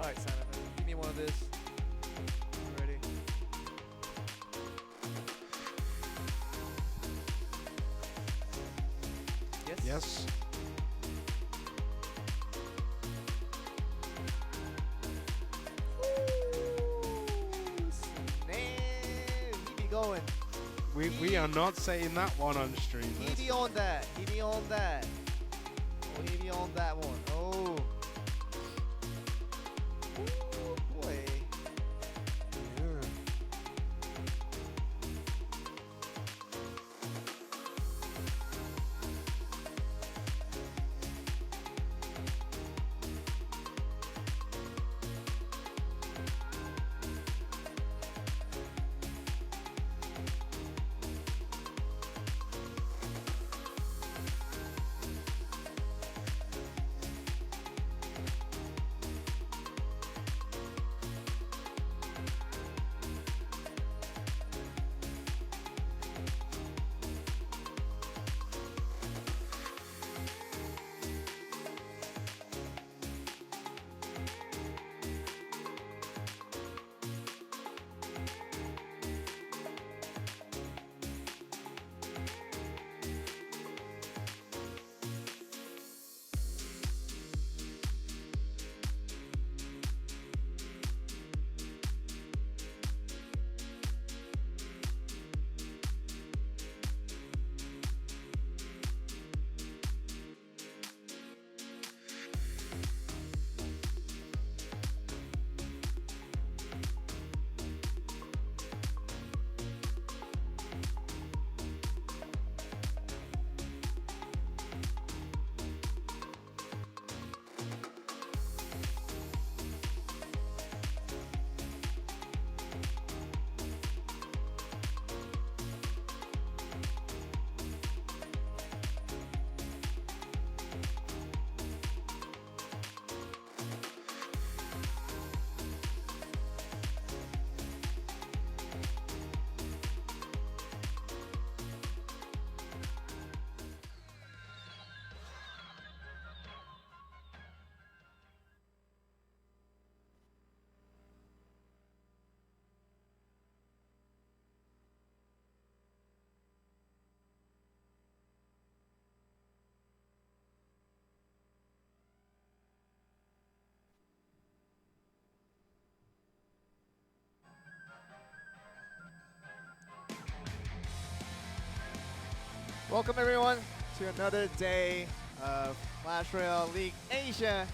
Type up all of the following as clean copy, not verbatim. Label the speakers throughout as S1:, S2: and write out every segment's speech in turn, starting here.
S1: Alright, Simon, give me one of this. Ready? Yes?
S2: Yes.
S1: Ooh, snap. He be going.
S2: We are not saying that one on stream.
S1: He be on that. He be on that. Oh, he be on that one. Oh. Ooh, boy.
S2: Yeah.
S1: Welcome everyone to another day of Clash Royale League Asia.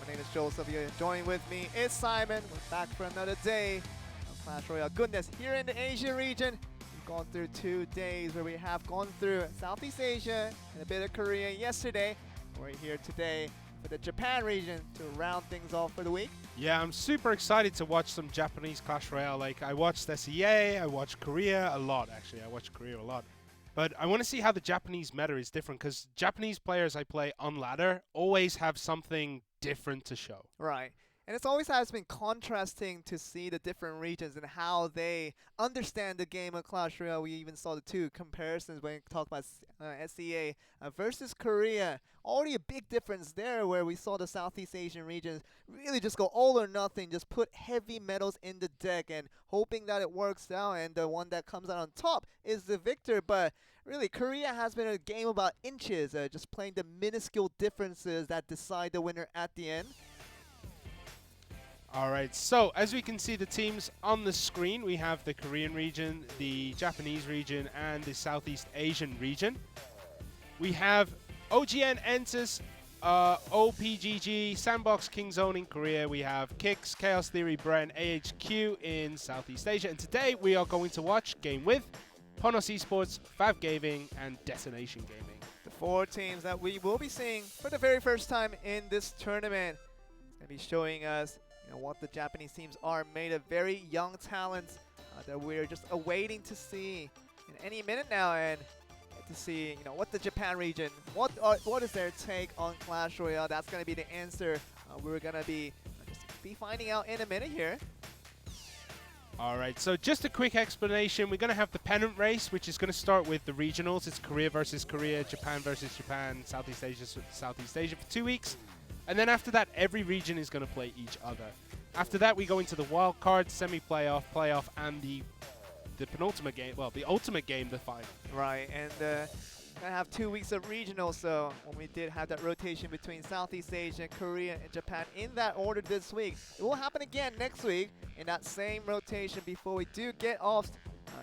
S1: My name is Joseph. You're joining with me is Simon. We're back for another day of Clash Royale goodness here in the Asia region. We've gone through 2 days where we have gone through Southeast Asia and a bit of Korea yesterday. We're here today for the Japan region to round things off for the week.
S2: Yeah, I'm super excited to watch some Japanese Clash Royale. Like, I watched SEA, I watched Korea a lot, actually. I watched Korea a lot. But I want to see how the Japanese meta is different, because Japanese players I play on ladder always have something different to show.
S1: Right. And it's always has been contrasting to see the different regions and how they understand the game of Clash Royale. We even saw the 2 comparisons when we talk about SEA versus Korea. Already a big difference there where we saw the Southeast Asian regions really just go all or nothing, just put heavy metals in the deck and hoping that it works out, and the one that comes out on top is the victor. But really, Korea has been a game about inches, just playing the minuscule differences that decide the winner at the end.
S2: Alright, so as we can see the teams on the screen, we have the Korean region, the Japanese region, and the Southeast Asian region. We have OGN Entus, OPGG, Sandbox Kingzone in Korea. We have Kix, Chaos Theory, Bren, AHQ in Southeast Asia. And today we are going to watch Game with Ponos Esports, Fav Gaming, and Destination Gaming.
S1: The 4 teams that we will be seeing for the very first time in this tournament. It's going to be showing us what the Japanese teams are made of. Very young talents that we're just awaiting to see in any minute now, and to see what the Japan region, what is their take on Clash Royale. That's going to be the answer we're going to be finding out in a minute here.
S2: Alright, so just a quick explanation. We're going to have the pennant race, which is going to start with the regionals. It's Korea versus Korea, Japan versus Japan, Southeast Asia for 2 weeks. And then after that, every region is going to play each other. After that, we go into the wild card, semi-playoff, playoff, and the penultimate game, well, the ultimate game, the final.
S1: Right, and gonna have 2 weeks of regional, so when we did have that rotation between Southeast Asia, Korea, and Japan in that order this week, it will happen again next week in that same rotation before we do get off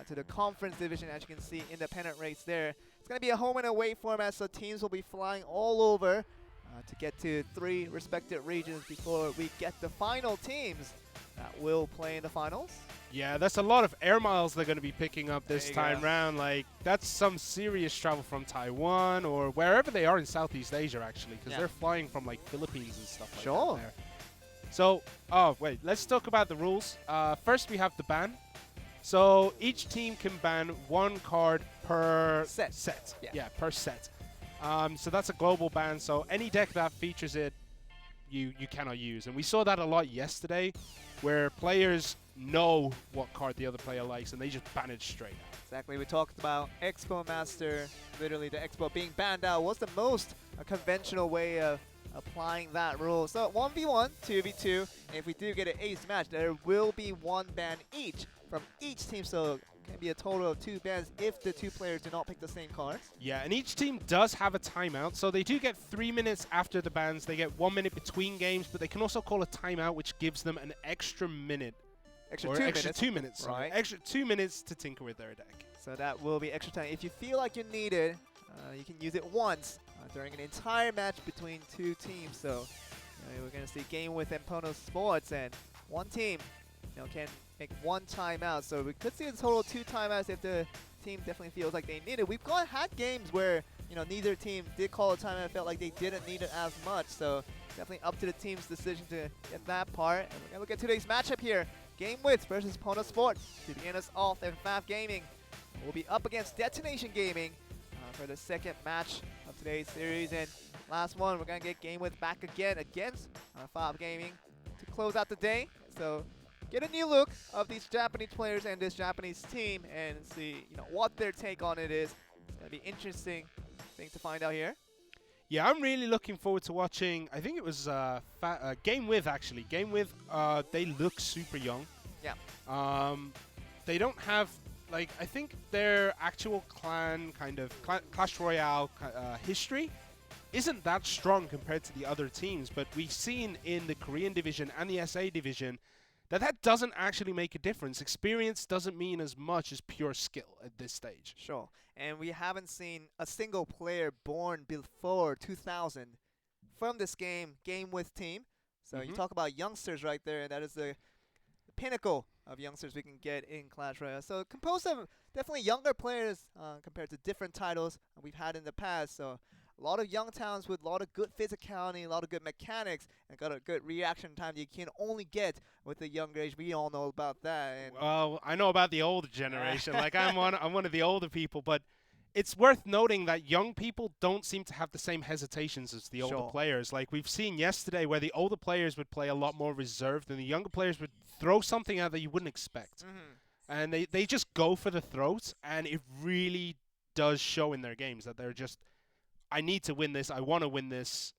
S1: to the conference division. As you can see, independent race there. It's gonna be a home and away format, so teams will be flying all over to get to 3 respective regions before we get the final teams that will play in the finals.
S2: Yeah, that's a lot of air miles they're going to be picking up this
S1: There you
S2: time
S1: go.
S2: round. Like, that's some serious travel from Taiwan or wherever they are in Southeast Asia, actually, because
S1: Yeah.
S2: they're flying from, like, Philippines and stuff like
S1: Sure.
S2: that there. So, oh, wait, let's talk about the rules. First, we have the ban. So, each team can ban 1 card per
S1: Set.
S2: Yeah, per set. So, that's a global ban. So, any deck that features it, you cannot use. And we saw that a lot yesterday, where players know what card the other player likes and they just ban it straight out.
S1: Exactly. We talked about Expo Master. Literally, the Expo being banned out was the most conventional way of applying that rule. So 1v1, 2v2, and if we do get an ace match, there will be 1 ban each from each team. So it can be a total of 2 bans if the 2 players do not pick the same cards.
S2: Yeah, and each team does have a timeout, so they do get 3 minutes after the bans. They get 1 minute between games, but they can also call a timeout, which gives them an extra minute.
S1: Extra
S2: Or
S1: 2
S2: extra
S1: minutes.
S2: 2 minutes, sorry.
S1: Right.
S2: Extra 2 minutes to tinker with their deck.
S1: So that will be extra time. If you feel like you need it, you can use it once during an entire match between 2 teams. So we're going to see game with Empono Sports, and 1 team can make 1 timeout. So we could see a total of 2 timeouts if the team definitely feels like they need it. We've had games where neither team did call a timeout, felt like they didn't need it as much. So definitely up to the team's decision to get that part. And we're going to look at today's matchup here. Game Wits versus Pono Sports. To begin us off, and FAF Gaming will be up against Detonation Gaming for the second match of today's series. And last one, we're going to get Game Wits back again against FAF Gaming to close out the day. So get a new look of these Japanese players and this Japanese team and see what their take on it is. It's going to be interesting thing to find out here.
S2: Yeah, I'm really looking forward to watching. I think it was Game With, actually. Game With, they look super young.
S1: Yeah.
S2: They don't have, like, I think their actual clan kind of Clash Royale history isn't that strong compared to the other teams. But we've seen in the Korean division and the SA division that doesn't actually make a difference. Experience doesn't mean as much as pure skill at this stage.
S1: Sure. And we haven't seen a single player born before 2000 from this Game With team. So you talk about youngsters right there, and that is the pinnacle of youngsters we can get in Clash Royale. So composed of definitely younger players compared to different titles we've had in the past. So a lot of young talents with a lot of good physicality, a lot of good mechanics, and got a good reaction time you can only get with the younger age. We all know about that. And
S2: well, I know about the older generation. Like I'm one of the older people, but it's worth noting that young people don't seem to have the same hesitations as the older players. Like we've seen yesterday where the older players would play a lot more reserved and the younger players would throw something out that you wouldn't expect. And they just go for the throat, and it really does show in their games that they're just, I need to win this, I want to win this,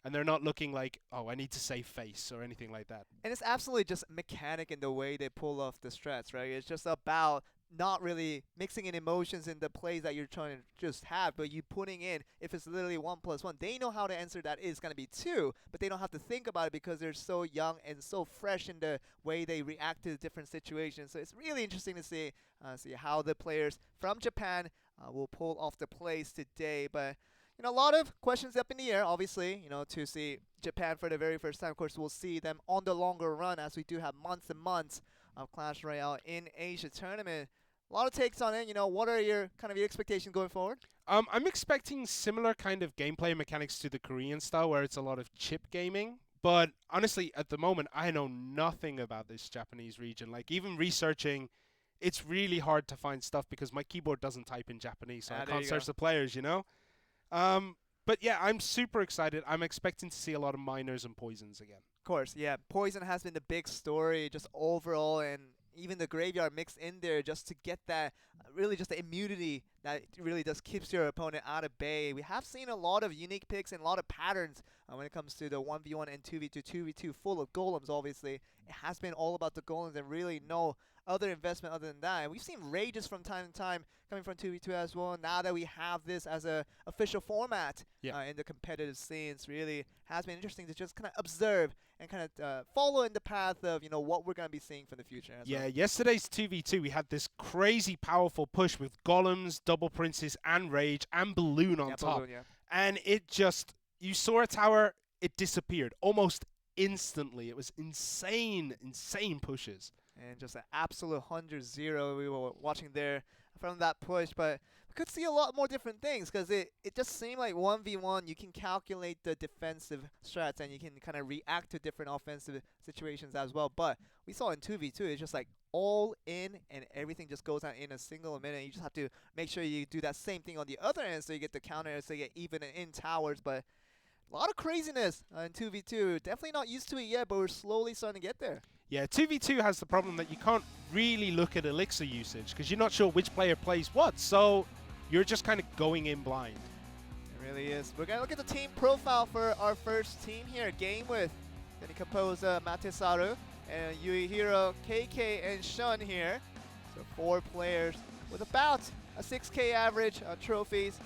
S2: and they're not looking like, oh, I need to save face or anything like that.
S1: And it's absolutely just mechanic in the way they pull off the strats, right? It's just about not really mixing in emotions in the plays that you're trying to just have, but you putting in, if it's literally 1+1, they know how to answer that is going to be 2, but they don't have to think about it because they're so young and so fresh in the way they react to different situations. So it's really interesting to see how the players from Japan will pull off the plays today. But a lot of questions up in the air, obviously, to see Japan for the very first time. Of course, we'll see them on the longer run as we do have months and months of Clash Royale in Asia tournament. A lot of takes on it. What are your expectations going forward?
S2: I'm expecting similar kind of gameplay mechanics to the Korean style, where it's a lot of chip gaming. But honestly, at the moment, I know nothing about this Japanese region. Like, even researching, it's really hard to find stuff because my keyboard doesn't type in Japanese, so I can't search the players, But yeah, I'm super excited. I'm expecting to see a lot of miners and poisons again.
S1: Of course, yeah. Poison has been the big story just overall, and even the graveyard mixed in there just to get that, really just the immunity that really just keeps your opponent out of bay. We have seen a lot of unique picks and a lot of patterns when it comes to the 1v1 and 2v2, 2v2 full of golems, obviously. It has been all about the golems and really no other investment other than that. And we've seen rages from time to time coming from 2v2 as well. Now that we have this as a official format in the competitive scenes, really has been interesting to just kind of observe and kind of follow in the path of what we're going to be seeing for the future as well.
S2: Yesterday's 2v2 we had this crazy powerful push with golems, double princes, and rage, and balloon on top.
S1: Balloon,
S2: and it just, you saw a tower, it disappeared almost instantly. It was insane pushes.
S1: And just an absolute 100-0 we were watching there from that push. But we could see a lot more different things because it just seemed like 1v1, you can calculate the defensive strats and you can kind of react to different offensive situations as well. But we saw in 2v2, it's just like all in and everything just goes out in a single minute. You just have to make sure you do that same thing on the other end so you get the counter, so you get even in towers. But a lot of craziness in 2v2. Definitely not used to it yet, but we're slowly starting to get there.
S2: Yeah, 2v2 has the problem that you can't really look at elixir usage because you're not sure which player plays what, so you're just kind of going in blind.
S1: It really is. We're going to look at the team profile for our first team here. Game with Danny Kaposa, Matesaru, and Yuihiro, KK, and Shun here. So 4 players with about a 6k average trophies.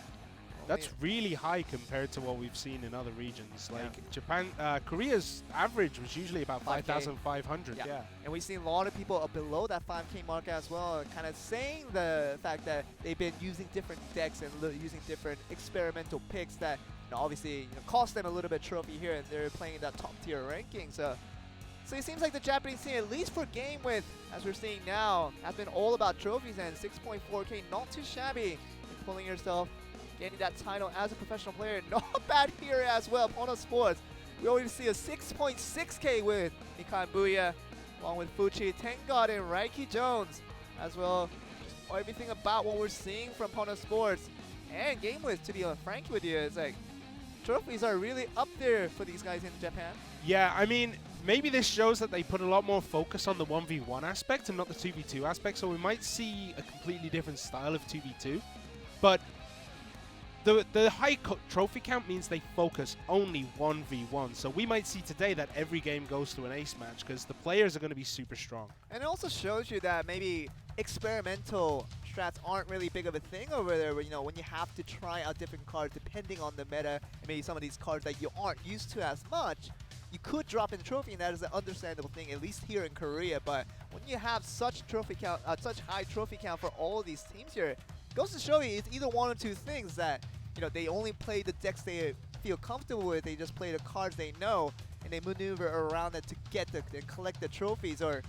S2: That's really high compared to what we've seen in other regions. Like Japan, Korea's average was usually about 5,500. Yeah.
S1: And we've seen a lot of people below that 5k mark as well, kind of saying the fact that they've been using different decks and using different experimental picks that obviously cost them a little bit trophy here, and they're playing in that top tier ranking. So it seems like the Japanese team, at least for game width, as we're seeing now, has been all about trophies, and 6.4k, not too shabby. And pulling yourself, getting that title as a professional player, not bad here as well. Pono Sports, we already see a 6.6k with Mikan Booya, along with Fuchi, Tengod, and Raiki Jones as well. Just everything about what we're seeing from Pono Sports and game width, to be frank with you, it's like trophies are really up there for these guys in Japan.
S2: Yeah, I mean, maybe this shows that they put a lot more focus on the 1v1 aspect and not the 2v2 aspect, so we might see a completely different style of 2v2. But the high trophy count means they focus only 1v1, so we might see today that every game goes to an ace match because the players are going to be super strong.
S1: And it also shows you that maybe experimental strats aren't really big of a thing over there, where, when you have to try out different cards depending on the meta, and maybe some of these cards that you aren't used to as much, you could drop in the trophy, and that is an understandable thing, at least here in Korea. But when you have such trophy count, such high trophy count for all of these teams here, it goes to show you it's either one or two things, that they only play the decks they feel comfortable with, they just play the cards they know, and they maneuver around it to get and collect the trophies, or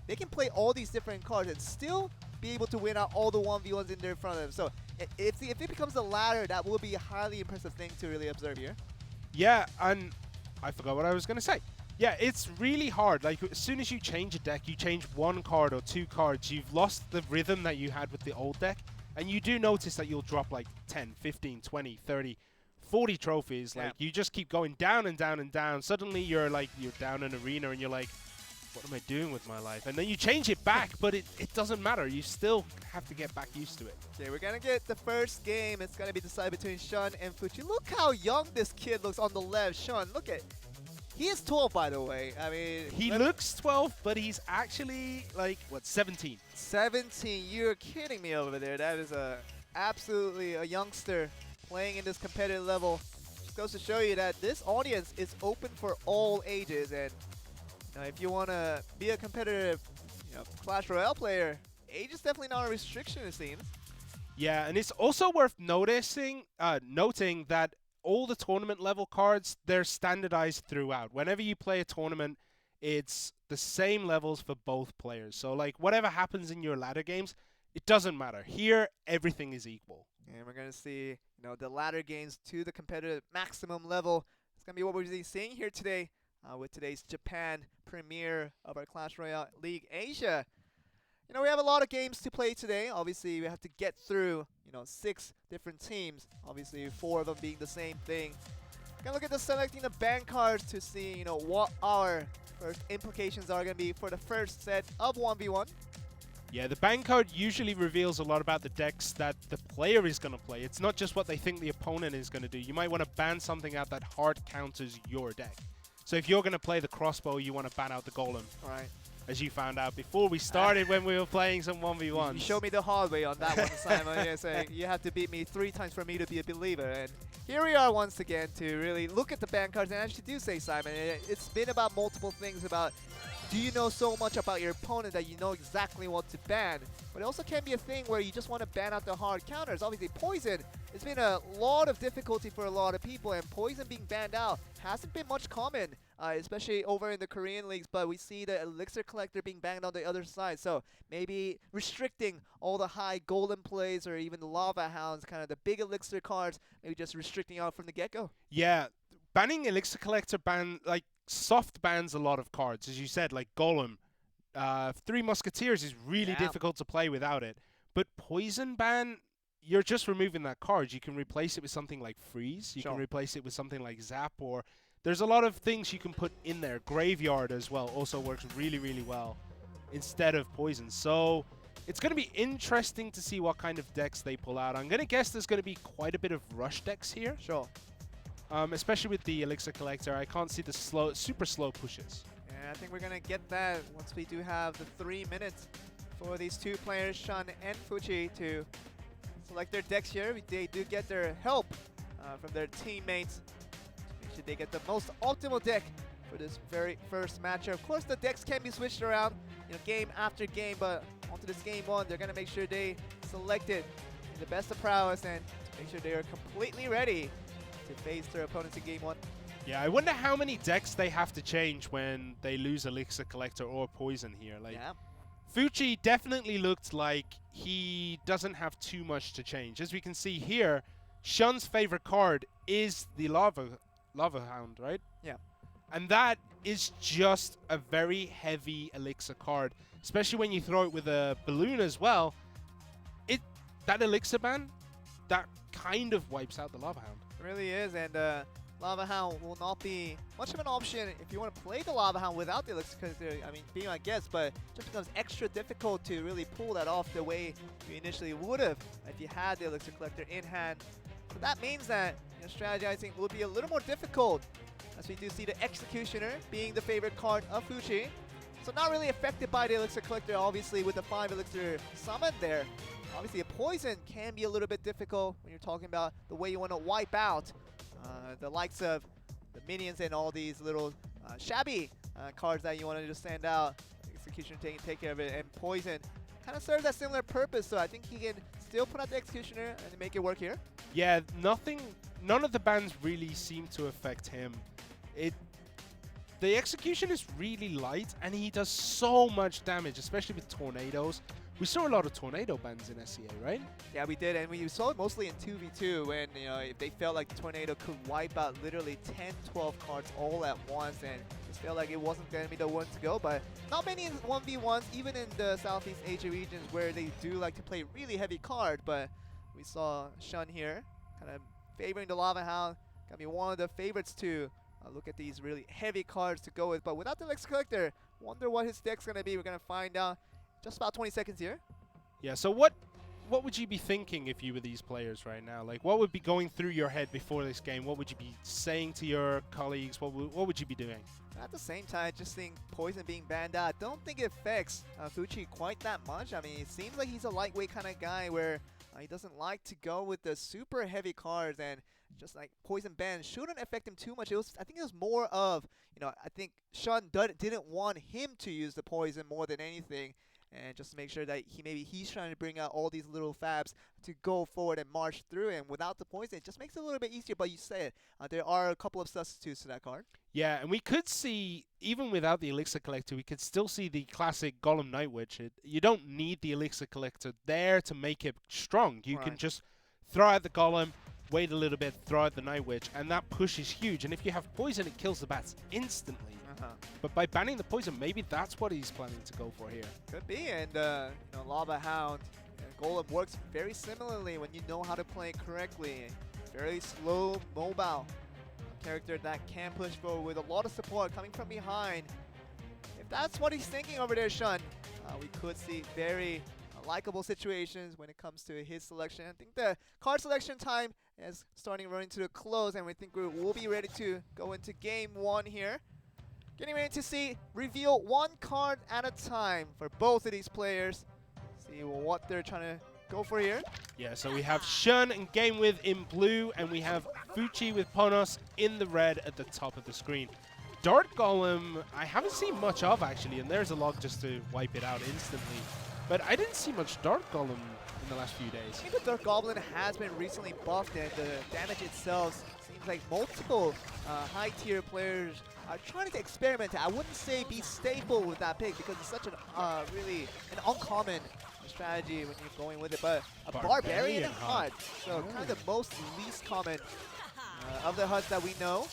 S1: they can play all these different cards and still be able to win out all the 1v1s in there in front of them. So if it becomes the latter, that will be a highly impressive thing to really observe here.
S2: Yeah, and I forgot what I was going to say. Yeah, it's really hard. Like, as soon as you change a deck, you change one card or two cards, you've lost the rhythm that you had with the old deck. And you do notice that you'll drop like 10, 15, 20, 30, 40 trophies. Like, you just keep going down and down and down. Suddenly you're down an arena and you're like, what am I doing with my life? And then you change it back, but it doesn't matter. You still have to get back used to it.
S1: Okay, we're going to get the first game. It's going to be decided between Shun and Fuchi. Look how young this kid looks on the left. Shun, look at... He is 12, by the way. I mean...
S2: He looks 12, but he's actually, 17?
S1: 17. You're kidding me over there. That is absolutely a youngster playing in this competitive level. Just goes to show you that this audience is open for all ages. And if you want to be a competitive Clash Royale player, age is definitely not a restriction, it seems.
S2: Yeah, and it's also worth noting that all the tournament level cards, they're standardized throughout. Whenever you play a tournament, it's the same levels for both players. So whatever happens in your ladder games, it doesn't matter. Here, everything is equal.
S1: And we're going to see the ladder games to the competitive maximum level. It's going to be what we're seeing here today with today's Japan premiere of our Clash Royale League Asia. We have a lot of games to play today. Obviously, we have to get through 6 different teams. Obviously, 4 of them being the same thing. Gonna look at the selecting the ban cards to see what our first implications are gonna be for the first set of 1v1.
S2: Yeah, the ban card usually reveals a lot about the decks that the player is going to play. It's not just what they think the opponent is going to do. You might want to ban something out that hard counters your deck. So if you're going to play the crossbow, you want to ban out the golem.
S1: Right.
S2: As you found out before we started when we were playing some 1v1s.
S1: You showed me the hard way on that one, Simon. Yeah, so you have to beat me 3 times for me to be a believer. And here we are once again to really look at the ban cards. And actually do say, Simon, it's been about multiple things about, do you know so much about your opponent that you know exactly what to ban? But it also can be a thing where you just want to ban out the hard counters. Obviously, Poison, it's been a lot of difficulty for a lot of people, and Poison being banned out hasn't been much common, especially over in the Korean leagues, but we see the Elixir Collector being banned on the other side. So maybe restricting all the high golden plays or even the Lava Hounds, kind of the big Elixir cards, maybe just restricting out from the get-go.
S2: Yeah, banning Elixir Collector soft bans a lot of cards, as you said, like Golem. Three Musketeers is really difficult to play without it. But Poison ban, you're just removing that card. You can replace it with something like Freeze. You can replace it with something like Zap, or there's a lot of things you can put in there. Graveyard as well also works really, really well instead of Poison. So it's going to be interesting to see what kind of decks they pull out. I'm going to guess there's going to be quite a bit of rush decks here.
S1: Sure.
S2: Especially with the Elixir Collector. I can't see the super slow pushes.
S1: Yeah, I think we're going to get that once we do have the 3 minutes for these two players, Shun and Fuchi, to select their decks here. They do get their help from their teammates. Make sure they get the most optimal deck for this very first matchup. Of course, the decks can be switched around, game after game, but onto this game one, they're going to make sure they select it in the best of prowess and to make sure they are completely ready to face their opponents in game one.
S2: Yeah, I wonder how many decks they have to change when they lose Elixir Collector or Poison here. Fuchi definitely looked like he doesn't have too much to change. As we can see here, Shun's favorite card is the Lava Hound, right?
S1: Yeah.
S2: And that is just a very heavy Elixir card, especially when you throw it with a balloon as well. That Elixir ban, that kind of wipes out the Lava Hound.
S1: It really is, and Lava Hound will not be much of an option if you want to play the Lava Hound without the Elixir Collector. I mean, being my guest, but it just becomes extra difficult to really pull that off the way you initially would have if you had the Elixir Collector in hand. So that means that strategizing will be a little more difficult, as we do see the Executioner being the favorite card of Fuchi. So not really affected by the Elixir Collector, obviously, with the 5 Elixir summon there. Obviously, a Poison can be a little bit difficult when you're talking about the way you want to wipe out the likes of the minions and all these little shabby cards that you want to just stand out. Executioner take care of it, and Poison kind of serves that similar purpose, so I think he can still put out the Executioner and make it work here.
S2: Yeah, none of the bans really seem to affect him. The execution is really light, and he does so much damage, especially with tornadoes. We saw a lot of tornado bans in SCA, right? Yeah,
S1: we did, and we saw it mostly in 2v2 when if they felt like the tornado could wipe out literally 10, 12 cards all at once, and just felt like it wasn't going to be the one to go. But not many in 1v1s, even in the Southeast Asia regions where they do like to play really heavy card. But we saw Shun here kind of favoring the Lava Hound. Gonna be one of the favorites to look at these really heavy cards to go with. But without the Elixir Collector, wonder what his deck's going to be. We're going to find out just about 20 seconds here.
S2: Yeah, so what would you be thinking if you were these players right now? Like, what would be going through your head before this game? What would you be saying to your colleagues? What would you be doing?
S1: At the same time, just seeing Poison being banned out, I don't think it affects Fuchi quite that much. I mean, it seems like he's a lightweight kind of guy where he doesn't like to go with the super heavy cards, and just like Poison ban shouldn't affect him too much. I think it was more of, I think Shun didn't want him to use the Poison more than anything. And just to make sure that he's trying to bring out all these little fabs to go forward and march through. And without the Poison, it just makes it a little bit easier. But you said there are a couple of substitutes to that card.
S2: Yeah, and we could see, even without the Elixir Collector, we could still see the classic Golem Night Witch. You don't need the Elixir Collector there to make it strong. You can just throw out the Golem, wait a little bit, throw out the Night Witch, and that push is huge. And if you have Poison, it kills the bats instantly. But by banning the Poison, maybe that's what he's planning to go for here.
S1: Could be, and Lava Hound and Golem works very similarly when you know how to play it correctly. Very slow, mobile character that can push forward with a lot of support coming from behind. If that's what he's thinking over there, Shun, we could see very likable situations when it comes to his selection. I think the card selection time is starting running to a close, and we think we'll be ready to go into game 1 here. Getting ready to see reveal one card at a time for both of these players. See what they're trying to go for here.
S2: Yeah, so we have Shun and Game With in blue, and we have Fuchi with Ponos in the red at the top of the screen. Dart Golem, I haven't seen much of actually, and there's a log just to wipe it out instantly. But I didn't see much Dart Golem in the last few days.
S1: I think the Dart Goblin has been recently buffed, and the damage itself seems like multiple high-tier players are trying to experiment. I wouldn't say be staple with that pick because it's such an really an uncommon strategy when you're going with it. But a Barbarian HUD, so kind of the most least common of the HUDs that we know.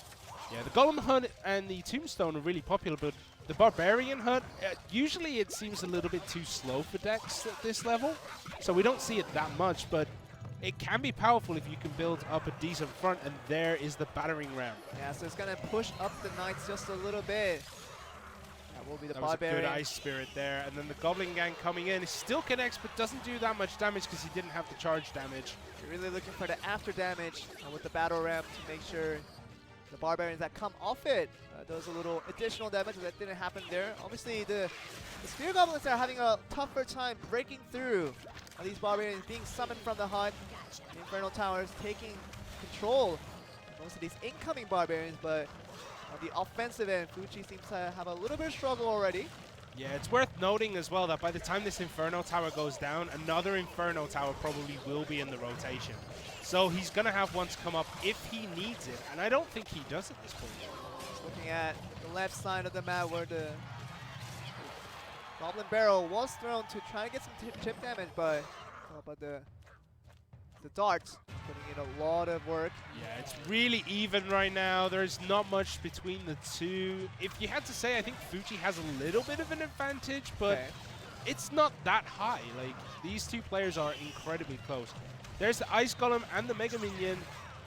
S2: Yeah, the Golem HUD and the Tombstone are really popular, but the Barbarian HUD, usually it seems a little bit too slow for decks at this level, so we don't see it that much, but it can be powerful if you can build up a decent front, and there is the battering ram.
S1: Yeah, so it's going to push up the Knights just a little bit. That will be the Barbarian.
S2: That was a good Ice Spirit there, and then the Goblin Gang coming in. He still connects, but doesn't do that much damage because he didn't have the charge damage.
S1: You're really looking for the after damage with the battle ram to make sure the Barbarians that come off it does a little additional damage. That didn't happen there. Obviously, the Spear Goblins are having a tougher time breaking through these Barbarians being summoned from the HUD. The Infernal Towers taking control of most of these incoming Barbarians, but on the offensive end, Fuchi seems to have a little bit of struggle already.
S2: Yeah, it's worth noting as well that by the time this Inferno Tower goes down, another Inferno Tower probably will be in the rotation. So he's going to have one to come up if he needs it, and I don't think he does at this point.
S1: Just looking at the left side of the map where the Goblin Barrel was thrown to try to get some chip damage, but the darts putting in a lot of work.
S2: Yeah, it's really even right now. There's not much between the two. If you had to say, I think Fuchi has a little bit of an advantage, but it's not that high. Like, these two players are incredibly close. There's the Ice Golem and the Mega Minion,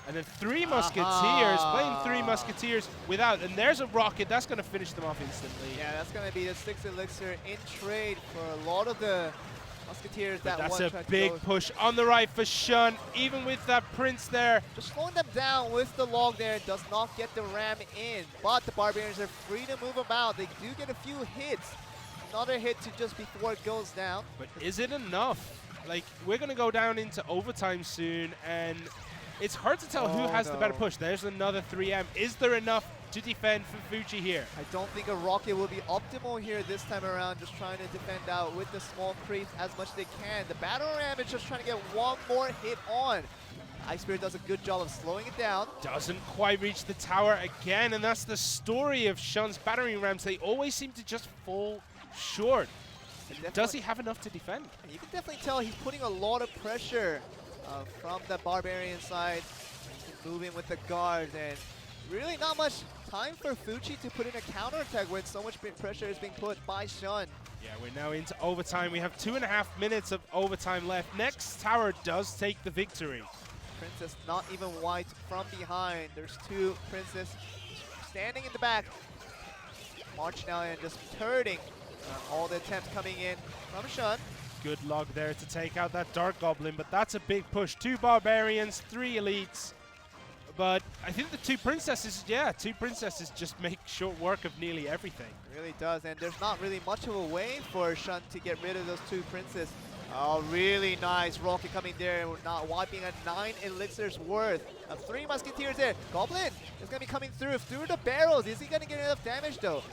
S2: and then 3 Musketeers, playing 3 Musketeers without, and there's a Rocket. That's going to finish them off instantly.
S1: Yeah, that's going to be the 6 Elixir in trade for a lot of the Musketeers that
S2: that's a big push on the right for Shun, even with that Prince there.
S1: Just slowing them down with the log there, does not get the ram in, but the Barbarians are free to move about. They do get a few hits. Another hit to just before it goes down.
S2: But is it enough? Like, we're going to go down into overtime soon, and it's hard to tell who has the better push. There's another 3M. Is there enough to defend for Fuchi here?
S1: I don't think a Rocket will be optimal here this time around, just trying to defend out with the small creeps as much as they can. The Battle Ram is just trying to get one more hit on. Ice Spirit does a good job of slowing it down.
S2: Doesn't quite reach the tower again, and that's the story of Shun's battering rams. They always seem to just fall short. Does he have enough to defend?
S1: You can definitely tell he's putting a lot of pressure from the Barbarian side. He's moving with the guards, and really not much time for Fuchi to put in a counterattack when so much pressure is being put by Shun.
S2: Yeah, we're now into overtime. We have 2.5 minutes of overtime left. Next tower does take the victory.
S1: Princess not even white from behind. There's 2 Princess standing in the back. March now and just turning all the attempts coming in from Shun.
S2: Good log there to take out that Dark Goblin, but that's a big push. 2 Barbarians, 3 Elites. But I think the 2 Princesses, 2 Princesses just make short work of nearly everything.
S1: It really does, and there's not really much of a way for Shun to get rid of those 2 Princesses. Oh, really nice Rocket coming there, not wiping at 9 Elixirs worth. 3 Musketeers there. Goblin is going to be coming through the barrels. Is he going to get enough damage, though?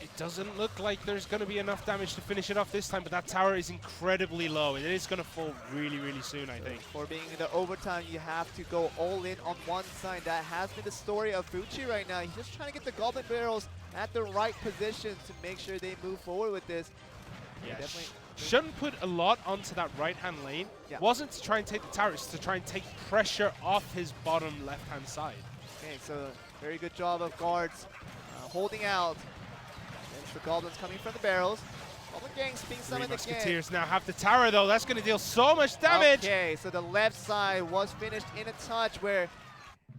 S2: It doesn't look like there's going to be enough damage to finish it off this time, but that tower is incredibly low. It is going to fall really, really soon, I think.
S1: For being in the overtime, you have to go all in on one side. That has been the story of Fuchi right now. He's just trying to get the Goblin Barrels at the right position to make sure they move forward with this.
S2: Yeah, Shun put a lot onto that right-hand lane. Wasn't to try and take the tower, it's to try and take pressure off his bottom left-hand side.
S1: Okay, so very good job of guards holding out. The Goblins coming from the barrels. Goblin Gang's being summoned again.
S2: Musketeers now have the tower, though. That's going to deal so much damage.
S1: Okay, so the left side was finished in a touch where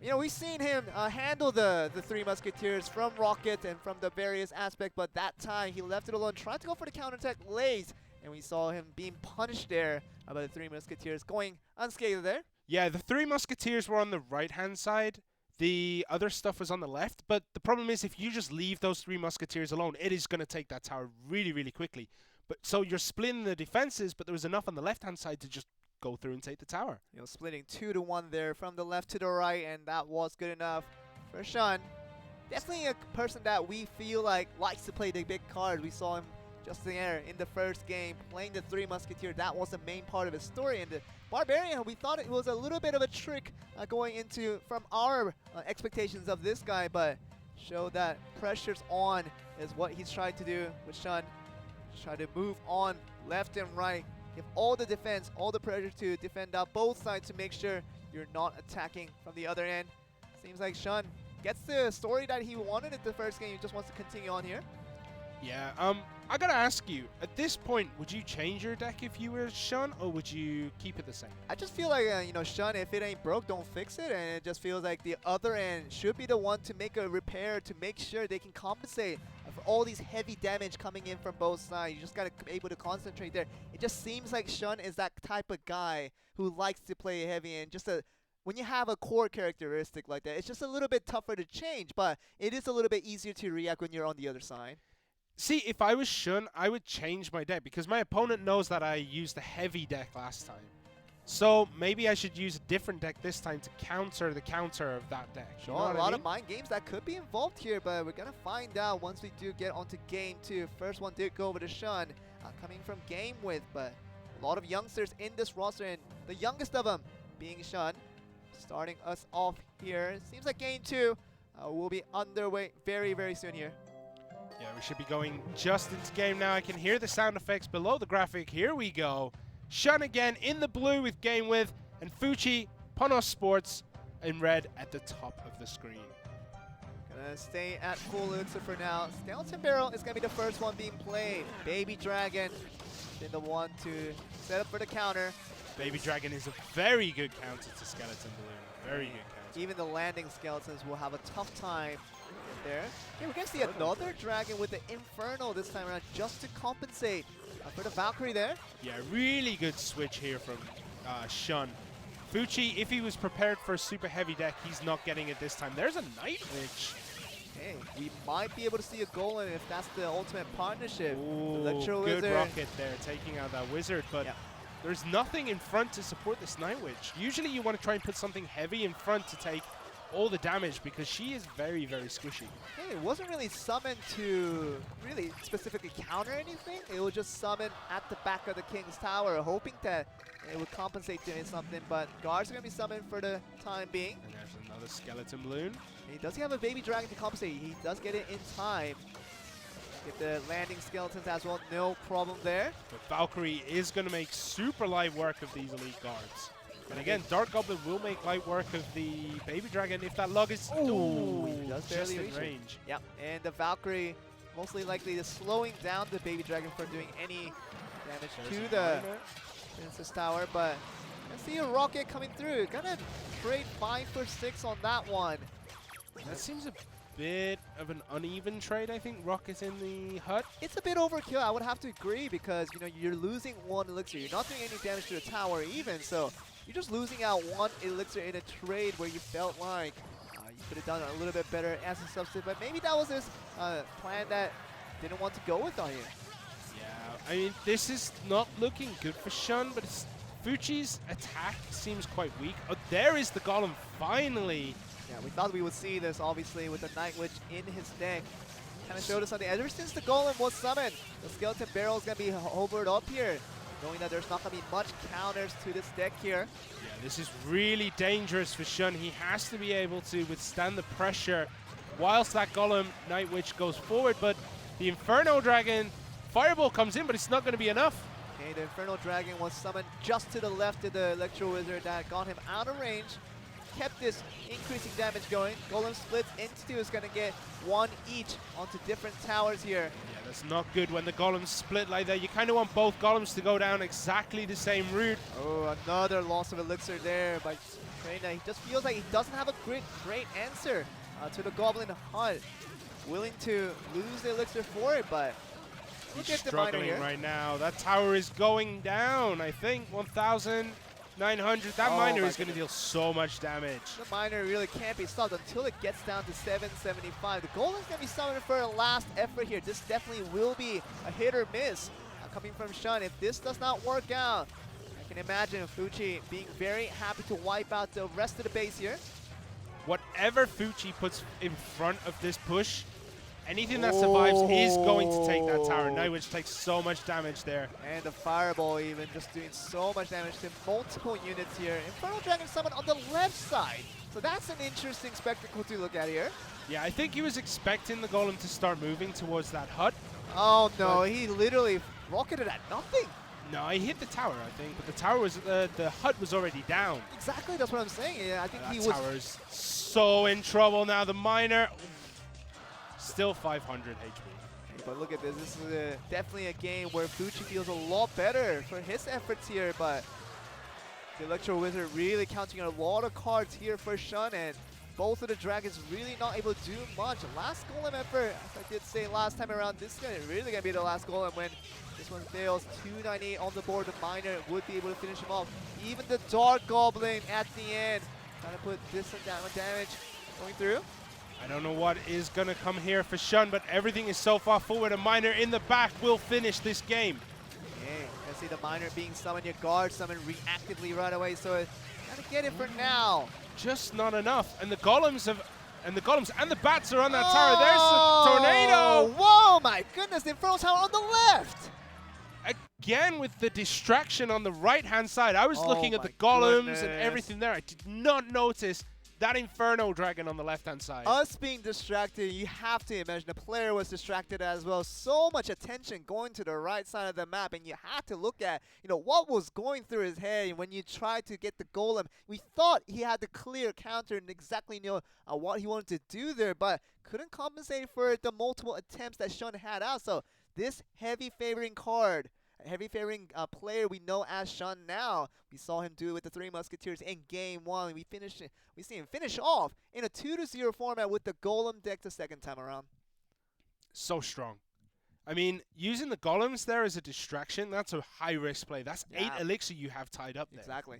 S1: You know, we've seen him handle the Three Musketeers from Rocket and from the various aspects, but that time he left it alone, tried to go for the counterattack late, and we saw him being punished there by the Three Musketeers, going unscathed there.
S2: Yeah, the Three Musketeers were on the right-hand side. The other stuff was on the left, but the problem is if you just leave those Three Musketeers alone, it is going to take that tower really, really quickly. But so you're splitting the defenses, but there was enough on the left-hand side to just go through and take the tower.
S1: You know, splitting 2-1 there from the left to the right, and that was good enough for Shun. Definitely a person that we feel like likes to play the big cards. We saw him just there in the first game playing the Three Musketeers. That was the main part of his story. And the Barbarian, we thought it was a little bit of a trick going into from our expectations of this guy, but showed that pressure's on is what he's trying to do with Shun. Try to move on left and right. Give all the defense, all the pressure to defend out both sides to make sure you're not attacking from the other end. Seems like Shun gets the story that he wanted at the first game. He just wants to continue on here.
S2: Yeah, I gotta ask you, at this point, would you change your deck if you were Shun, or would you keep it the same?
S1: I just feel like, you know, Shun, if it ain't broke, don't fix it. And it just feels like the other end should be the one to make a repair to make sure they can compensate for all these heavy damage coming in from both sides. You just gotta be able to concentrate there. It just seems like Shun is that type of guy who likes to play heavy, and just when you have a core characteristic like that, it's just a little bit tougher to change, but it is a little bit easier to react when you're on the other side.
S2: See, if I was Shun, I would change my deck because my opponent knows that I used the heavy deck last time. So maybe I should use a different deck this time to counter the counter of that deck.
S1: Sure, a lot of mind games that could be involved here, but we're gonna find out once we do get onto game 2. First one did go over to Shun, coming from game with, but a lot of youngsters in this roster, and the youngest of them being Shun. Starting us off here. It seems like game 2 will be underway very, very soon here.
S2: Yeah, we should be going just into game now. I can hear the sound effects below the graphic. Here we go. Shun again in the blue with game with, and Fuchi, Panos Sports in red at the top of the screen.
S1: Gonna stay at full elixir for now. Skeleton Barrel is gonna be the first one being played. Baby Dragon been the one to set up for the counter.
S2: Baby Dragon is a very good counter to Skeleton Balloon. Very good counter.
S1: Even the landing skeletons will have a tough time there. Okay, we're gonna see another dragon with the Inferno this time around just to compensate for the Valkyrie there.
S2: Yeah, really good switch here from Shun. Fuchi, if he was prepared for a super heavy deck, he's not getting it this time. There's a Night Witch.
S1: Okay, we might be able to see a Golem if that's the ultimate partnership.
S2: Ooh,
S1: Electro
S2: good
S1: Wizard.
S2: rocket there, taking out that wizard, but
S1: yeah.
S2: There's nothing in front to support this Night Witch. Usually you want to try and put something heavy in front to take all the damage because she is very, very squishy.
S1: Hey, it wasn't really summoned to really specifically counter anything. It was just summoned at the back of the King's Tower, hoping that it would compensate doing something, but guards are going to be summoned for the time being.
S2: And there's another Skeleton Balloon.
S1: He does have a Baby Dragon to compensate. He does get it in time. Get the landing skeletons as well, no problem there.
S2: But Valkyrie is going to make super light work of these elite guards. And again, Dark Goblin will make light work of the Baby Dragon if that lug is
S1: he does
S2: just
S1: barely
S2: in
S1: reach
S2: range.
S1: Yep, and the Valkyrie mostly likely is slowing down the Baby Dragon from doing any damage
S2: There's
S1: to the Princess Tower, but I see a rocket coming through. Gonna trade 5 for 6 on that one.
S2: That seems a bit of an uneven trade, I think. Rocket in the hut.
S1: It's a bit overkill, I would have to agree, because you know you're losing 1 elixir. You're not doing any damage to the tower even, so you're just losing out 1 elixir in a trade where you felt like you could have done a little bit better as a substitute, but maybe that was his plan that didn't want to go with on you.
S2: Yeah, I mean, this is not looking good for Shun, but Fuchi's attack seems quite weak. Oh, there is the Golem finally.
S1: Yeah, we thought we would see this, obviously, with the Night Witch in his deck. Kind of showed us something. Ever since the Golem was summoned, the Skeleton Barrel is going to be hovered up here, knowing that there's not going to be much counters to this deck here.
S2: Yeah, this is really dangerous for Shun. He has to be able to withstand the pressure whilst that Golem Night Witch goes forward, but the Inferno Dragon Fireball comes in, but it's not going to be enough.
S1: Okay, the Inferno Dragon was summoned just to the left of the Electro Wizard that got him out of range. Kept this increasing damage going. Golem splits into 2 is going to get 1 each onto different towers here.
S2: Yeah, that's not good when the Golems split like that. You kind of want both Golems to go down exactly the same route.
S1: Oh, another loss of elixir there by Right now, he just feels like he doesn't have a great answer to the Goblin Hunt. Willing to lose the elixir for it, but look
S2: He's
S1: at the miner
S2: struggling
S1: here.
S2: right now. That tower is going down. I think 1,900. That miner is going to deal so much damage.
S1: The miner really can't be stopped until it gets down to 775. The Golem's going to be summoned for a last effort here. This definitely will be a hit or miss coming from Shun. If this does not work out, I can imagine Fuchi being very happy to wipe out the rest of the base here.
S2: Whatever Fuchi puts in front of this push, anything that survives is going to take that tower. Now, which takes so much damage there.
S1: And the Fireball even just doing so much damage to multiple units here. Infernal Dragon Summon on the left side. So that's an interesting spectacle to look at here.
S2: Yeah, I think he was expecting the Golem to start moving towards that hut.
S1: Oh no, he literally rocketed at nothing.
S2: No, he hit the tower, I think, but the tower was the hut was already down.
S1: Exactly, that's what I'm saying. Yeah, I think he was.
S2: That tower's so in trouble now. The miner still 500 HP.
S1: But look at this. This is definitely a game where Fuchi feels a lot better for his efforts here. But the Electro Wizard really counting a lot of cards here for Shun, and both of the dragons really not able to do much. Last Golem effort, as I did say last time around, this is really going to be the last Golem when this one fails. 298 on the board. The miner would be able to finish him off. Even the Dark Goblin at the end trying to put this damage going through.
S2: I don't know what is going to come here for Shun, but everything is so far forward. A miner in the back will finish this game.
S1: Yeah, you can see the miner being summoned, your guard summoned reactively right away, so gotta get it for now.
S2: Just not enough. And the golems and the bats are on that tower. There's a tornado.
S1: Whoa, my goodness, the Infernal Tower on the left.
S2: Again with the distraction on the right-hand side. I was looking at the golems and everything there. I did not notice that Inferno Dragon on the left-hand side.
S1: Us being distracted, you have to imagine the player was distracted as well. So much attention going to the right side of the map, and you had to look at, what was going through his head when you tried to get the Golem. We thought he had the clear counter and exactly knew what he wanted to do there, but couldn't compensate for the multiple attempts that Shun had out. So this heavy favoring card, heavy favoring player we know as Shun now. We saw him do it with the Three Musketeers in game one. We see him finish off in a 2-0 format with the Golem deck the second time around.
S2: So strong. I mean, using the golems there as a distraction, that's a high-risk play. That's 8 elixir you have tied up there.
S1: Exactly.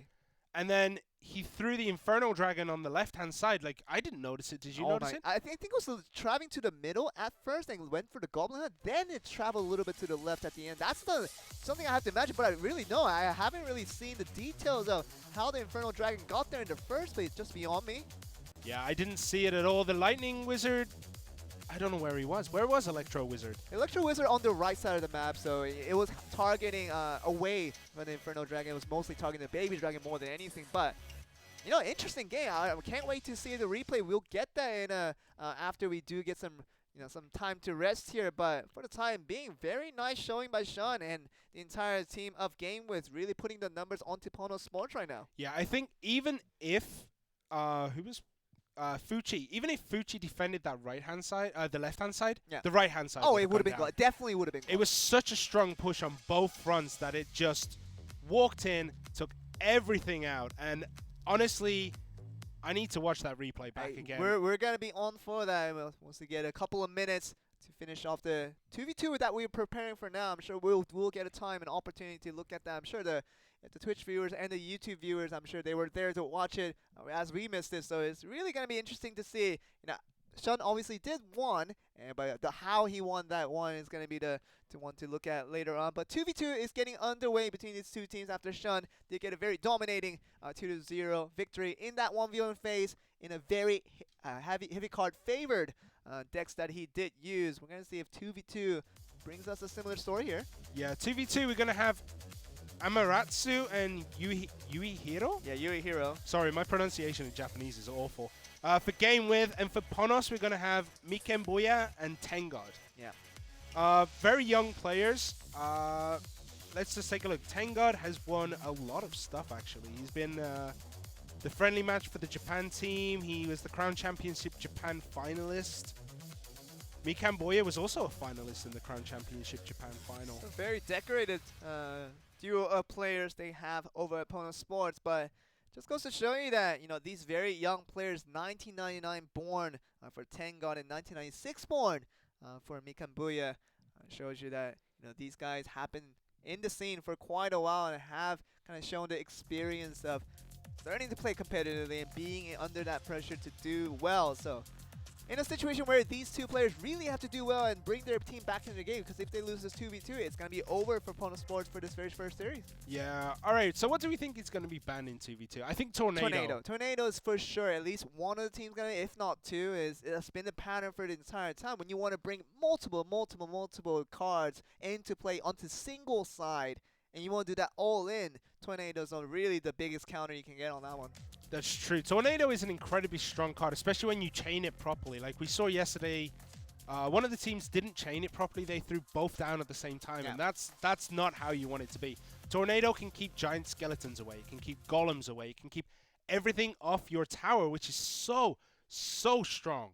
S2: And then he threw the Infernal Dragon on the left-hand side. Like, I didn't notice it. Did you notice it?
S1: I think it was traveling to the middle at first and went for the Goblin Hunt. Then it traveled a little bit to the left at the end. That's something I have to imagine, but I really know. I haven't really seen the details of how the Infernal Dragon got there in the first place, just beyond me.
S2: Yeah, I didn't see it at all. The Lightning Wizard, I don't know where he was. Where was Electro Wizard?
S1: Electro Wizard on the right side of the map, so it was targeting away from the Inferno Dragon. It was mostly targeting the Baby Dragon more than anything, but interesting game. I can't wait to see the replay. We'll get that in after we do get some time to rest here. But for the time being, very nice showing by Shun and the entire team of Game With, really putting the numbers onto Pono Sports right now.
S2: Yeah, I think even if Fuchi, even if Fuchi defended that right-hand side, the left-hand side, the right-hand side.
S1: Oh, it would have been good. It definitely would have been good.
S2: It was such a strong push on both fronts that it just walked in, took everything out, and honestly, I need to watch that replay back again.
S1: We're going to be on for that. Once we get a couple of minutes to finish off the 2v2 that we're preparing for now, I'm sure we'll get a time and opportunity to look at that. I'm sure the Twitch viewers and the YouTube viewers, I'm sure they were there to watch it as we missed it. So it's really going to be interesting to see. Shun obviously did won, but how he won that one is going to be the one to look at later on. But 2v2 is getting underway between these two teams after Shun did get a very dominating 2-0 victory in that 1v1 phase in a very heavy card favored decks that he did use. We're going to see if 2v2 brings us a similar story here.
S2: Yeah, 2v2 we're going to have Amaterasu and Yuihiro?
S1: Yeah, Yuihiro.
S2: Sorry, my pronunciation in Japanese is awful. For Game With, and for Ponos, we're going to have Mikembuya and Tengard.
S1: Yeah.
S2: Very young players. Let's just take a look. Tengard has won a lot of stuff, actually. He's been the friendly match for the Japan team. He was the Crown Championship Japan finalist. Mikembuya was also a finalist in the Crown Championship Japan final.
S1: A very decorated duo of players they have over at Pono Sports, but Just goes to show you that, these very young players, 1999 born for Tengon and 1996 born for Mikanbuya, shows you that, these guys have been in the scene for quite a while and have kind of shown the experience of learning to play competitively and being under that pressure to do well. So in a situation where these two players really have to do well and bring their team back into the game, because if they lose this 2v2, it's going to be over for Pono Sports for this very first series.
S2: Yeah, alright, so what do we think is going to be banned in 2v2? I think Tornado.
S1: Tornado is for sure, at least one of the teams going to, if not two, it's been the pattern for the entire time. When you want to bring multiple cards into play onto single side, and you want to do that all in, Tornado's on really the biggest counter you can get on that one.
S2: That's true. Tornado is an incredibly strong card, especially when you chain it properly. Like we saw yesterday, one of the teams didn't chain it properly. They threw both down at the same time, and that's not how you want it to be. Tornado can keep giant skeletons away. It can keep golems away. It can keep everything off your tower, which is so strong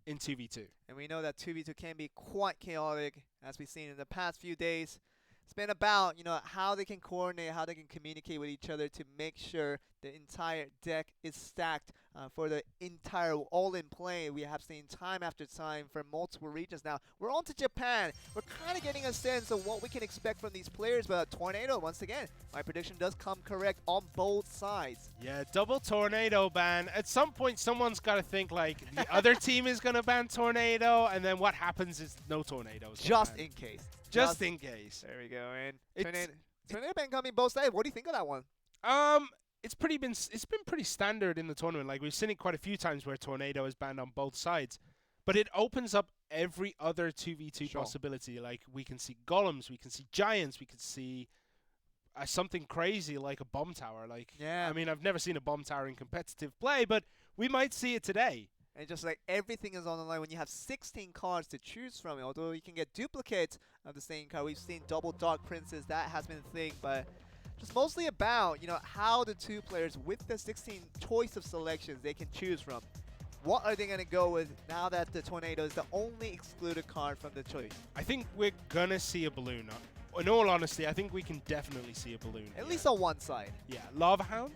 S2: in 2v2.
S1: And we know that 2v2 can be quite chaotic, as we've seen in the past few days. It's been about, how they can coordinate, how they can communicate with each other to make sure the entire deck is stacked for the entire all-in play we have seen time after time from multiple regions. Now, we're on to Japan. We're kind of getting a sense of what we can expect from these players, but Tornado, once again, my prediction does come correct on both sides.
S2: Yeah, double Tornado ban. At some point, someone's got to think, like, the other team is going to ban Tornado, and then what happens is no Tornadoes.
S1: Just in case.
S2: Just in case.
S1: There we go. And Tornado ban coming both sides. What do you think of that one?
S2: It's been pretty standard in the tournament. Like we've seen it quite a few times where Tornado is banned on both sides, but it opens up every other 2v2 possibility. Like we can see golems, we can see giants, we can see something crazy like a bomb tower. Like I mean, I've never seen a bomb tower in competitive play, but we might see it today.
S1: And just like everything is on the line when you have 16 cards to choose from. Although you can get duplicates of the same card. We've seen double Dark Princes. That has been a thing. But just mostly about, how the two players with the 16 choice of selections they can choose from. What are they going to go with now that the Tornado is the only excluded card from the choice?
S2: I think we're going to see a balloon. In all honesty, I think we can definitely see a balloon.
S1: At least on one side.
S2: Yeah. Lava Hound?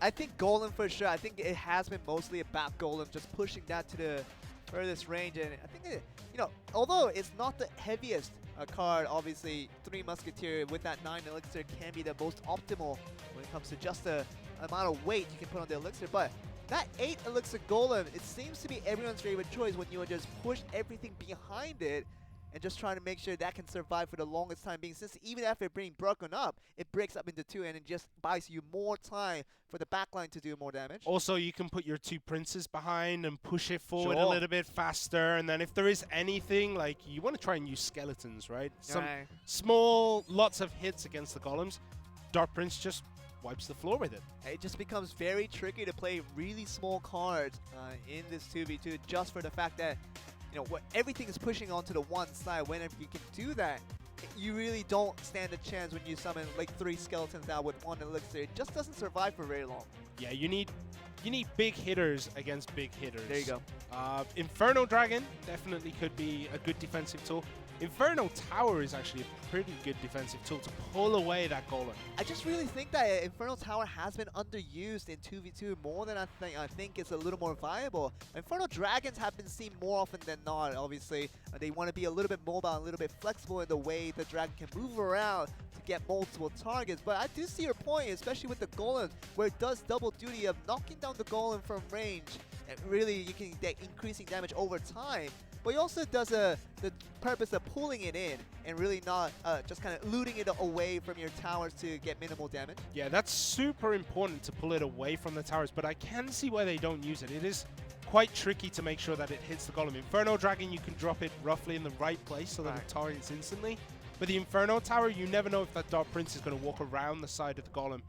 S1: I think Golem for sure. I think it has been mostly about Golem, just pushing that to the furthest range. And I think, although it's not the heaviest card, obviously 3 Musketeer with that 9 elixir can be the most optimal when it comes to just the amount of weight you can put on the elixir. But that 8 elixir Golem, it seems to be everyone's favorite choice when you just push everything behind it and just trying to make sure that can survive for the longest time being, since even after being broken up, it breaks up into 2 and it just buys you more time for the backline to do more damage.
S2: Also, you can put your 2 princes behind and push it forward a little bit faster, and then if there is anything, like, you want to try and use skeletons, right? Some small, lots of hits against the golems. Dark Prince just wipes the floor with it.
S1: It just becomes very tricky to play really small cards in this 2v2 just for the fact that everything is pushing onto the one side. Whenever you can do that, you really don't stand a chance when you summon like 3 skeletons out with 1 elixir. It just doesn't survive for very long.
S2: Yeah, you need big hitters against big hitters.
S1: There you go.
S2: Inferno Dragon definitely could be a good defensive tool. Inferno Tower is actually a pretty good defensive tool to pull away that golem. I
S1: just really think that Inferno Tower has been underused in 2v2 more than I think it's a little more viable. Inferno Dragons have been seen more often than not, obviously. They want to be a little bit mobile, a little bit flexible in the way the dragon can move around to get multiple targets. But I do see your point, especially with the golem, where it does double duty of knocking down the golem from range. And really, you can get increasing damage over time. But he also does the purpose of pulling it in and really not just kind of looting it away from your towers to get minimal damage.
S2: Yeah, that's super important to pull it away from the towers, but I can see why they don't use it. It is quite tricky to make sure that it hits the golem. Inferno Dragon, you can drop it roughly in the right place so that it targets instantly. But the Inferno Tower, you never know if that Dark Prince is going to walk around the side of the golem,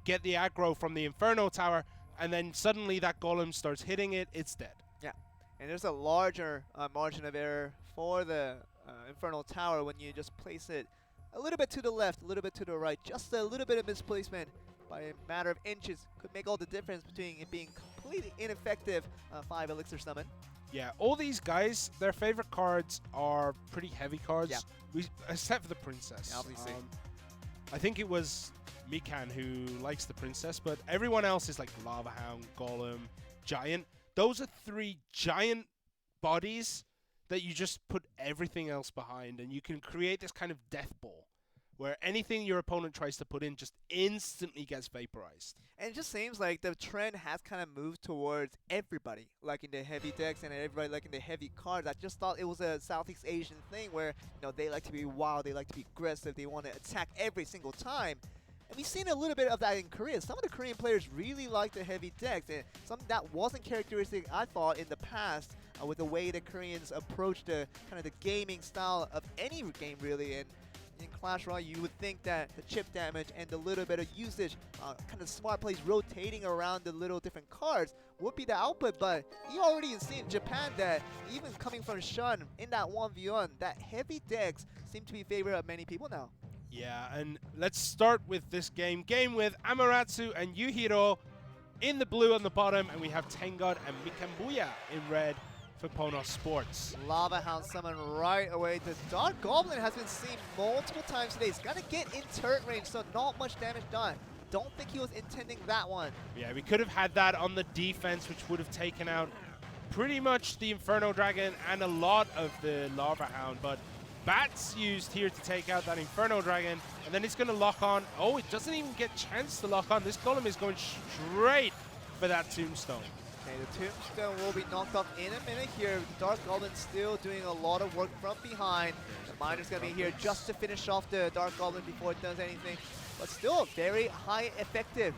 S2: get the aggro from the Inferno Tower, and then suddenly that golem starts hitting it, it's dead.
S1: Yeah. And there's a larger margin of error for the Infernal Tower when you just place it a little bit to the left, a little bit to the right. Just a little bit of misplacement by a matter of inches could make all the difference between it being completely ineffective 5 elixir summon.
S2: Yeah, all these guys, their favorite cards are pretty heavy cards, except for the Princess.
S1: Yeah, obviously.
S2: I think it was Mikan, who likes the princess, but everyone else is like Lava Hound, Golem, Giant. Those are 3 giant bodies that you just put everything else behind, and you can create this kind of death ball where anything your opponent tries to put in just instantly gets vaporized.
S1: And it just seems like the trend has kind of moved towards everybody liking the heavy decks and everybody liking the heavy cards. I just thought it was a Southeast Asian thing where, they like to be wild, they like to be aggressive, they want to attack every single time. And we've seen a little bit of that in Korea. Some of the Korean players really like the heavy decks, and something that wasn't characteristic, I thought, in the past with the way the Koreans approach the kind of the gaming style of any game, really. And in Clash Royale, you would think that the chip damage and the little bit of usage, kind of smart plays rotating around the little different cards would be the output, but you already see in Japan that even coming from Shun in that 1v1, that heavy decks seem to be favored of many people now.
S2: Yeah, and let's start with this game. Game with Amaterasu and Yuhiro in the blue on the bottom, and we have Tengod and Mikambuya in red for Ponos Sports.
S1: Lava Hound summon right away. The Dark Goblin has been seen multiple times today. He's gonna get in turret range, so not much damage done. Don't think he was intending that one.
S2: Yeah, we could have had that on the defense, which would have taken out pretty much the Inferno Dragon and a lot of the Lava Hound, but Bats used here to take out that Inferno Dragon, and then it's going to lock on. Oh, it doesn't even get a chance to lock on. This Golem is going straight for that Tombstone.
S1: Okay, the Tombstone will be knocked off in a minute here. Dark Goblin still doing a lot of work from behind. The Miner's going to be here just to finish off the Dark Goblin before it does anything. But still very high effective.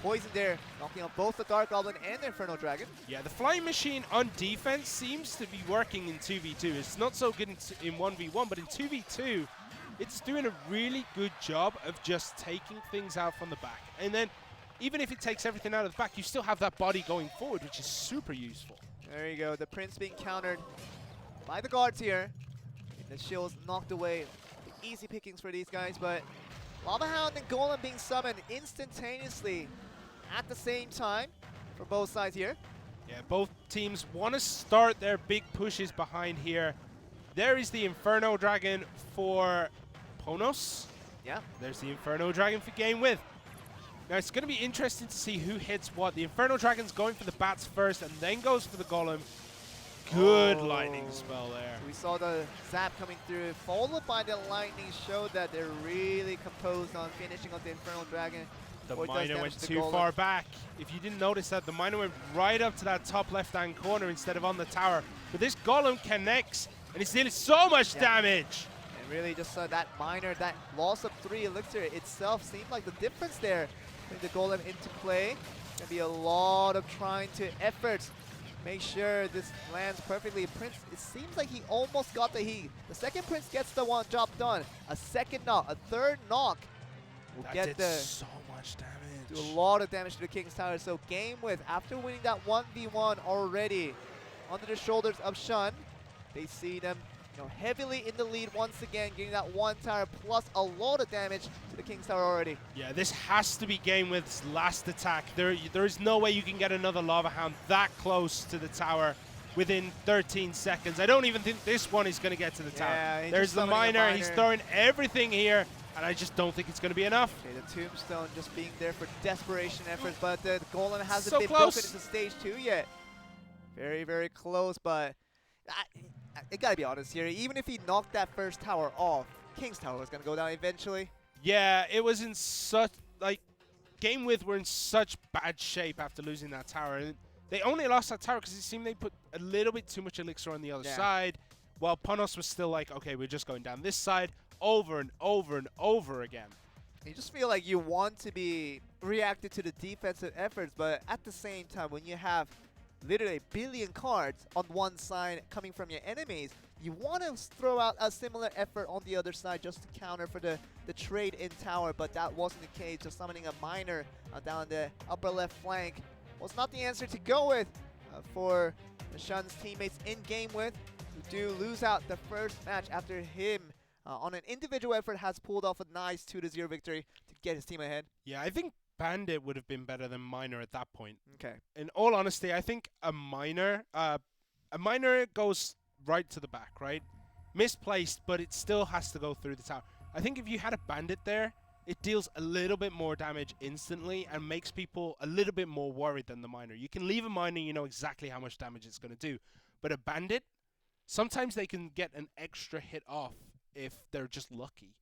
S1: Poison there, knocking on both the Dark Goblin and the Inferno Dragon.
S2: Yeah, the Flying Machine on defense seems to be working in 2v2. It's not so good in 1v1, but in 2v2, it's doing a really good job of just taking things out from the back. And then, even if it takes everything out of the back, you still have that body going forward, which is super useful.
S1: There you go, the Prince being countered by the guards here. The shield's knocked away. The easy pickings for these guys, but Lava Hound and Golem being summoned instantaneously at the same time for both sides here.
S2: Yeah, both teams want to start their big pushes behind here. There is the Inferno Dragon for Ponos.
S1: Yeah.
S2: There's the Inferno Dragon for Game With. Now, it's going to be interesting to see who hits what. The Inferno Dragon's going for the bats first and then goes for the Golem. Good lightning spell there.
S1: We saw the zap coming through, followed by the lightning, showed that they're really composed on finishing off the Infernal Dragon.
S2: The Miner went too far back. If you didn't notice that, the Miner went right up to that top left-hand corner instead of on the tower. But this Golem connects, and it's dealing so much damage.
S1: And really just that Miner, that loss of 3 elixir itself seemed like the difference there. Putting the Golem into play. Gonna be a lot of trying to efforts. Make sure this lands perfectly. Prince, it seems like he almost got the heat. The second Prince gets the one job done. A second knock, a third knock will
S2: That did so much damage.
S1: do a lot of damage to the King's Tower. So Game With, after winning that 1v1 already under the shoulders of Shun, they see them heavily in the lead once again, getting that 1 tower plus a lot of damage to the King's Tower already.
S2: Yeah, this has to be Game With's last attack. There is no way you can get another Lava Hound that close to the tower within 13 seconds. I don't even think this one is going to get to the tower. There's the Miner. He's throwing everything here, and I just don't think it's going to be enough.
S1: Okay, the Tombstone just being there for desperation efforts, but the Golem hasn't
S2: So
S1: been
S2: close.
S1: broken into stage 2 yet. Very, very close, but I gotta be honest here. Even if he knocked that first tower off, King's Tower was gonna go down eventually.
S2: Yeah, it was in such, Game With were in such bad shape after losing that tower. And they only lost that tower because it seemed they put a little bit too much elixir on the other side, while Ponos was still like, okay, we're just going down this side over and over and over again.
S1: You just feel like you want to be reactive to the defensive efforts, but at the same time, when you have literally a billion cards on one side coming from your enemies, you want to throw out a similar effort on the other side just to counter for the trade in tower, but that wasn't the case. Just summoning a Miner down the upper left flank was not the answer to go with for the Shun's teammates in Game With, who do lose out the first match after him on an individual effort has pulled off a nice 2-0 victory to get his team ahead.
S2: Yeah, I think Bandit would have been better than Miner at that point.
S1: Okay.
S2: In all honesty, I think a Miner goes right to the back, right? Misplaced, but it still has to go through the tower. I think if you had a Bandit there, it deals a little bit more damage instantly and makes people a little bit more worried than the miner. You can leave a miner, you know exactly how much damage it's going to do. But a bandit, sometimes they can get an extra hit off if they're just lucky.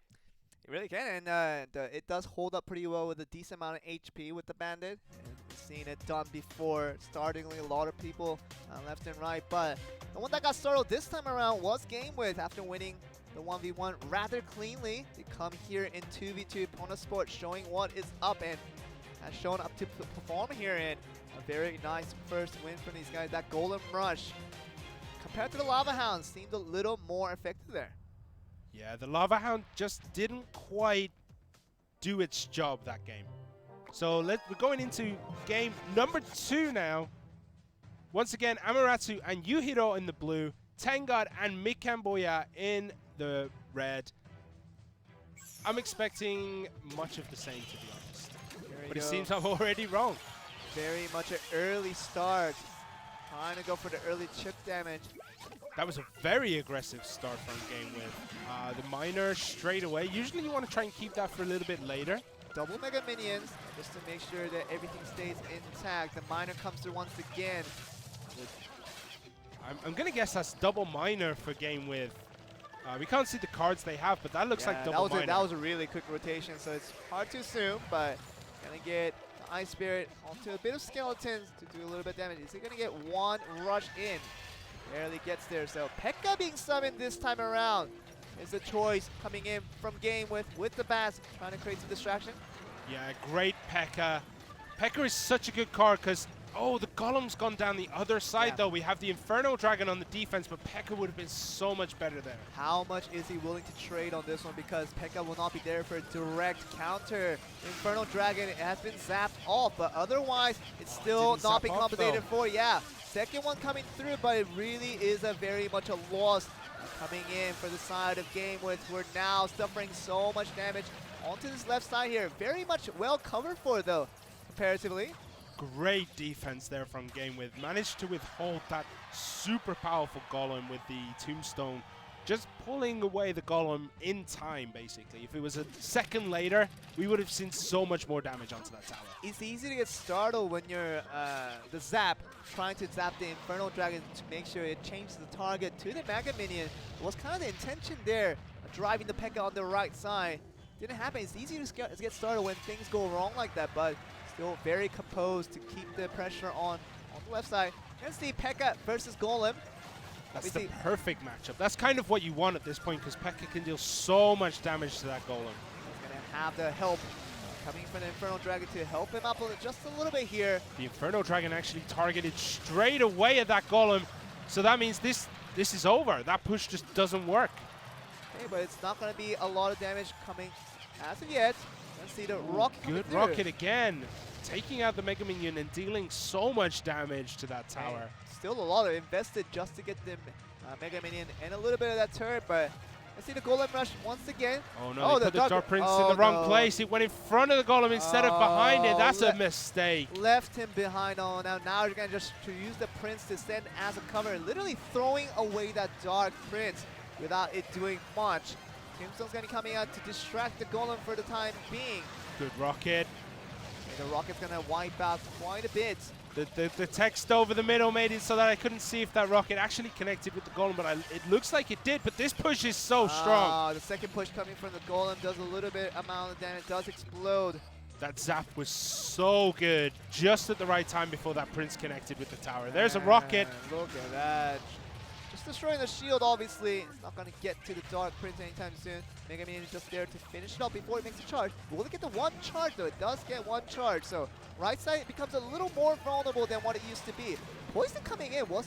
S1: It really can, and it does hold up pretty well with a decent amount of HP with the bandit. And we've seen it done before, startingly a lot of people left and right, but the one that got startled this time around was Game With after winning the 1v1 rather cleanly. They come here in 2v2 Pona Sport showing what is up and has shown up to perform here in a very nice first win from these guys. That Golem Rush, compared to the Lava Hound, seemed a little more effective there.
S2: Yeah, the Lava Hound just didn't quite do its job that game. So we're going into game number 2 now. Once again, Amaterasu and Yuhiro in the blue, Tengad and Mikamboya in the red. I'm expecting much of the same, to be honest. But it seems I'm already wrong.
S1: Very much an early start. Trying to go for the early chip damage.
S2: That was a very aggressive start from Game With. The miner straight away. Usually you want to try and keep that for a little bit later.
S1: Double Mega Minions, just to make sure that everything stays intact. The miner comes through once again.
S2: I'm going to guess that's double miner for Game With. We can't see the cards they have, but that looks like double miner.
S1: That was a really quick rotation, so it's hard to assume, but gonna get the Ice Spirit onto a bit of Skeletons to do a little bit of damage. Is he gonna get one rush in? Barely gets there, so Pekka being summoned this time around is the choice coming in from Game with the Bats, trying to create some distraction.
S2: Yeah, great Pekka. Pekka is such a good card because, oh, the Golem's gone down the other side though. We have the Inferno Dragon on the defense, but Pekka would have been so much better there.
S1: How much is he willing to trade on this one? Because Pekka will not be there for a direct counter. Inferno Dragon, it has been zapped off, but otherwise it's still not being compensated for. Yeah, second one coming through, but it really is a very much a loss coming in for the side of Game With. We're now suffering so much damage onto this left side here. Very much well covered for though, comparatively.
S2: Great defense there from Game With. Managed to withhold that super powerful Golem with the Tombstone. Just pulling away the Golem in time, basically. If it was a second later, we would have seen so much more damage onto that tower.
S1: It's easy to get startled when you're the Zap, trying to zap the Inferno Dragon to make sure it changes the target to the Mega Minion. Was kind of the intention there, driving the Pekka on the right side. Didn't happen. It's easy to get started when things go wrong like that, but still very composed to keep the pressure on the left side. And see Pekka versus Golem.
S2: That's the perfect matchup. That's kind of what you want at this point because Pekka can deal so much damage to that Golem.
S1: He's going to have the help coming from the Inferno Dragon to help him up just a little bit here.
S2: The Inferno Dragon actually targeted straight away at that Golem. So that means this is over. That push just doesn't work.
S1: Okay, but it's not going to be a lot of damage coming as of yet. Let's see the rocket.
S2: Good rocket again. Taking out the Mega Minion and dealing so much damage to that tower.
S1: Okay. Still a lot of invested just to get the Mega Minion and a little bit of that turret, but let's see the Golem Rush once again.
S2: Oh no, they put the Dark Prince in the wrong place. It went in front of the Golem instead of behind it. That's a mistake.
S1: Left him behind. Oh, now you're going to just to use the Prince to stand as a cover, literally throwing away that Dark Prince without it doing much. Tombstone's going to be coming out to distract the Golem for the time being.
S2: Good rocket.
S1: And the rocket's going to wipe out quite a bit.
S2: The text over the middle made it so that I couldn't see if that rocket actually connected with the Golem, but it looks like it did, but this push is so strong.
S1: The second push coming from the Golem does a little bit amount of damage, does explode.
S2: That zap was so good, just at the right time before that Prince connected with the tower. There's a rocket.
S1: Look at that. Just destroying the shield, obviously. It's not going to get to the Dark Prince anytime soon. Mega Minion is just there to finish it up before it makes a charge. Will it get the one charge, though? It does get one charge, so right side becomes a little more vulnerable than what it used to be. Poison coming in, was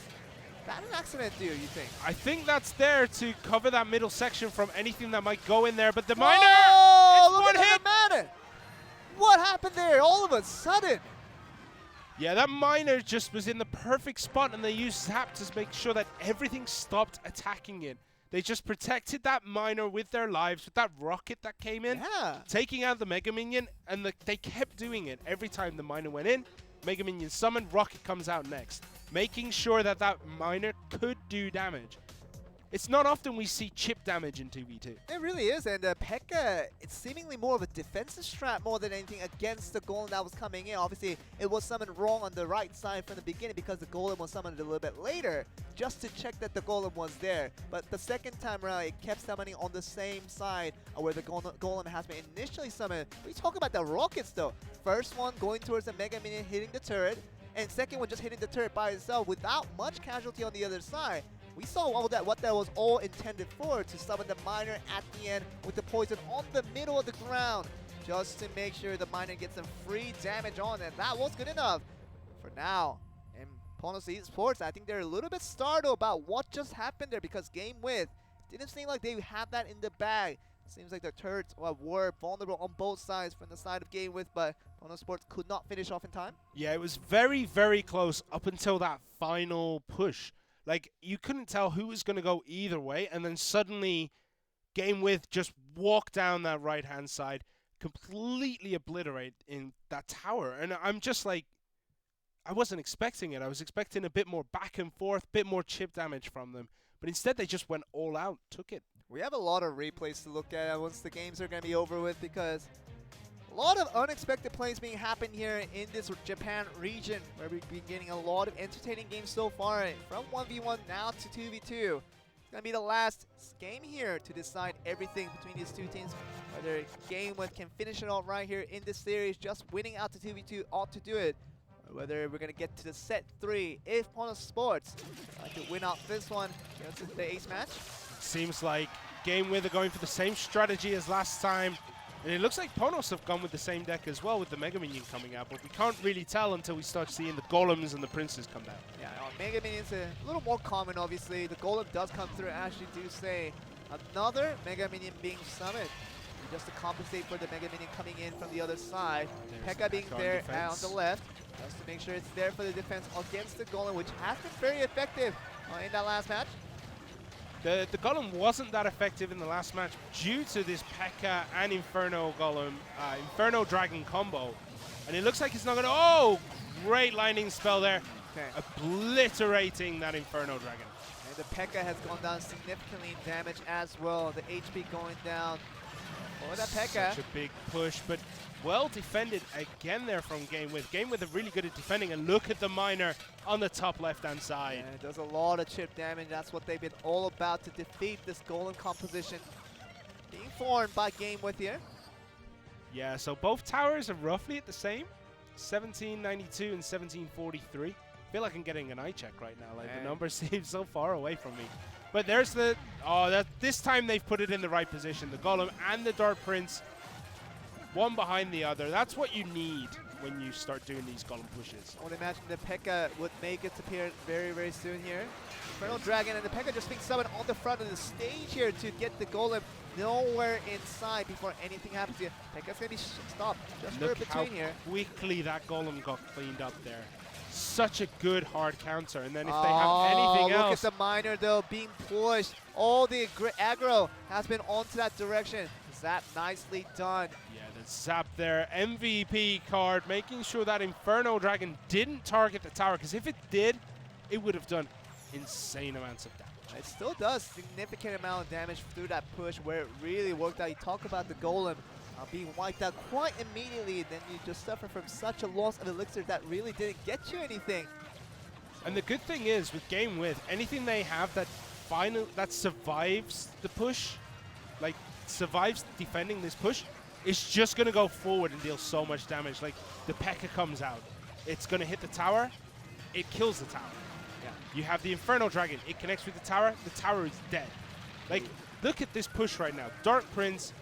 S1: that an accident, do you think?
S2: I think that's there to cover that middle section from anything that might go in there, but the miner!
S1: Oh, look at the mana! What happened there all of a sudden?
S2: Yeah, that miner just was in the perfect spot, and they used Zap to make sure that everything stopped attacking it. They just protected that miner with their lives, with that rocket that came in, taking out the Mega Minion, and they kept doing it. Every time the miner went in, Mega Minion summoned, rocket comes out next, making sure that that miner could do damage. It's not often we see chip damage in 2v2.
S1: It really is, and P.E.K.K.A, it's seemingly more of a defensive strat more than anything against the golem that was coming in. Obviously, it was summoned wrong on the right side from the beginning because the golem was summoned a little bit later, just to check that the golem was there. But the second time around, it kept summoning on the same side where the golem has been initially summoned. We talk about the rockets though. First one going towards the Mega Minion hitting the turret, and second one just hitting the turret by itself without much casualty on the other side. We saw what that was all intended for, to summon the miner at the end with the poison on the middle of the ground, just to make sure the miner gets some free damage on it. That was good enough for now. And Ponos Esports, I think they're a little bit startled about what just happened there, because Game With didn't seem like they had that in the bag. Seems like the turrets were vulnerable on both sides from the side of Game With, but Ponos Sports could not finish off in time.
S2: Yeah, it was very, very close up until that final push. Like, you couldn't tell who was going to go either way, and then suddenly Game With just walked down that right-hand side, completely obliterate in that tower. And I'm just like, I wasn't expecting it. I was expecting a bit more back and forth, bit more chip damage from them. But instead, they just went all out, took it.
S1: We have a lot of replays to look at once the games are going to be over with, because a lot of unexpected plays being happened here in this Japan region, where we've been getting a lot of entertaining games so far, from 1v1 now to 2v2. It's going to be the last game here to decide everything between these two teams. Whether Game With can finish it all right here in this series, just winning out to 2v2 ought to do it. Or whether we're going to get to the set 3 if Ponos Sports to win out this one. This is the ace match.
S2: Seems like Game With are going for the same strategy as last time. And it looks like Ponos have gone with the same deck as well, with the Mega Minion coming out, but we can't really tell until we start seeing the Golems and the Princes come down.
S1: Yeah, Mega Minion's a little more common, obviously. The Golem does come through, as you do say. Another Mega Minion being summoned, just to compensate for the Mega Minion coming in from the other side. P.E.K.K.A being there on the left, just to make sure it's there for the defense against the Golem, which has been very effective in that last match.
S2: The Golem wasn't that effective in the last match due to this P.E.K.K.A and Inferno Golem, Inferno Dragon combo. And it looks like it's not going to... Oh, great lightning spell there. Okay. Obliterating that Inferno Dragon.
S1: And the P.E.K.K.A has gone down significantly in damage as well. The HP going down for that P.E.K.K.A.
S2: Such a big push, but well defended again there from Game With. Game With are really good at defending, and look at the miner on the top left-hand side.
S1: Yeah, it does a lot of chip damage. That's what they've been all about, to defeat this Golem composition being formed by Game With here.
S2: Yeah, so both towers are roughly at the same, 1792 and 1743. I feel like I'm getting an eye check right now. Like, the number seems so far away from me. But there's the... Oh, this time they've put it in the right position. The Golem and the Dark Prince, one behind the other. That's what you need when you start doing these Golem pushes.
S1: I would imagine the P.E.K.K.A would make its appearance very, very soon here. Infernal Dragon and the P.E.K.K.A just being summoned on the front of the stage here to get the Golem nowhere inside before anything happens here. P.E.K.K.A's going to be stopped just for between here.
S2: Quickly that Golem got cleaned up there. Such a good hard counter. And then if they have anything else...
S1: Look at the miner though being pushed. All the aggro has been onto that direction. Zap nicely done.
S2: Yeah, the Zap there. MVP card, making sure that Inferno Dragon didn't target the tower, because if it did, it would have done insane amounts of damage.
S1: It still does significant amount of damage through that push where it really worked out. You talk about the Golem being wiped out quite immediately, then you just suffer from such a loss of elixir that really didn't get you anything.
S2: And the good thing is, with Game With, anything they have that survives the push, like survives defending this push, is just going to go forward and deal so much damage. Like, the P.E.K.K.A comes out, it's going to hit the tower, it kills the tower. Yeah. You have the Inferno Dragon, it connects with the tower is dead. Like, look at this push right now. Dark Prince,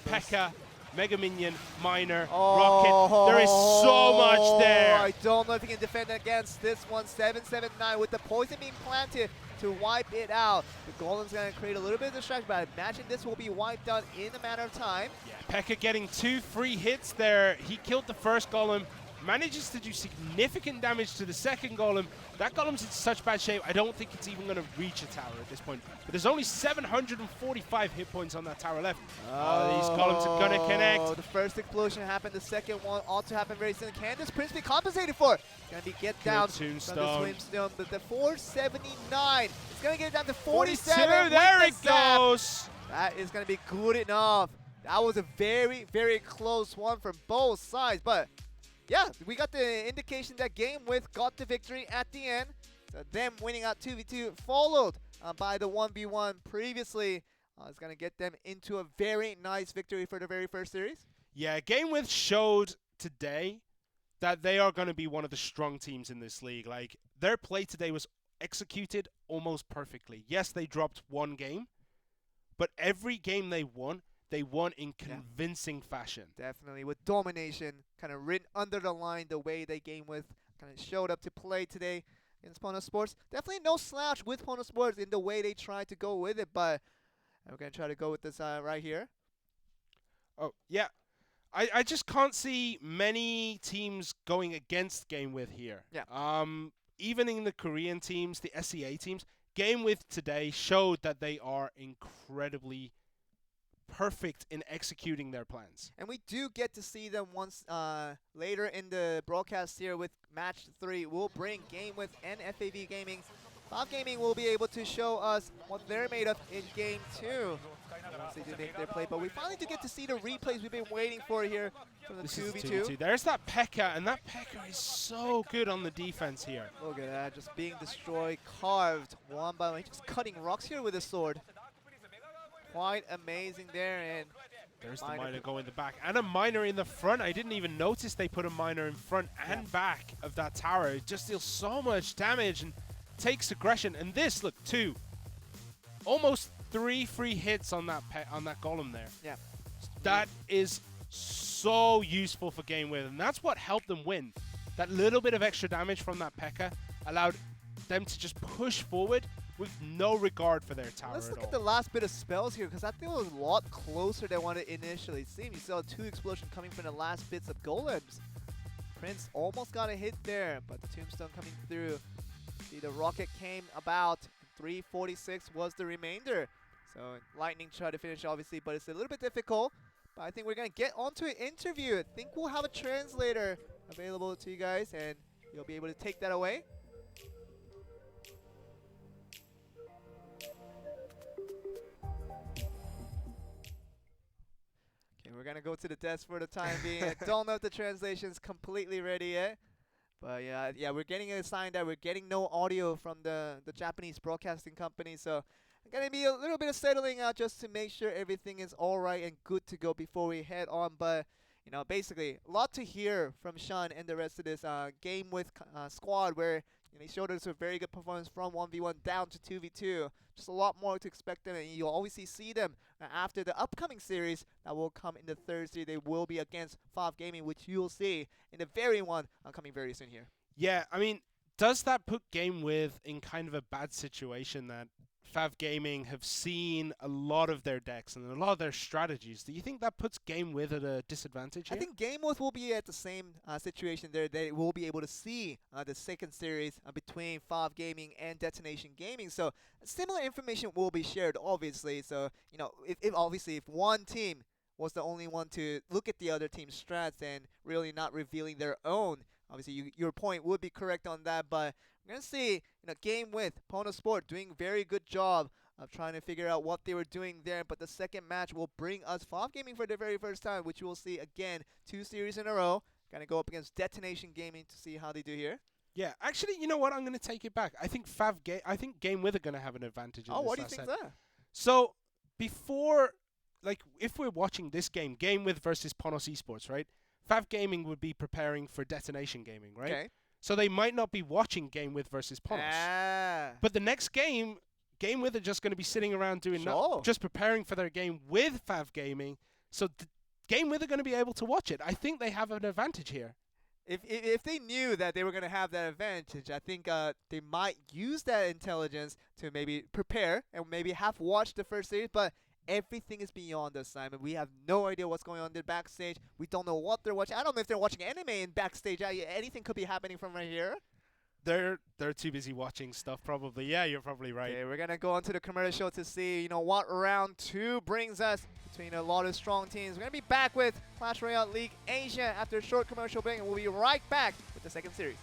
S2: P.E.K.K.A, Mega Minion, Miner, Rocket. There is so much there.
S1: I don't know if he can defend against this one. 779 with the poison being planted to wipe it out. The Golem's going to create a little bit of distraction, but I imagine this will be wiped out in a matter of time.
S2: Yeah, P.E.K.K.A getting 2 free hits there. He killed the first Golem. manages to do significant damage to the second golem. That golem's in such bad shape, I don't think it's even going to reach a tower at this point. But there's only 745 hit points on that tower left. Oh, these golems are going to connect.
S1: The first explosion happened, the second one ought to happen very soon. Can this Prince be compensated for? Going to be get down from the Tombstone, but the 479. It's going to get it down to 47.
S2: There it goes.
S1: That is going to be good enough. That was a very, very close one from both sides, but yeah, we got the indication that Game With got the victory at the end. So them winning out 2v2, followed by the 1v1 previously, is going to get them into a very nice victory for the very first series.
S2: Yeah, Game With showed today that they are going to be one of the strong teams in this league. Like, their play today was executed almost perfectly. Yes, they dropped one game, but every game they won in convincing fashion.
S1: Definitely, with domination kind of written under the line, the way they Game With kind of showed up to play today against Pono Sports. Definitely no slouch with Pono Sports in the way they tried to go with it, but we're going to try to go with this right here.
S2: Oh, yeah. I just can't see many teams going against Game With here.
S1: Yeah.
S2: Even in the Korean teams, the SEA teams, Game With today showed that they are incredibly perfect in executing their plans.
S1: And we do get to see them once later in the broadcast here with Match 3. We'll bring Game With and FAV Gaming. FAV Gaming will be able to show us what they're made of in Game 2. Once they do make their play, but we finally do get to see the replays we've been waiting for here from the 2v2.
S2: There's that P.E.K.K.A, and that P.E.K.K.A is so good on the defense here.
S1: Look at that, just being destroyed, carved one by one, just cutting rocks here with his sword. Quite amazing there, and
S2: there's the miner going in the back and a miner in the front. I didn't even notice they put a miner in front and back of that tower. It just deals so much damage and takes aggression. And this, look, almost 3 free hits on that golem there.
S1: Yeah,
S2: that is so useful for Game With, and that's what helped them win. That little bit of extra damage from that P.E.K.K.A allowed them to just push forward with no regard for their tower.
S1: Let's look at the last bit of spells here, because I think it was a lot closer than what it initially seemed. You saw 2 explosions coming from the last bits of golems. Prince almost got a hit there, but the Tombstone coming through. See, the rocket came about. 346 was the remainder. So Lightning tried to finish, obviously, but it's a little bit difficult. But I think we're going to get onto an interview. I think we'll have a translator available to you guys, and you'll be able to take that away. We're going to go to the desk for the time being. I don't know if the translation's completely ready yet. But yeah, we're getting a sign that we're getting no audio from the Japanese broadcasting company. So it's going to be a little bit of settling out just to make sure everything is all right and good to go before we head on. But, you know, basically, a lot to hear from Sean and the rest of this Game With squad where he showed us a very good performance from 1v1 down to 2v2. Just a lot more to expect them, and you'll always see them after the upcoming series that will come in the third series. They will be against FAV Gaming, which you'll see in the very one coming very soon here.
S2: Yeah, I mean, does that put Game With in kind of a bad situation that FAV Gaming have seen a lot of their decks and a lot of their strategies? Do you think that puts Game With at a disadvantage here?
S1: I think Game With will be at the same situation there. They will be able to see the second series between FAV Gaming and Detonation Gaming. So similar information will be shared, obviously. So, you know, if one team was the only one to look at the other team's strats and really not revealing their own, obviously your point would be correct on that. But we're going to see, you know, Game With, Pono Sport doing a very good job of trying to figure out what they were doing there. But the second match will bring us FAV Gaming for the very first time, which we'll see again 2 series in a row. Going to go up against Detonation Gaming to see how they do here.
S2: Yeah, actually, you know what? I'm going to take it back. I think Game With are going to have an advantage in this.
S1: Oh, what do you think there?
S2: So, before, like, if we're watching this game, Game With versus Ponos Esports, right? FAV Gaming would be preparing for Detonation Gaming, right?
S1: Okay.
S2: So they might not be watching Game With versus Ponos. But the next game, Game With are just going to be sitting around doing just preparing for their game with FAV Gaming. So Game With are going to be able to watch it. I think they have an advantage here.
S1: If they knew that they were going to have that advantage, I think they might use that intelligence to maybe prepare and maybe have watched the first series. But Everything is beyond us, Simon. We have no idea what's going on there backstage. We don't know what they're watching. I don't know if they're watching anime in backstage. Anything could be happening from right here.
S2: They're too busy watching stuff, probably. Yeah, you're probably right.
S1: Okay, we're gonna go on to the commercial to see, what round 2 brings us between a lot of strong teams. We're gonna be back with Clash Royale League Asia after a short commercial break, and we'll be right back with the second series.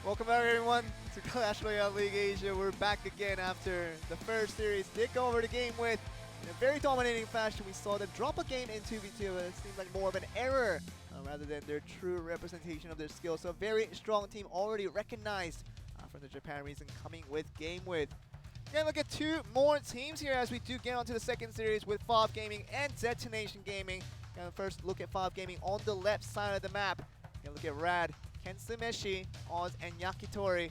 S1: Welcome back, everyone, to Clash Royale League Asia. We're back again after the first series. Did go over the game with, in a very dominating fashion, we saw them drop a game in 2v2, but it seems like more of an error rather than their true representation of their skills. So a very strong team already recognized from the Japan region coming with game with. We're going to look at two more teams here as we do get onto the second series with Fob Gaming and Detonation Gaming. Going to first look at Fob Gaming on the left side of the map. Going to look at Rad, Kensumeshi, Oz, and Yakitori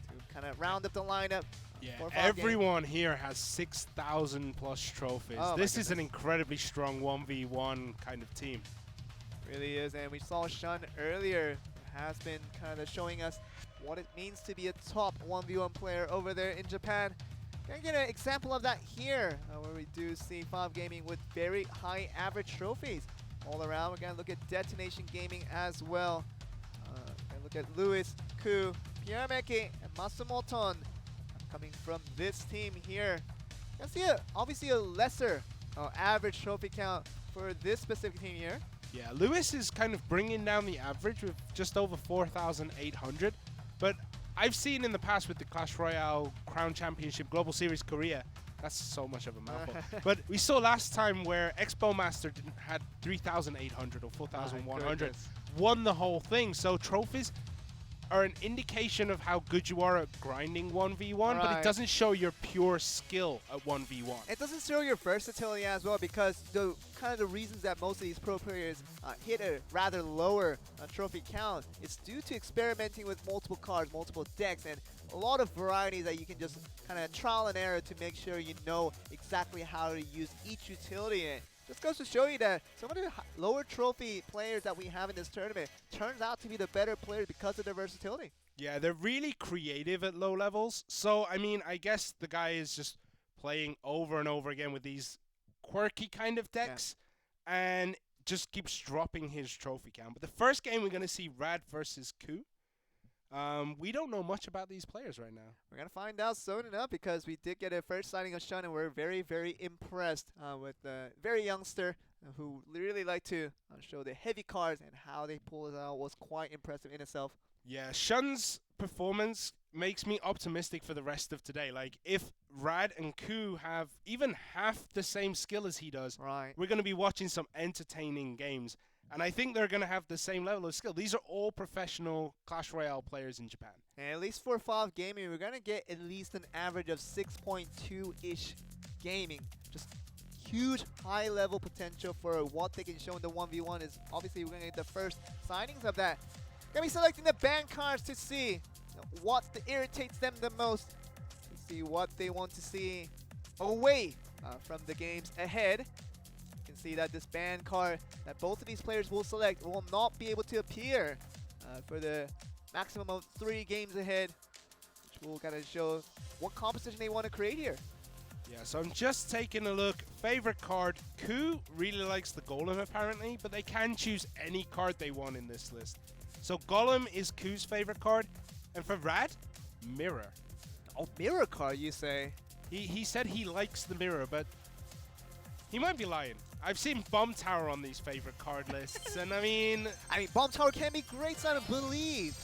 S1: to kind of round up the lineup.
S2: Yeah,
S1: for Fob
S2: everyone here has 6,000 plus trophies.
S1: Oh,
S2: this is an incredibly strong 1v1 kind of team.
S1: Really is, and we saw Shun earlier, has been kind of showing us what it means to be a top 1v1 player over there in Japan. Gonna get an example of that here, where we do see Fob Gaming with very high average trophies all around. We're gonna look at Detonation Gaming as well. Gonna look at Lewis, Ku, Pierre Meki, and Masumoton coming from this team here. Gonna see obviously a lesser average trophy count for this specific team here.
S2: Yeah, Lewis is kind of bringing down the average with just over 4,800. But I've seen in the past with the Clash Royale Crown Championship Global Series Korea, that's so much of a mouthful. But we saw last time where Expo Master had 3,800 or 4,100, won the whole thing. So trophies are an indication of how good you are at grinding 1v1, but it doesn't show your pure skill at 1v1.
S1: It doesn't show your versatility as well, because the kind of the reasons that most of these pro players hit a rather lower trophy count is due to experimenting with multiple cards, multiple decks, and a lot of varieties that you can just kind of trial and error to make sure you know exactly how to use each utility in. Just goes to show you that some of the lower trophy players that we have in this tournament turns out to be the better players because of their versatility.
S2: Yeah, they're really creative at low levels. So, I mean, I guess the guy is just playing over and over again with these quirky kind of decks and just keeps dropping his trophy count. But the first game we're going to see Rad versus Ku. We don't know much about these players right now.
S1: We're going to find out soon enough, because we did get a first sighting of Shun, and we're very, very impressed with the very youngster who really like to show the heavy cards, and how they pull it out was quite impressive in itself.
S2: Yeah, Shun's performance makes me optimistic for the rest of today. Like, if Rad and Ku have even half the same skill as he does, we're going to be watching some entertaining games. And I think they're going to have the same level of skill. These are all professional Clash Royale players in Japan.
S1: And at least for Fob Gaming, we're going to get at least an average of 6.2-ish gaming. Just huge high-level potential for what they can show in the 1v1 is obviously we're going to get the first signings of that. Going to be selecting the ban cards to see what irritates them the most, to see what they want to see away from the games ahead. See that this ban card that both of these players will select will not be able to appear for the maximum of 3 games ahead, which will kind of show what composition they want to create here.
S2: Yeah, so I'm just taking a look. Favorite card, Ku really likes the Golem apparently, but they can choose any card they want in this list. So Golem is Ku's favorite card, and for Rad, Mirror.
S1: Oh, Mirror card, you say?
S2: He said he likes the Mirror, but he might be lying. I've seen Bomb Tower on these favorite card lists, and I mean,
S1: Bomb Tower can be great, Simon. Believe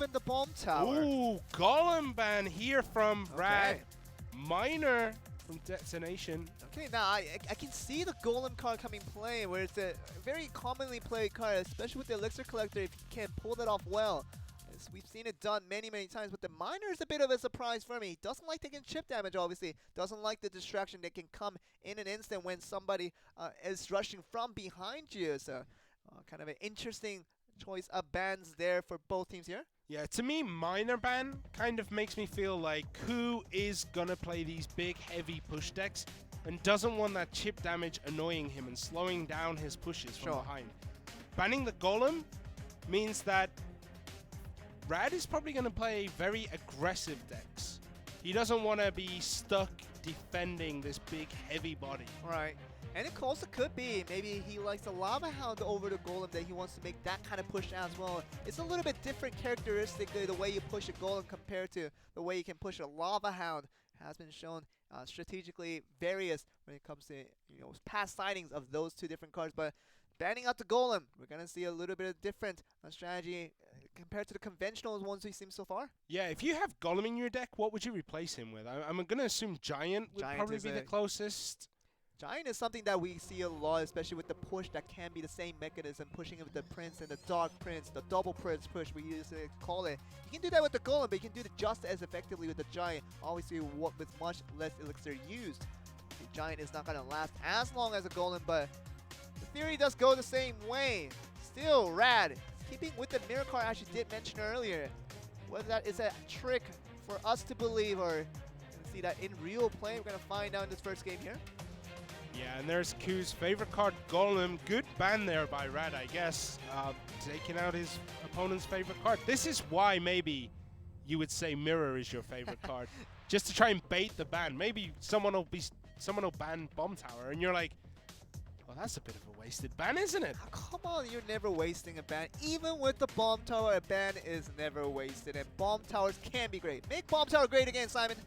S1: in the Bomb Tower.
S2: Ooh, Golem ban here from Rad. Minor from Detonation.
S1: Okay, now I can see the Golem card coming play, where it's a very commonly played card, especially with the Elixir Collector, if you can pull that off well. We've seen it done many times, but the Miner is a bit of a surprise for me. He doesn't like taking chip damage, obviously. Doesn't like the distraction that can come in an instant when somebody is rushing from behind you. So kind of an interesting choice of bans there for both teams here.
S2: Yeah, to me, Miner ban kind of makes me feel like Ku is going to play these big, heavy push decks and doesn't want that chip damage annoying him and slowing down his pushes from behind. Banning the Golem means that Rad is probably going to play very aggressive decks. He doesn't want to be stuck defending this big, heavy body.
S1: Right. And it also could be, maybe he likes the Lava Hound over the Golem, that he wants to make that kind of push as well. It's a little bit different characteristically, the way you push a Golem compared to the way you can push a Lava Hound. Has been shown strategically various when it comes to past signings of those two different cards. But banning out the golem. We're gonna see a little bit of different strategy compared to the conventional ones we've seen so far.
S2: Yeah, if you have Golem in your deck, what would you replace him with? I'm going to assume Giant would
S1: Giant
S2: probably
S1: is
S2: be the closest.
S1: Giant is something that we see a lot, especially with the push that can be the same mechanism, pushing with the Prince and the Dark Prince, the double Prince push we used to call it. You can do that with the Golem, but you can do it just as effectively with the Giant, obviously with much less elixir used. The Giant is not going to last as long as a Golem, but the theory does go the same way. Still, Rad, keeping with the mirror card as you did mention earlier, whether that is a trick for us to believe or see that in real play, we're going to find out in this first game here.
S2: Yeah, and there's Q's favorite card, Golem. Good ban there by Rad, I guess. Taking out his opponent's favorite card. This is why maybe you would say Mirror is your favorite card. Just to try and bait the ban. Maybe someone will ban Bomb Tower, and you're like, well, that's a bit of a wasted ban, isn't it?
S1: Oh, come on, you're never wasting a ban. Even with the Bomb Tower, a ban is never wasted, and Bomb Towers can be great. Make Bomb Tower great again, Simon.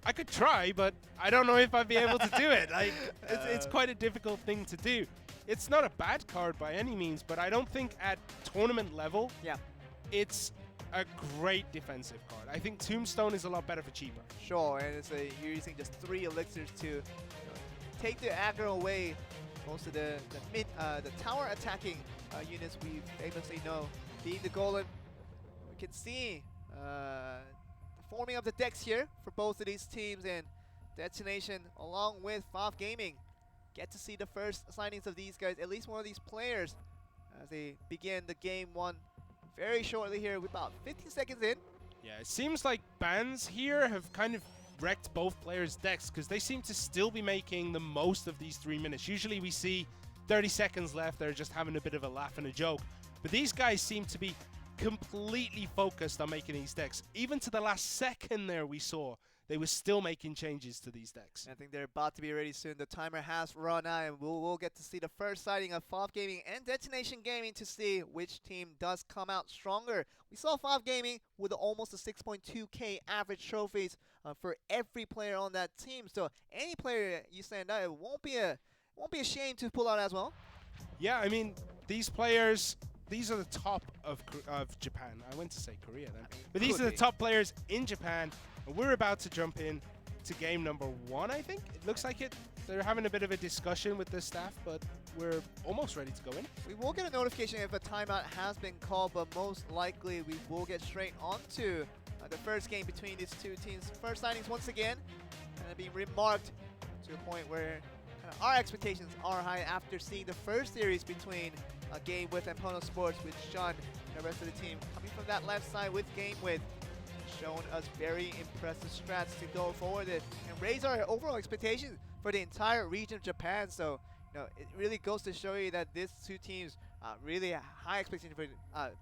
S2: I could try, but I don't know if I'd be able to do it. It's quite a difficult thing to do. It's not a bad card by any means, but I don't think at tournament level, it's a great defensive card. I think Tombstone is a lot better for cheaper.
S1: Sure, and you're using just 3 elixirs to take the aggro away. Most of the tower attacking units we famously know being the Golem. We can see forming of the decks here for both of these teams, and Detonation along with FAV Gaming get to see the first signings of these guys, at least one of these players, as they begin the game 1 very shortly here. We're about 15 seconds in.
S2: Yeah, it seems like bans here have kind of wrecked both players' decks because they seem to still be making the most of these 3 minutes. Usually we see 30 seconds left, they're just having a bit of a laugh and a joke. But these guys seem to be completely focused on making these decks. Even to the last second there we saw they were still making changes to these decks.
S1: I think they're about to be ready soon. The timer has run out, and we'll get to see the first sighting of FAV Gaming and Detonation Gaming to see which team does come out stronger. We saw FAV Gaming with almost a 6.2k average trophies for every player on that team. So any player you send out, it won't be a shame to pull out as well.
S2: Yeah, I mean, these players, these are the top of Japan. I went to say Korea then. But these are the top players in Japan. And we're about to jump in to game number 1, I think. It looks like it. They're having a bit of a discussion with the staff, but we're almost ready to go in.
S1: We will get a notification if a timeout has been called, but most likely we will get straight onto the first game between these two teams. First signings once again, kind of being remarked to a point where our expectations are high after seeing the first series between Game With and Pono Sports with Sean and the rest of the team coming from that left side with Game With, showing us very impressive strats to go forward and raise our overall expectations for the entire region of Japan. So, it really goes to show you that these two teams really high expectations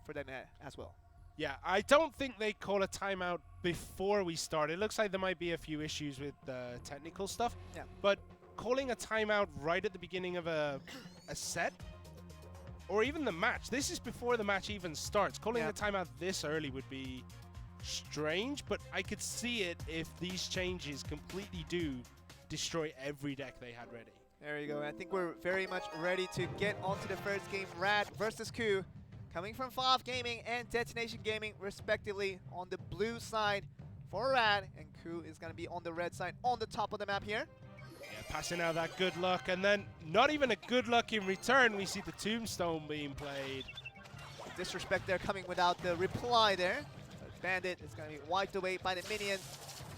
S1: for them as well.
S2: Yeah, I don't think they call a timeout before we start. It looks like there might be a few issues with the technical stuff.
S1: Yeah.
S2: But calling a timeout right at the beginning of a set, or even the match, this is before the match even starts. Calling a timeout this early would be strange, but I could see it if these changes completely do destroy every deck they had ready.
S1: There you go. I think we're very much ready to get onto the first game. Rad versus Q, coming from FAV Gaming and Detonation Gaming, respectively, on the blue side for Rad, and Q is going to be on the red side on the top of the map here.
S2: Yeah, passing out that good luck, and then not even a good luck in return. We see the Tombstone being played.
S1: Disrespect there coming without the reply there. Bandit is going to be wiped away by the minions.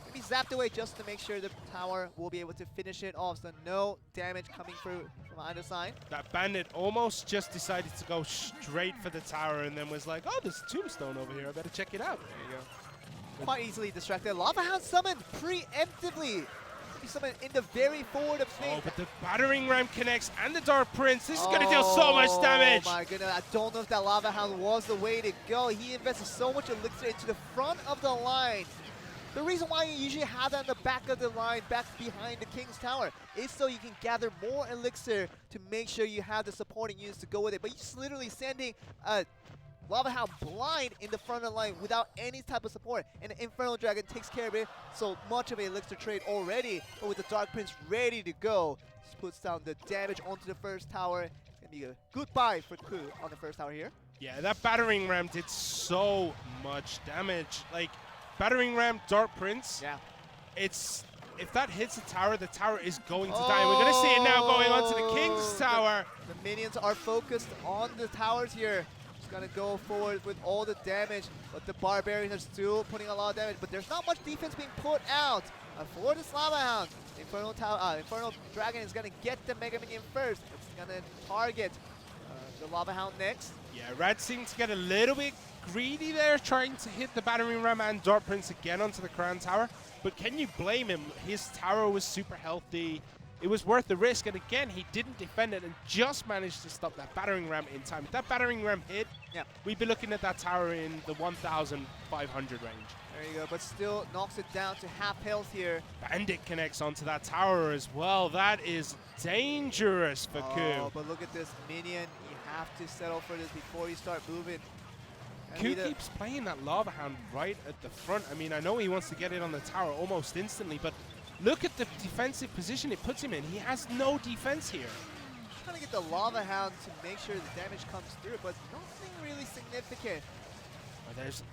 S1: Maybe zapped away just to make sure the tower will be able to finish it off. So no damage coming through from either side.
S2: That Bandit almost just decided to go straight for the tower and then was like, oh, there's a Tombstone over here. I better check it out.
S1: There you go. Quite easily distracted. Lava Hound summoned preemptively. Summoned in the very forward of things.
S2: Oh, but the battering ram connects and the Dark Prince. This is going to deal so much damage.
S1: Oh my goodness, I don't know if that Lava Hound was the way to go. He invested so much elixir into the front of the line. The reason why you usually have that in the back of the line, back behind the King's Tower, is so you can gather more elixir to make sure you have the supporting units to go with it. But you're just literally sending a Lava Hound blind in the front of the line without any type of support, and the Infernal Dragon takes care of it. So much of an elixir trade already, but with the Dark Prince ready to go, just puts down the damage onto the first tower. It's gonna be a good buy for Ku on the first tower here.
S2: Yeah, that battering ram did so much damage. Like, battering ram, Dark Prince.
S1: Yeah.
S2: It's if that hits the tower is going to die. We're gonna see it now going onto the King's Tower.
S1: The minions are focused on the towers here. Just gonna go forward with all the damage, but the barbarians are still putting a lot of damage. But there's not much defense being put out for this Lava Hound. Infernal Dragon is gonna get the Mega Minion first. It's gonna target the Lava Hound next.
S2: Yeah, Rad seemed to get a little bit greedy there, trying to hit the battering ram and Dark Prince again onto the Crown Tower. But can you blame him? His tower was super healthy. It was worth the risk, and again, he didn't defend it and just managed to stop that battering ram in time. If that battering ram hit, we'd be looking at that tower in the 1,500 range.
S1: There you go, but still knocks it down to half health here.
S2: Bandit connects onto that tower as well. That is dangerous for Ku.
S1: But look at this minion. You have to settle for this before you start moving.
S2: Ku keeps playing that Lava Hound right at the front. I mean, I know he wants to get it on the tower almost instantly, but look at the defensive position it puts him in. He has no defense here.
S1: Trying to get the Lava Hound to make sure the damage comes through, but nothing really significant.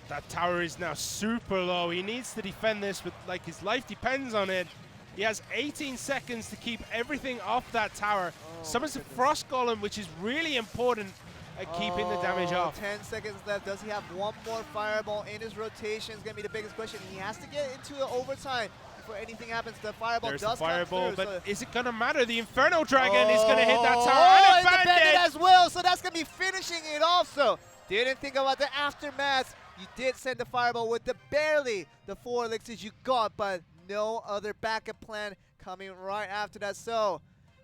S2: That tower is now super low. He needs to defend this, but like his life depends on it. He has 18 seconds to keep everything off that tower. Summons a Frost Golem, which is really important at keeping the damage off.
S1: 10 seconds left. Does he have one more Fireball in his rotation? Is going to be the biggest question. He has to get into the overtime before anything happens. The Fireball
S2: There's
S1: does
S2: the Fireball,
S1: come through,
S2: but
S1: so
S2: is it going to matter? The Inferno Dragon is going to hit that tower. And
S1: the Bandit as well, so that's going to be finishing it off. So didn't think about the aftermath. You did send the Fireball with barely the 4 elixirs you got, but no other backup plan coming right after that. So,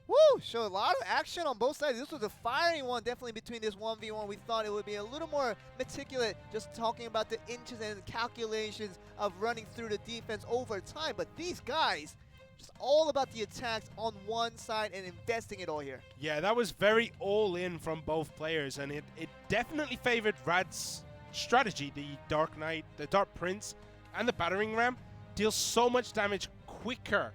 S1: woo, showed a lot of action on both sides. This was a fiery one, definitely between this 1v1. We thought it would be a little more meticulous, just talking about the inches and calculations of running through the defense over time. But these guys, just all about the attacks on one side and investing it all here.
S2: Yeah, that was very all-in from both players, and it definitely favored Rad's strategy. The Dark Knight, the Dark Prince, and the Battering Ram deal so much damage quicker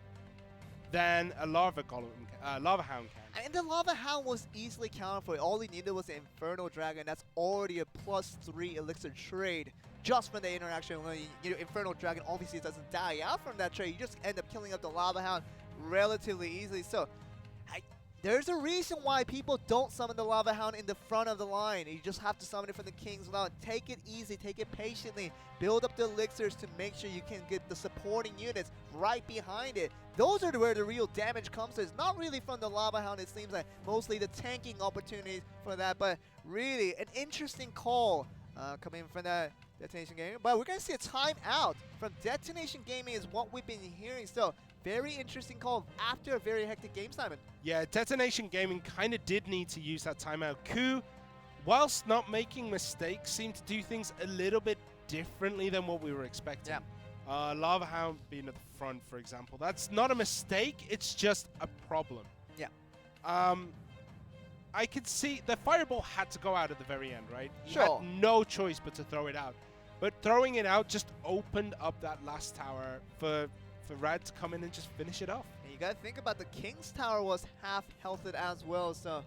S2: than a Lava Hound can.
S1: And the Lava Hound was easily counted for it. All he needed was the Infernal Dragon. That's already a +3 elixir trade just from the interaction. When Infernal Dragon obviously doesn't die out from that trade. You just end up killing up the Lava Hound relatively easily. So there's a reason why people don't summon the Lava Hound in the front of the line. You just have to summon it from the King's Lawn. Take it easy, take it patiently. Build up the elixirs to make sure you can get the supporting units right behind it. Those are where the real damage comes. It's not really from the Lava Hound, it seems like mostly the tanking opportunities for that. But really, an interesting call coming from that Detonation Gaming. But we're going to see a timeout from Detonation Gaming is what we've been hearing. So very interesting call after a very hectic game, Simon.
S2: Yeah, Detonation Gaming kind of did need to use that timeout. Ku, whilst not making mistakes, seemed to do things a little bit differently than what we were expecting. Yeah. Lava Hound being at the front, for example. That's not a mistake, it's just a problem.
S1: Yeah.
S2: I could see the Fireball had to go out at the very end, right?
S1: Sure.
S2: He had no choice but to throw it out. But throwing it out just opened up that last tower for Rad to come in and just finish it off.
S1: And you gotta think about the King's Tower was half healthed as well, so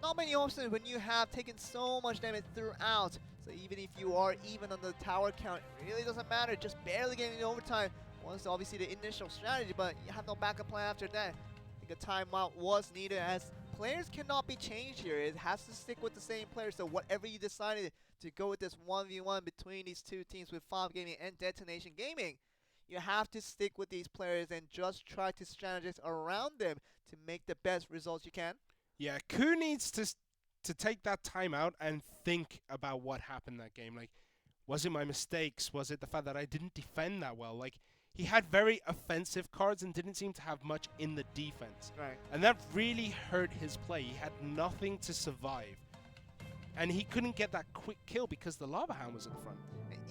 S1: not many options when you have taken so much damage throughout. So even if you are even on the tower count, it really doesn't matter. Just barely getting the overtime was obviously the initial strategy, but you have no backup plan after that. I think a timeout was needed as players cannot be changed here. It has to stick with the same players. So whatever you decided to go with this 1v1 between these two teams with Fob Gaming and Detonation Gaming, you have to stick with these players and just try to strategize around them to make the best results you can.
S2: Yeah, Ku needs to take that time out and think about what happened that game. Like, was it my mistakes? Was it the fact that I didn't defend that well? Like, he had very offensive cards and didn't seem to have much in the defense.
S1: Right.
S2: And that really hurt his play. He had nothing to survive. And he couldn't get that quick kill because the Lava Hound was in front.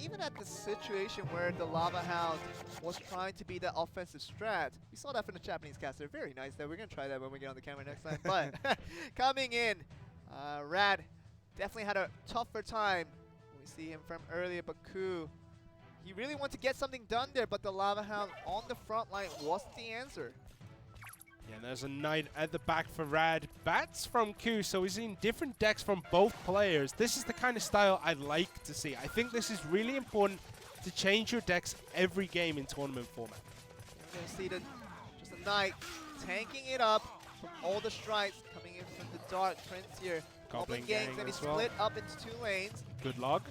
S1: Even at the situation where the Lava Hound was trying to be the offensive strat, we saw that from the Japanese caster. Very nice there. We're going to try that when we get on the camera next time. But coming in, Rad definitely had a tougher time. We see him from earlier, but Ku, he really wanted to get something done there, but the Lava Hound on the front line wasn't the answer.
S2: Yeah, there's a Knight at the back for Rad. bats from Ku, so we're seeing different decks from both players. This is the kind of style I like to see. I think this is really important to change your decks every game in tournament format.
S1: We're going to see just a Knight tanking it up from all the strikes coming in from the Dark Prince here. Goblin Gang's going to be split up into 2 lanes.
S2: Good log.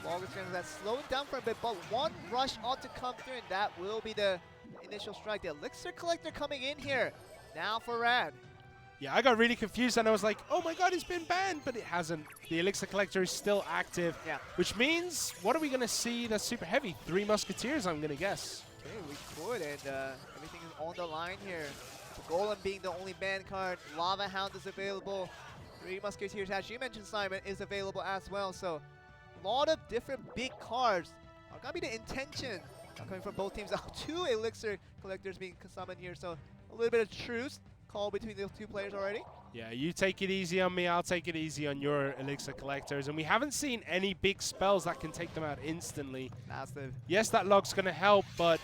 S1: Log is going to slow it down for a bit, but one rush ought to come through, and that will be the initial strike. The Elixir Collector coming in here now for Rad.
S2: Yeah, I got really confused and I was like, oh my god, it's been banned, but it hasn't. The Elixir Collector is still active, which means, what are we going to see that's super heavy? 3 Musketeers, I'm going to guess.
S1: Okay, we could, and everything is on the line here. The Golem being the only ban card, Lava Hound is available, 3 Musketeers, as you mentioned, Simon, is available as well. So, a lot of different big cards are going to be the intention coming from both teams. 2 Elixir Collectors being summoned here, so a little bit of truce call between those 2 players already.
S2: Yeah, you take it easy on me, I'll take it easy on your Elixir Collectors. And we haven't seen any big spells that can take them out instantly.
S1: Massive.
S2: Yes, that log's going to help, but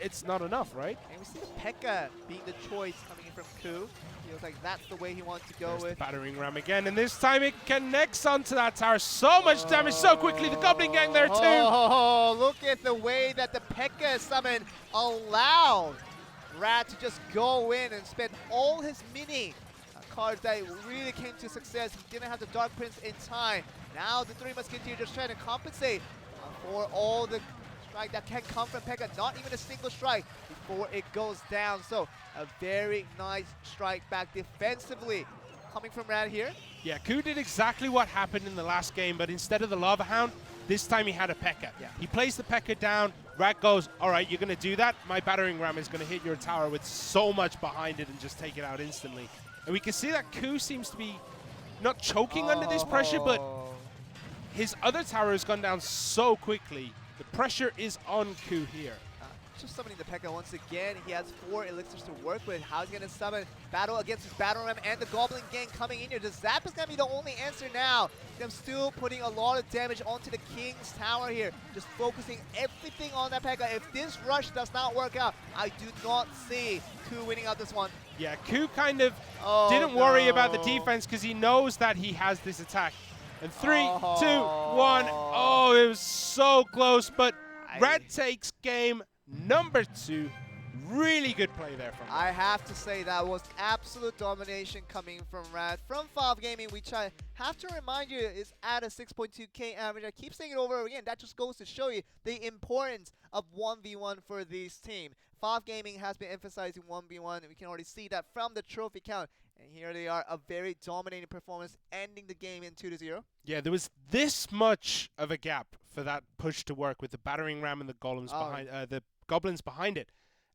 S2: it's not enough, right?
S1: And we see the P.E.K.K.A. being the choice coming in from Ku. Feels like that's the way he wants to go with.
S2: The battering ram again, and this time it connects onto that tower. So much damage so quickly. The Goblin Gang there too.
S1: Oh, look at the way that the P.E.K.K.A. summon allowed Rad to just go in and spend all his mini cards that really came to success. He didn't have the Dark Prince in time. Now the 3 Musketeers just trying to compensate for all the strike that can come from P.E.K.K.A. Not even a single strike before it goes down. So a very nice strike back defensively coming from Rad here.
S2: Yeah, Ku did exactly what happened in the last game, but instead of the Lava Hound, this time he had a P.E.K.K.A.
S1: Yeah.
S2: He plays the P.E.K.K.A. down. Rad goes, all right, you're going to do that? My battering ram is going to hit your tower with so much behind it and just take it out instantly. And we can see that Ku seems to be not choking under this pressure, but his other tower has gone down so quickly. The pressure is on Ku here.
S1: Just summoning the P.E.K.K.A. once again. He has 4 elixirs to work with. How's he going to summon battle against his battle ram and the Goblin Gang coming in here? The Zap is going to be the only answer now. Them still putting a lot of damage onto the King's Tower here. Just focusing everything on that P.E.K.K.A. If this rush does not work out, I do not see Ku winning out this one.
S2: Yeah, Ku kind of didn't worry about the defense because he knows that he has this attack. And 3, 2, 1. Oh, it was so close, but Rad takes game number 2. Really good play there from him.
S1: I have to say that was absolute domination coming from Rad. From Five Gaming, which I have to remind you is at a 6.2k average. I keep saying it over again. That just goes to show you the importance of 1v1 for this team. Five Gaming has been emphasizing 1v1, and we can already see that from the trophy count. And here they are, a very dominating performance, ending the game in 2-0.
S2: Yeah, there was this much of a gap for that push to work with the battering ram and the golems behind, the goblins behind it.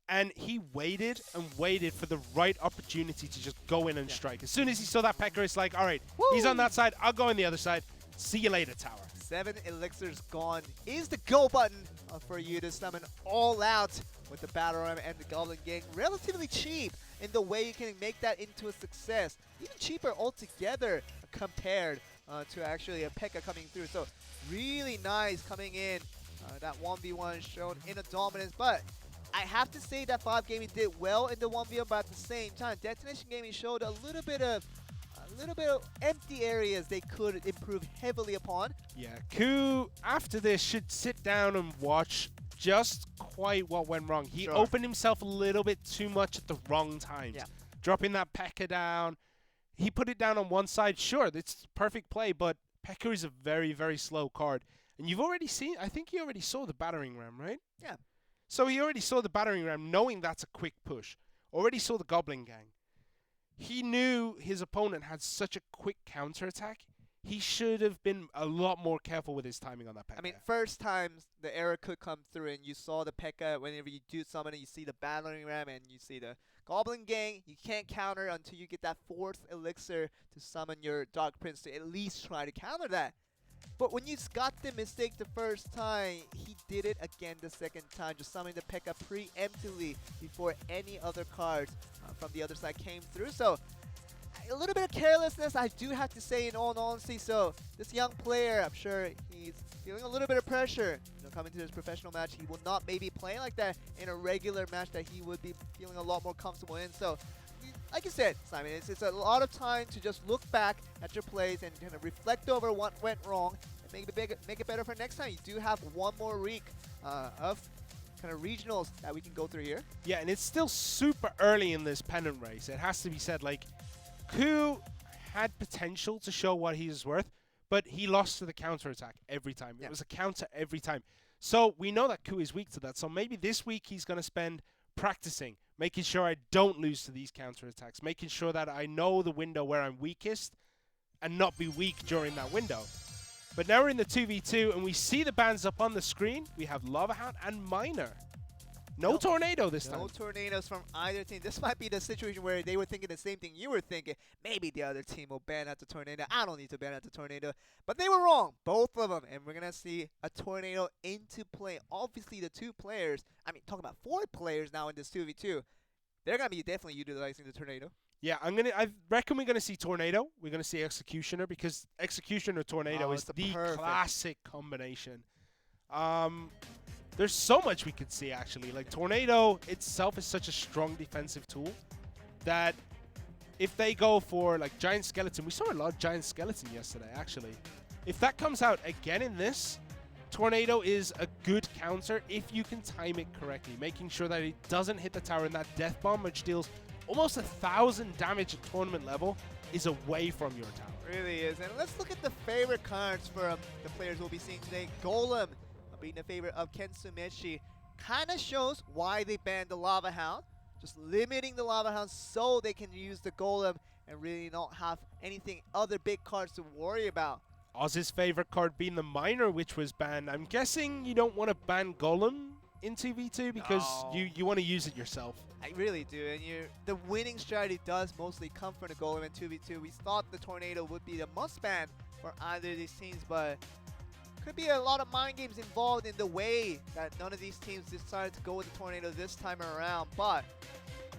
S2: And he waited and waited for the right opportunity to just go in and strike. As soon as he saw that P.E.K.K.A., it's like, all right, he's on that side, I'll go on the other side. See you later, tower. 7
S1: elixirs gone is the go button for you to summon all out with the Battle Ram and the Goblin Gang. Relatively cheap in the way you can make that into a success. Even cheaper altogether compared to actually a P.E.K.K.A. coming through. So really nice coming in. That 1v1 shown in a dominance, but I have to say that Five Gaming did well in the 1v1, but at the same time, Detonation Gaming showed a little bit of empty areas they could improve heavily upon.
S2: Yeah, Ku, after this, should sit down and watch just quite what went wrong. He opened himself a little bit too much at the wrong times. Dropping that P.E.K.K.A. down. He put it down on one side. Sure, it's perfect play, but P.E.K.K.A. is a very, very slow card. And you've already seen, I think you already saw the battering ram, right?
S1: Yeah.
S2: So he already saw the battering ram, knowing that's a quick push. Already saw the Goblin Gang. He knew his opponent had such a quick counterattack. He should have been a lot more careful with his timing on that P.E.K.K.A.
S1: I mean, first times the error could come through, and you saw the P.E.K.K.A. whenever you do summon it, you see the battering ram and you see the Goblin Gang. You can't counter until you get that 4th elixir to summon your Dark Prince to at least try to counter that. But when you got the mistake the first time, he did it again the second time, just summoning the P.E.K.K.A. preemptively before any other cards from the other side came through. So a little bit of carelessness, I do have to say, in all honesty. So this young player, I'm sure he's feeling a little bit of pressure. Coming to this professional match, he will not maybe play like that in a regular match that he would be feeling a lot more comfortable in. So like you said, Simon, it's a lot of time to just look back at your plays and kind of reflect over what went wrong and make it better for next time. You do have one more week of kind of regionals that we can go through here.
S2: Yeah, and it's still super early in this pennant race. It has to be said, like, Ku had potential to show what he is worth, but he lost to the counterattack every time.
S1: Yeah.
S2: It was a counter every time. So we know that Ku is weak to that. So maybe this week he's going to spend practicing, making sure I don't lose to these counterattacks, making sure that I know the window where I'm weakest and not be weak during that window. But now we're in the 2v2 and we see the bans up on the screen. We have Lava Hound and Miner. No Tornado this time.
S1: No tornadoes from either team. This might be the situation where they were thinking the same thing you were thinking. Maybe the other team will ban out the tornado. I don't need to ban out the tornado. But they were wrong, both of them. And we're going to see a tornado into play. Obviously, the two players, I mean, talking about 4 players now in this 2v2, they're going to be definitely utilizing the tornado.
S2: Yeah, I reckon we're going to see Tornado. We're going to see Executioner because Executioner Tornado is the classic combination. There's so much we could see, actually. Like, Tornado itself is such a strong defensive tool that if they go for, like, Giant Skeleton, we saw a lot of Giant Skeleton yesterday, actually. If that comes out again in this, Tornado is a good counter if you can time it correctly, making sure that it doesn't hit the tower, and that Death Bomb, which deals almost 1,000 damage at tournament level, is away from your tower.
S1: Really is. And let's look at the favorite cards for the players we'll be seeing today. Golem being the favorite of Kensumeshi kind of shows why they banned the Lava Hound. Just limiting the Lava Hound so they can use the Golem and really not have anything other big cards to worry about.
S2: Oz's favorite card being the Miner, which was banned. I'm guessing you don't want to ban Golem in 2v2 because you want to use it yourself.
S1: I really do, and the winning strategy does mostly come from the Golem in 2v2. We thought the Tornado would be the must ban for either of these teams, but could be a lot of mind games involved in the way that none of these teams decided to go with the Tornado this time around. But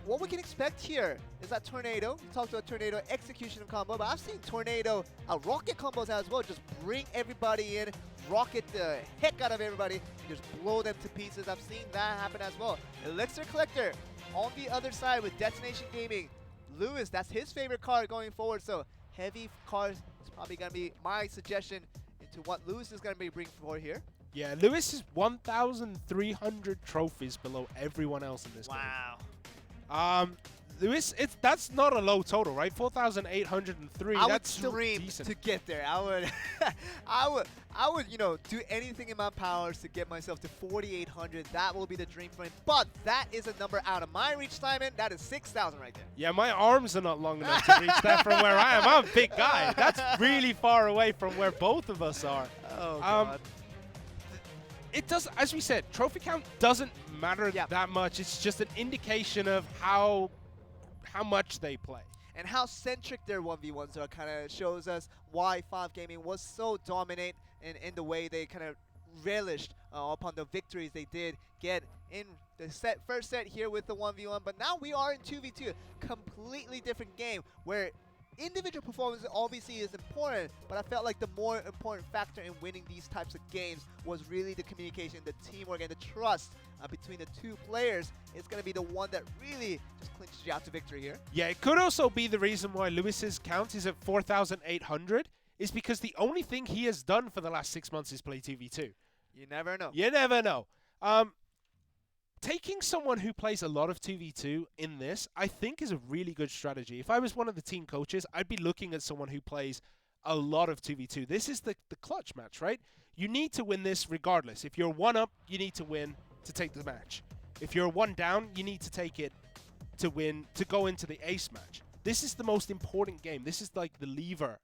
S1: what we can expect here is that Tornado, we talked about Tornado execution combo, but I've seen Tornado rocket combos as well. Just bring everybody in, rocket the heck out of everybody, and just blow them to pieces. I've seen that happen as well. Elixir Collector on the other side with Destination Gaming. Lewis, that's his favorite card going forward, so heavy cards is probably going to be my suggestion into what Lewis is going to be bringing forward here.
S2: Yeah, Lewis is 1,300 trophies below everyone else in this game.
S1: Wow.
S2: Lewis, that's not a low total, right? 4,803. That's still decent.
S1: To get there. I would, do anything in my powers to get myself to 4,800. That will be the dream for me. But that is a number out of my reach, Simon. That is 6,000 right there.
S2: Yeah, my arms are not long enough to reach that from where I am. I'm a big guy. That's really far away from where both of us are.
S1: Oh, God.
S2: It does, as we said, trophy count doesn't matter that much. It's just an indication of how much they play.
S1: And how centric their 1v1s are kind of shows us why 5 Gaming was so dominant in the way they kind of relished upon the victories they did get in the first set here with the 1v1. But now we are in 2v2, completely different game where individual performance obviously is important, but I felt like the more important factor in winning these types of games was really the communication, the teamwork, and the trust between the two players. It's going to be the one that really just clinches you out to victory here.
S2: Yeah, it could also be the reason why Lewis's count is at 4,800 is because the only thing he has done for the last 6 months is play 2v2.
S1: You never know.
S2: You never know. Taking someone who plays a lot of 2v2 in this, I think, is a really good strategy. If I was one of the team coaches, I'd be looking at someone who plays a lot of 2v2. This is the clutch match, right? You need to win this regardless. If you're 1 up, you need to win to take the match. If you're 1 down, you need to take it to win, to go into the ace match. This is the most important game. This is like the lever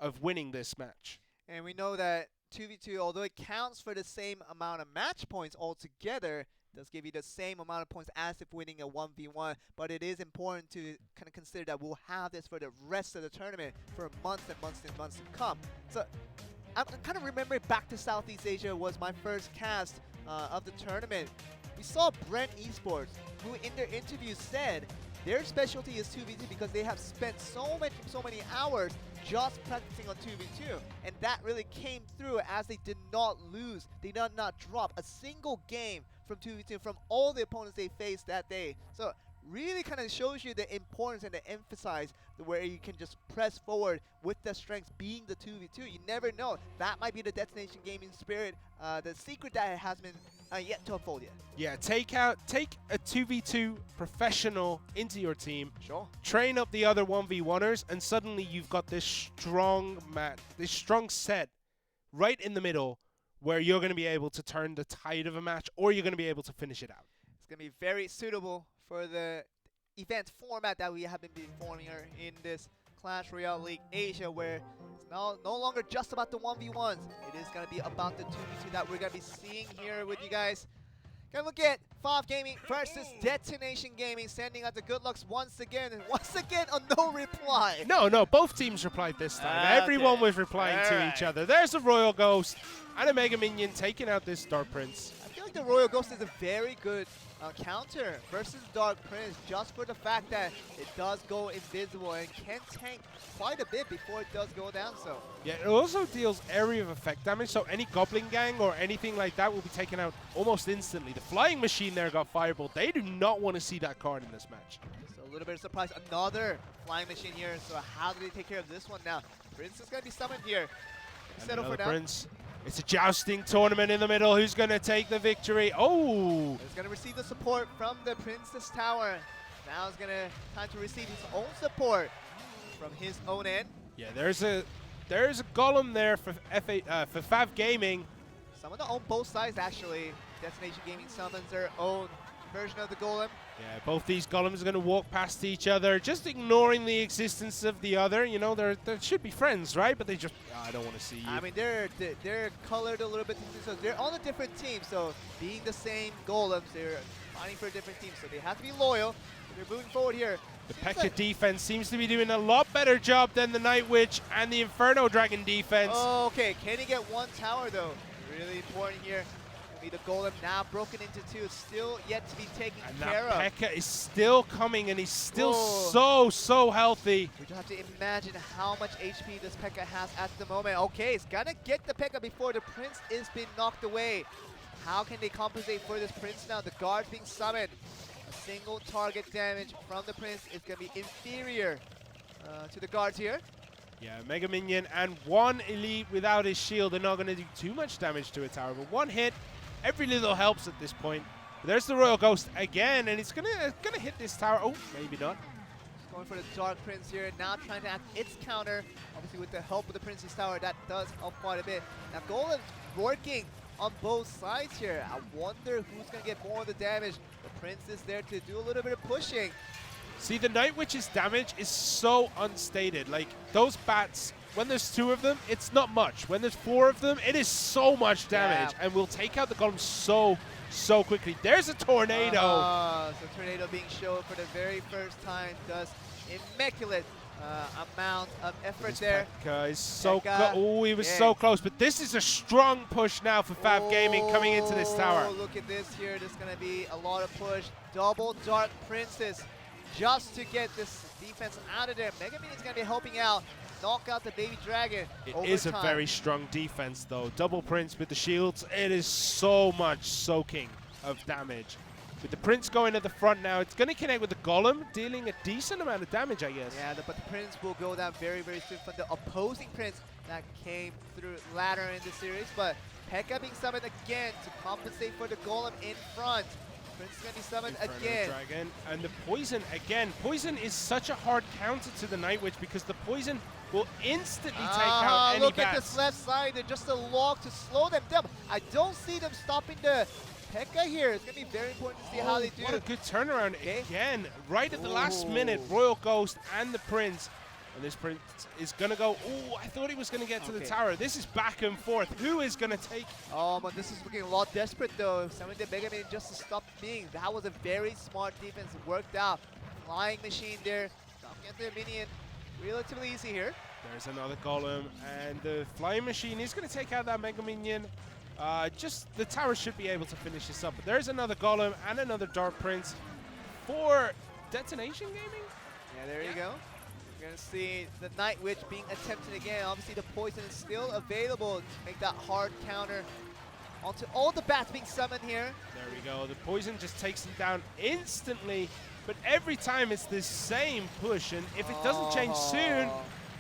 S2: of winning this match.
S1: And we know that 2v2, although it counts for the same amount of match points altogether, does give you the same amount of points as if winning a 1v1, but it is important to kind of consider that we'll have this for the rest of the tournament for months and months and months to come. So I'm kind of remembering back to Southeast Asia was my first cast of the tournament. We saw Brent Esports, who in their interview said their specialty is 2v2 because they have spent so many hours just practicing on 2v2, and that really came through as they did not lose. They did not drop a single game from 2v2 from all the opponents they faced that day. So really kind of shows you the importance and the emphasize where you can just press forward with the strengths being the 2v2. You never know. That might be the Destination Gaming spirit, the secret that has been yet to unfold yet.
S2: Yeah, take a 2v2 professional into your team,
S1: Sure.
S2: train up the other 1v1ers, and suddenly you've got this strong set right in the middle where you're going to be able to turn the tide of a match, or you're going to be able to finish it out.
S1: It's going to be very suitable for the event format that we have been performing here in this Clash Royale League Asia, where it's no longer just about the 1v1s. It is going to be about the 2v2 that we're going to be seeing here with you guys. Gonna look at FAV Gaming versus Destination Gaming, sending out the good lucks once again, and once again a no reply.
S2: No, both teams replied this time. Everyone was replying to each other. There's a Royal Ghost and a Mega Minion taking out this Dark Prince.
S1: I feel like the Royal Ghost is a very good counter versus Dark Prince, just for the fact that it does go invisible and can tank quite a bit before it does go down. So
S2: yeah, it also deals area of effect damage, so any Goblin Gang or anything like that will be taken out almost instantly. The Flying Machine there got Fireball. They do not want to see that card in this match.
S1: just a little bit of surprise. Another Flying Machine here. So how do they take care of this one now? Prince is going to be summoned here. Settle for now.
S2: Prince. It's a jousting tournament in the middle. Who's going to take the victory? Oh!
S1: He's going to receive the support from the Princess Tower. Now he's going to time to receive his own support from his own end.
S2: Yeah, there's a golem there for FAV Gaming.
S1: Someone on both sides actually. Destination Gaming summons their own version of the golem.
S2: Yeah, both these golems are going to walk past each other, just ignoring the existence of the other. You know, they should be friends, right? But they just, I don't want to see you.
S1: I mean, they're colored a little bit, so they're on a different team. So being the same golems, they're fighting for a different team. So they have to be loyal. They're moving forward here.
S2: The P.E.K.K.A. defense seems to be doing a lot better job than the Night Witch and the Inferno Dragon defense.
S1: Oh, okay, can he get one tower though? Really important here. The golem now broken into two, still yet to be taken care of.
S2: P.E.K.K.A. is still coming, and he's still so healthy.
S1: We just have to imagine how much HP this P.E.K.K.A. has at the moment. Okay, he's gonna get the P.E.K.K.A. before the Prince is being knocked away. How can they compensate for this Prince now? The guard's being summoned. A single target damage from the Prince is gonna be inferior to the guards here.
S2: Yeah, Mega Minion and one Elite without his shield. They're not gonna do too much damage to a tower, but one hit. Every little helps at this point. But there's the Royal Ghost again, and it's gonna hit this tower. Oh, maybe not.
S1: Just going for the Dark Prince here, now trying to act its counter. Obviously with the help of the Prince's Tower, that does help quite a bit. Now Golem's working on both sides here. I wonder who's gonna get more of the damage. The Prince is there to do a little bit of pushing.
S2: See, the Night Witch's damage is so unstated. Like, those bats, when there's two of them, it's not much. When there's four of them, it is so much damage.
S1: Yeah.
S2: And we'll take out the golem so quickly. There's a tornado.
S1: So tornado being shown for the very first time does immaculate amount of effort there.
S2: P.E.K.K.A. is so
S1: P.E.K.K.A.
S2: oh, he was so close. But this is a strong push now for FAV Gaming coming into this tower.
S1: Look at this here. There's going to be a lot of push. Double Dark Princess just to get this defense out of there. Mega Minion's going to be helping out. Knock out the Baby Dragon.
S2: It is a very strong defense, though. Double Prince with the shields. It is so much soaking of damage. With the Prince going at the front now, it's going to connect with the Golem, dealing a decent amount of damage, I guess.
S1: Yeah, but the Prince will go down very soon from the opposing Prince that came through latter in the series. But P.E.K.K.A. being summoned again to compensate for the Golem in front. Prince is going to be summoned again.
S2: Dragon. And the Poison again. Poison is such a hard counter to the Night Witch because the Poison will instantly take out any
S1: look
S2: bats.
S1: at this left side. They're just a log to slow them down. I don't see them stopping the P.E.K.K.A. here. It's going to be very important to see how they do.
S2: What a good turnaround again. Right at the last minute, Royal Ghost and the Prince. And this Prince is going to go, oh, I thought he was going to get to the tower. This is back and forth. Who is going to take?
S1: Oh, but this is looking a lot desperate, though. Summoning the Mega Man just to stop being. That was a very smart defense. It worked out. Flying Machine there. Knocking at the minion. Relatively easy here.
S2: There's another Golem. And the Flying Machine is going to take out that Mega Minion. Just the tower should be able to finish this up. But there's another Golem and another Dark Prince for Destination Gaming.
S1: Yeah, there you go. We're going to see the Night Witch being attempted again. Obviously, the Poison is still available to make that hard counter onto all the bats being summoned here.
S2: There we go. The Poison just takes them down instantly. But every time it's this same push, and if it doesn't change soon,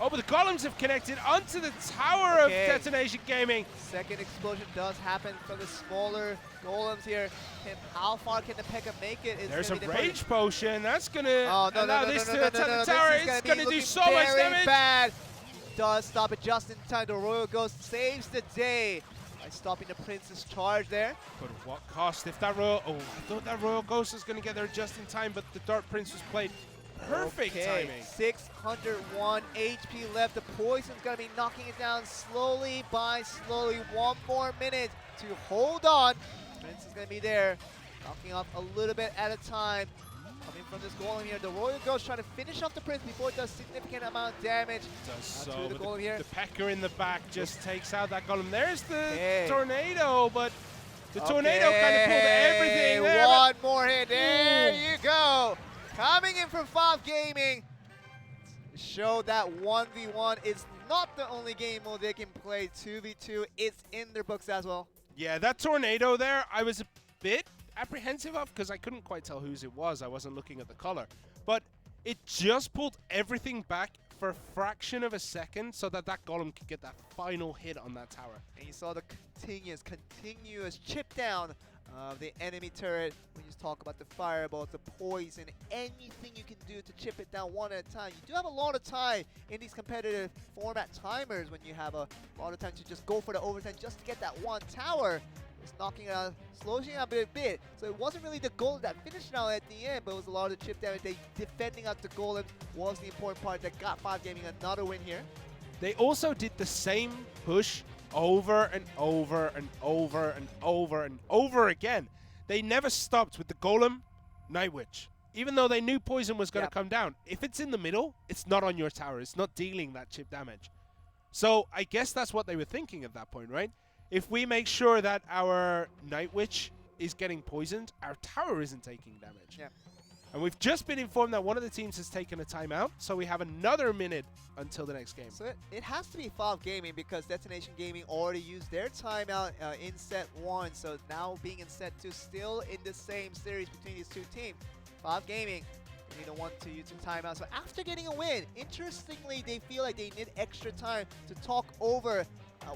S2: oh, but the golems have connected onto the tower of Detonation Gaming.
S1: Second explosion does happen from the smaller golems here. And how far can the Pekka make it?
S2: There's a rage potion. That's going to allow this to attack the tower. It's going to do so much damage.
S1: Bad. He does stop it just in time. The Royal Ghost saves the day by stopping the Prince's charge there.
S2: But at what cost? If that Royal... Oh, I thought that Royal Ghost was going to get there just in time, but the Dark Prince was played perfect timing.
S1: 601 HP left. The poison's going to be knocking it down slowly by slowly. 1 more minute to hold on. Prince is going to be there, knocking off a little bit at a time. Coming from this golem here, the Royal Ghost trying to finish off the Prince before it does significant amount of damage.
S2: Does so.
S1: To the golem here.
S2: The Pekka in the back just takes out that golem. There's the tornado, but the tornado kind of pulled everything there.
S1: One more hit. There you go. Coming in from Five Gaming. Show that 1v1 is not the only game mode they can play. 2v2, it's in their books as well.
S2: Yeah, that tornado there, I was a bit apprehensive of because I couldn't quite tell whose it was. I wasn't looking at the color. But it just pulled everything back for a fraction of a second so that that golem could get that final hit on that tower.
S1: And you saw the continuous chip down of the enemy turret. When you talk about the fireballs, the poison, anything you can do to chip it down one at a time. You do have a lot of time in these competitive format timers when you have a lot of time to just go for the overtime just to get that one tower. It's knocking it out, slowing it out a bit. So it wasn't really the goal that finished now at the end, but it was a lot of chip damage. They defending out the golem was the important part that got Five Gaming another win here.
S2: They also did the same push over and over and over and over and over again. They never stopped with the golem, Night Witch. Even though they knew poison was going to come down. If it's in the middle, it's not on your tower. It's not dealing that chip damage. So I guess that's what they were thinking at that point, right? If we make sure that our Night Witch is getting poisoned, our tower isn't taking damage.
S1: Yeah.
S2: And we've just been informed that one of the teams has taken a timeout, so we have another minute until the next game.
S1: So it has to be Five Gaming because Detonation Gaming already used their timeout in set 1. So now being in set 2, still in the same series between these two teams. Five Gaming, they need a 1 to use a timeout. So after getting a win, interestingly, they feel like they need extra time to talk over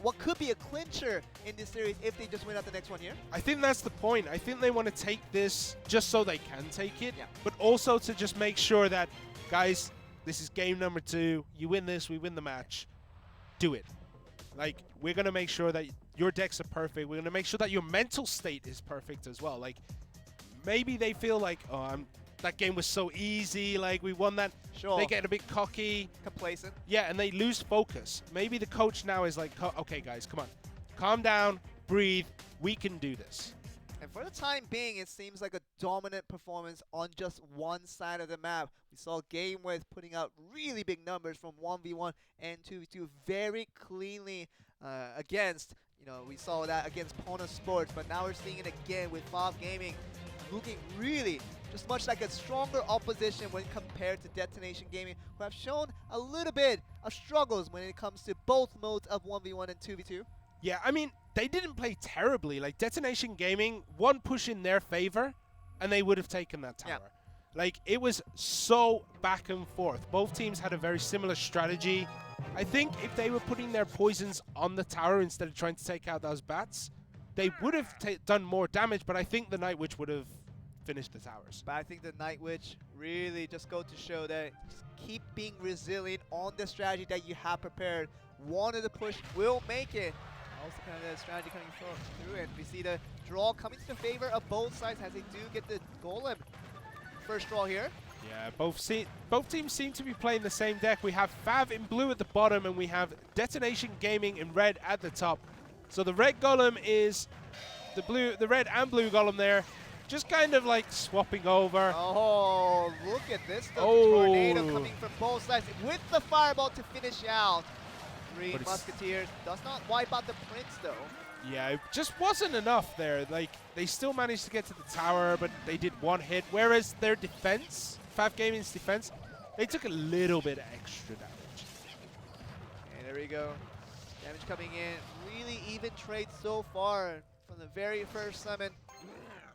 S1: what could be a clincher in this series if they just win out the next one here.
S2: I think that's the point. I think they want to take this just so they can take it, but also to just make sure that, guys, this is game number 2. You win this, we win the match. Do it. Like, we're going to make sure that your decks are perfect. We're going to make sure that your mental state is perfect as well. Like, maybe they feel like, oh, that game was so easy, like we won that.
S1: Sure.
S2: They get a bit cocky.
S1: Complacent.
S2: Yeah, and they lose focus. Maybe the coach now is like, okay, guys, come on. Calm down, breathe. We can do this.
S1: And for the time being, it seems like a dominant performance on just one side of the map. We saw GameWith putting out really big numbers from 1v1 and 2v2 very cleanly against, we saw that against Pona Sports, but now we're seeing it again with Five Gaming looking really just much like a stronger opposition when compared to Detonation Gaming, who have shown a little bit of struggles when it comes to both modes of 1v1 and 2v2.
S2: Yeah, I mean, they didn't play terribly. Like, Detonation Gaming, one push in their favor, and they would have taken that tower. Yeah. Like, it was so back and forth. Both teams had a very similar strategy. I think if they were putting their poisons on the tower instead of trying to take out those bats, they would have done more damage, but I think the Night Witch would have finished the towers.
S1: But I think the Night Witch really just go to show that just keep being resilient on the strategy that you have prepared. One of the push will make it. Also kind of the strategy coming through, and we see the draw coming to the favor of both sides as they do get the golem. First draw here.
S2: Yeah, both teams seem to be playing the same deck. We have Fav in blue at the bottom, and we have Detonation Gaming in red at the top. So the red golem is the red and blue golem there, just kind of like swapping over.
S1: Oh, look at this tornado coming from both sides with the fireball to finish out. Three Musketeers does not wipe out the Prince though.
S2: Yeah, it just wasn't enough there. Like, they still managed to get to the tower, but they did one hit. Whereas their defense, Five Gaming's defense, they took a little bit extra damage.
S1: And there we go. Damage coming in. Really even trade so far from the very first summon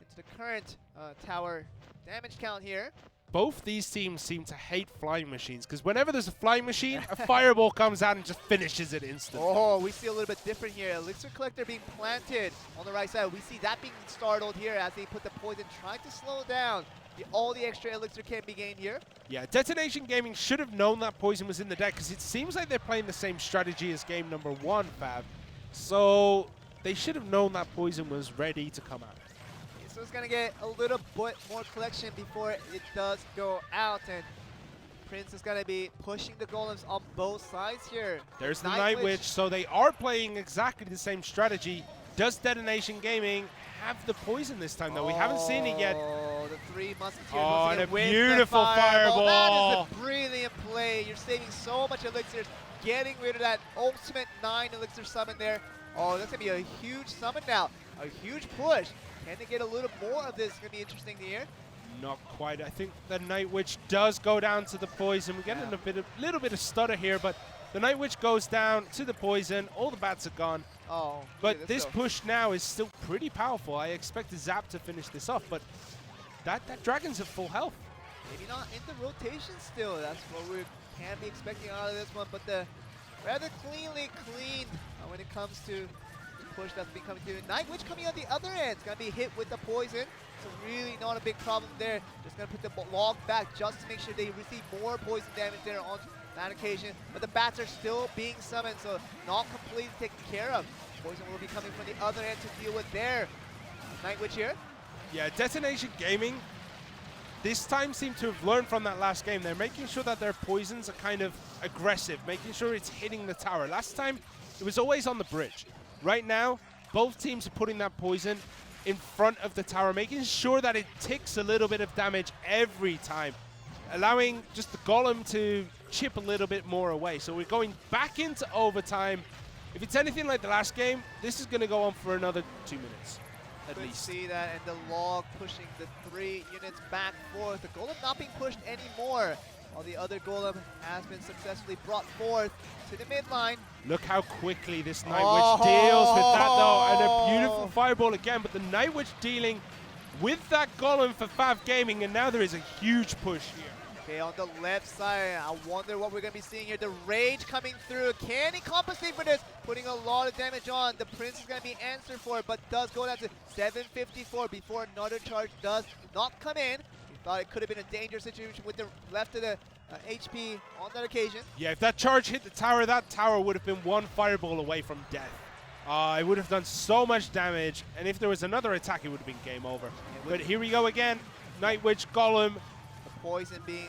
S1: into the current tower damage count here.
S2: both these teams seem to hate flying machines, because whenever there's a flying machine, a fireball comes out and just finishes it instantly.
S1: Oh, we see a little bit different here. Elixir Collector being planted on the right side. We see that being startled here as they put the poison, trying to slow down all the extra Elixir can be gained here.
S2: Yeah, Detonation Gaming should have known that poison was in the deck, because it seems like they're playing the same strategy as game number 1, Fab. So they should have known that poison was ready to come out.
S1: So it's going to get a little bit more collection before it does go out, and Prince is going to be pushing the golems on both sides here.
S2: There's the Night Witch, so they are playing exactly the same strategy. Does Detonation Gaming have the poison this time, though? We haven't seen it yet.
S1: Oh, the Three Musketeers.
S2: Oh, and a
S1: with
S2: beautiful fireball.
S1: That is a brilliant play. You're saving so much elixirs, getting rid of that ultimate 9 elixir summon there. Oh, that's going to be a huge summon now. A huge push. Can they get a little more of this? It's going to be interesting to hear.
S2: Not quite. I think the Night Witch does go down to the poison. We're getting a little bit of stutter here, but the Night Witch goes down to the poison. All the bats are gone.
S1: Oh,
S2: but this push now is still pretty powerful. I expect Zap to finish this off, but that Dragon's at full health.
S1: Maybe not in the rotation still. That's what we can be expecting out of this one, but the rather cleanly cleaned when it comes to push that's been coming through. Night Witch coming on the other end. It's going to be hit with the poison. So really not a big problem there. Just going to put the log back just to make sure they receive more poison damage there on that occasion. But the bats are still being summoned, so not completely taken care of. Poison will be coming from the other end to deal with their Night Witch here.
S2: Yeah, Detonation Gaming this time seem to have learned from that last game. They're making sure that their poisons are kind of aggressive, making sure it's hitting the tower. Last time, it was always on the bridge. Right now, both teams are putting that poison in front of the tower, making sure that it ticks a little bit of damage every time, allowing just the golem to chip a little bit more away. So we're going back into overtime. If it's anything like the last game, this is going to go on for another 2 minutes, at least.
S1: See that, and the log pushing the 3 units back forth. The golem not being pushed anymore, while the other golem has been successfully brought forth to the midline.
S2: Look how quickly this Night Witch deals with that, though, and a beautiful fireball again, but the Night Witch dealing with that golem for Fav Gaming, and now there is a huge push here.
S1: Okay, on the left side, I wonder what we're going to be seeing here. The Rage coming through. Can he compensate for this? Putting a lot of damage on. The Prince is going to be answered for it, but does go down to 754 before another charge does not come in. He thought it could have been a dangerous situation with the left of the HP on that occasion.
S2: Yeah, if that charge hit the tower, that tower would have been one fireball away from death. It would have done so much damage, and if there was another attack, it would have been game over. But here we go again. Night Witch, Golem.
S1: Poison being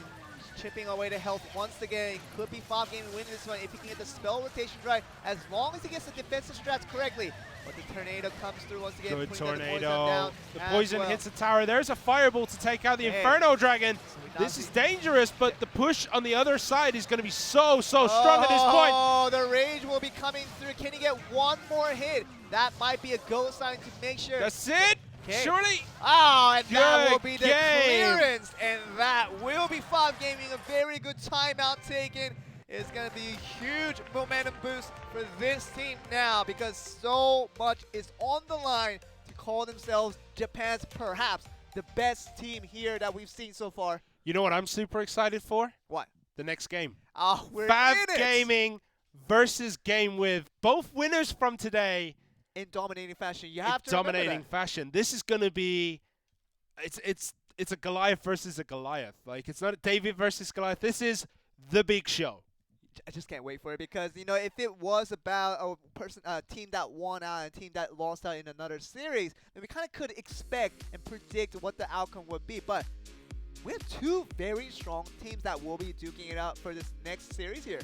S1: chipping away to health once again. It could be Fav Gaming winning this one if he can get the spell rotation right, as long as he gets the defensive strats correctly. But the tornado comes through once again.
S2: Good tornado.
S1: Down
S2: the poison hits the tower. There's a fireball to take out the Inferno Dragon.
S1: So
S2: this is dangerous, but the push on the other side is going to be so strong at this point.
S1: Oh, the Rage will be coming through. Can he get one more hit? That might be a go sign to make sure.
S2: That's it.
S1: Okay.
S2: Surely.
S1: Oh, and that will
S2: Good
S1: be the
S2: game.
S1: clearance, and that will be Fav Gaming. A very good timeout taken. It's going to be a huge momentum boost for this team now, because so much is on the line to call themselves Japan's perhaps the best team here that we've seen so far.
S2: You know what I'm super excited for?
S1: What?
S2: The next game.
S1: Oh, we're
S2: Fav
S1: in it.
S2: Gaming versus Game With. Both winners from today.
S1: In dominating fashion. You have to
S2: dominating
S1: remember that.
S2: fashion. This is going to be, it's a Goliath versus a Goliath. Like, it's not a David versus Goliath. This is the big show.
S1: I just can't wait for it, because, you know, if it was about a team that won out and a team that lost out in another series, then we kind of could expect and predict what the outcome would be. But we have two very strong teams that will be duking it out for this next series here.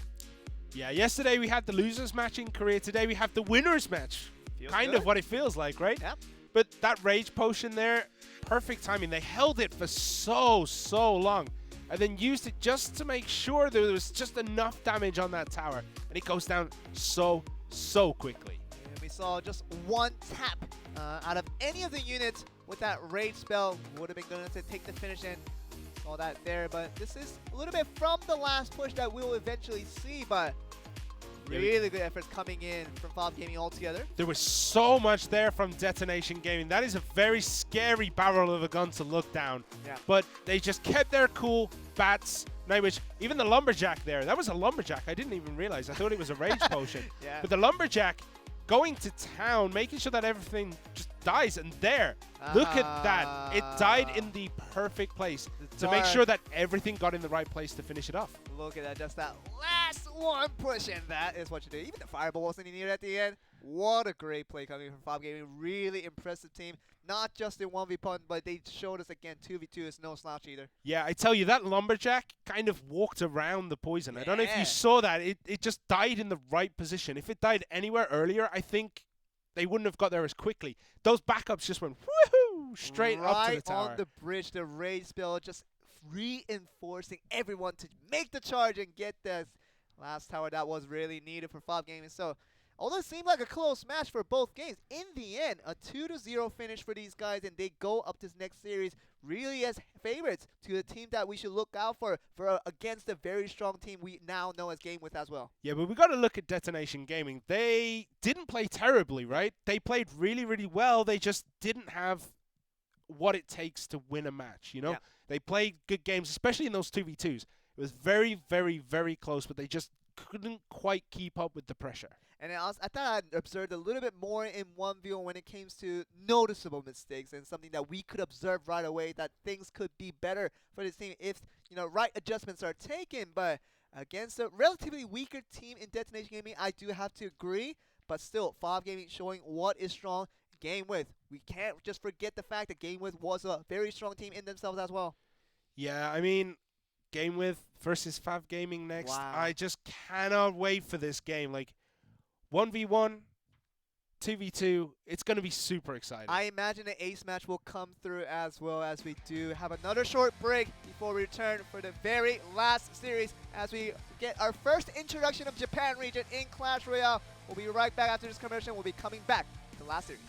S2: Yeah, yesterday we had the losers match in Korea. Today we have the winners match.
S1: Feels
S2: Kind
S1: good.
S2: of what it feels like, right?
S1: Yeah.
S2: But that Rage Potion there, perfect timing. They held it for so long, and then used it just to make sure there was just enough damage on that tower. And it goes down so quickly.
S1: And we saw just one tap out of any of the units with that Rage spell. Would have been going to take the finish, and all that there. But this is a little bit from the last push that we'll eventually see, but Really good efforts coming in from Fob Gaming altogether.
S2: There was so much there from Detonation Gaming. That is a very scary barrel of a gun to look down.
S1: Yeah.
S2: But they just kept their cool. Bats, Nightwish, even the Lumberjack there. That was a Lumberjack. I didn't even realize. I thought it was a Rage Potion.
S1: Yeah.
S2: But the Lumberjack going to town, making sure that everything just dies. And there, look at that. It died in the perfect place to make sure that everything got in the right place to finish it off.
S1: Look at that, just that last one push, and that is what you do. Even the fireball wasn't needed at the end. What a great play coming from Fob Gaming. Really impressive team. Not just in 1v1, but they showed us again 2v2 is no slouch either.
S2: Yeah, I tell you, that Lumberjack kind of walked around the poison.
S1: Yeah.
S2: I don't know if you saw that. It just died in the right position. If it died anywhere earlier, I think they wouldn't have got there as quickly. Those backups just went woohoo straight up to the tower.
S1: Right on the bridge, the rage spell just reinforcing everyone to make the charge and get this last tower that was really needed for Fob Gaming. So, although it seemed like a close match for both games, in the end, a 2-0 finish for these guys, and they go up this next series really as favorites to the team that we should look out for against a very strong team we now know as Game With as well.
S2: Yeah, but we got to look at Detonation Gaming. They didn't play terribly, right? They played really, really well. They just didn't have what it takes to win a match, you know?
S1: Yeah.
S2: They played good games, especially in those 2v2s. It was very, very, very close, but they just couldn't quite keep up with the pressure.
S1: And I thought I observed a little bit more in 1v1 when it came to noticeable mistakes and something that we could observe right away that things could be better for this team if, right adjustments are taken. But against a relatively weaker team in Detonation Gaming, I do have to agree. But still, Fob Gaming showing what is strong. Game With, we can't just forget the fact that Game With was a very strong team in themselves as well.
S2: Yeah, I mean, Game With versus Fob Gaming next.
S1: Wow.
S2: I just cannot wait for this game. Like, 1v1, 2v2, it's going to be super exciting.
S1: I imagine an ace match will come through as well, as we do have another short break before we return for the very last series as we get our first introduction of Japan region in Clash Royale. We'll be right back after this commercial. We'll be coming back to the last series.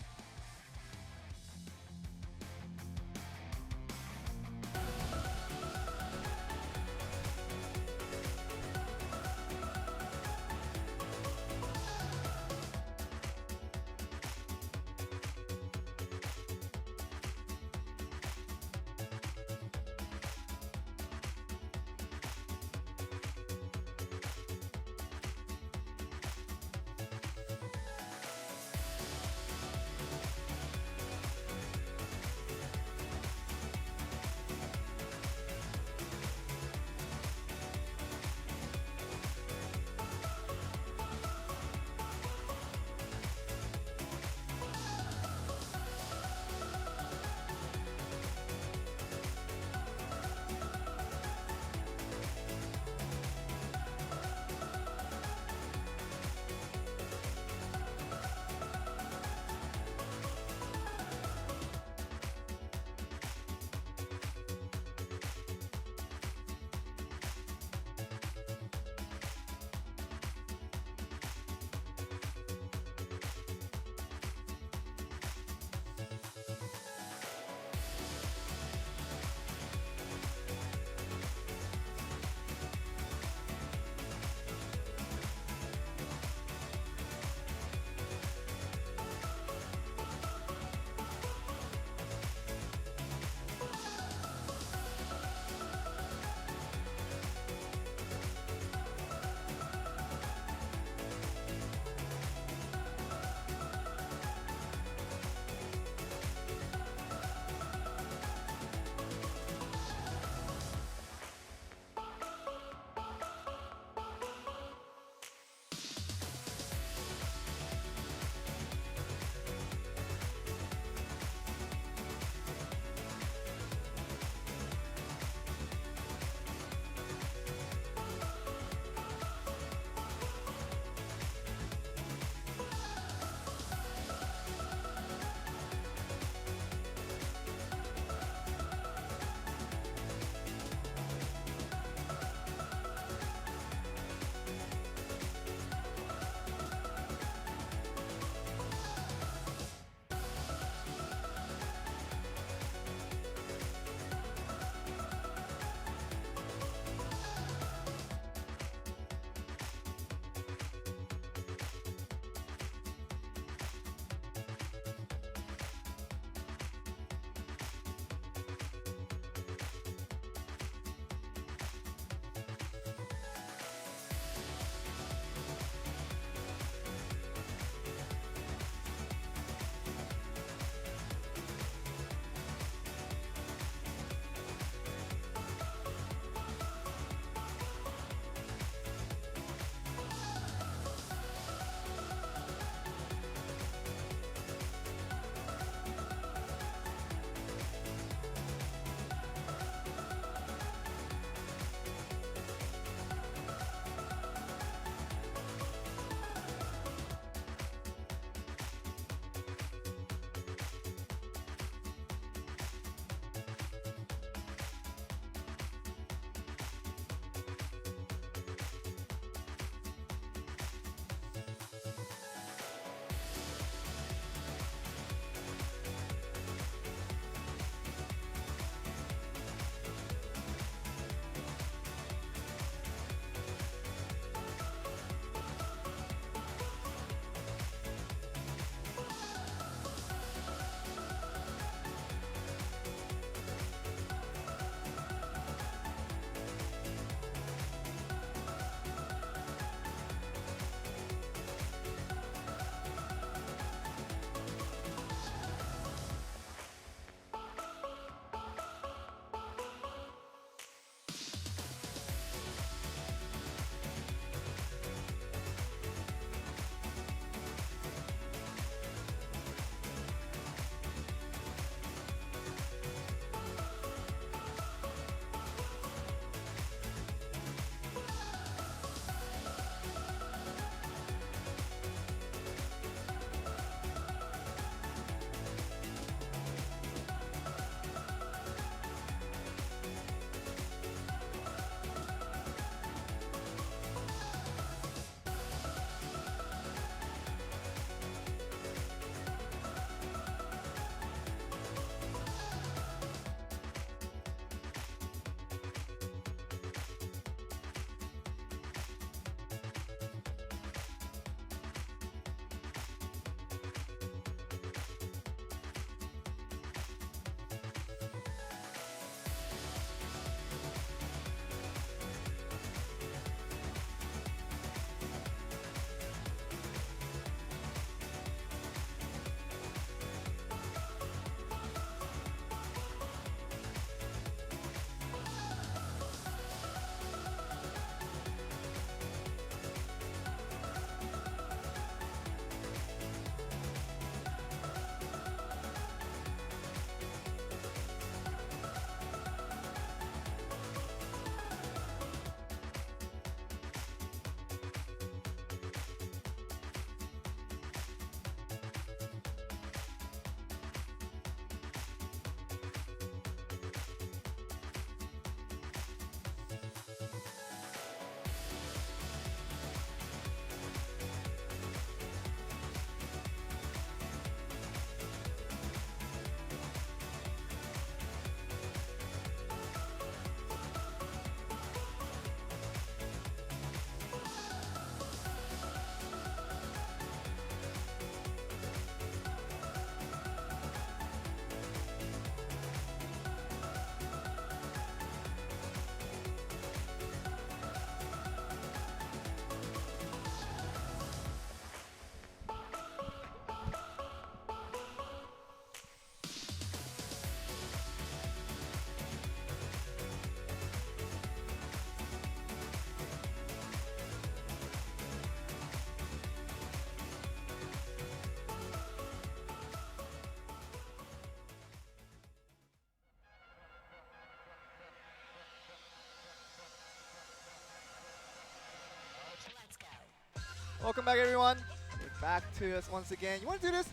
S1: Welcome back, everyone. We're back to us once again. You want to do this?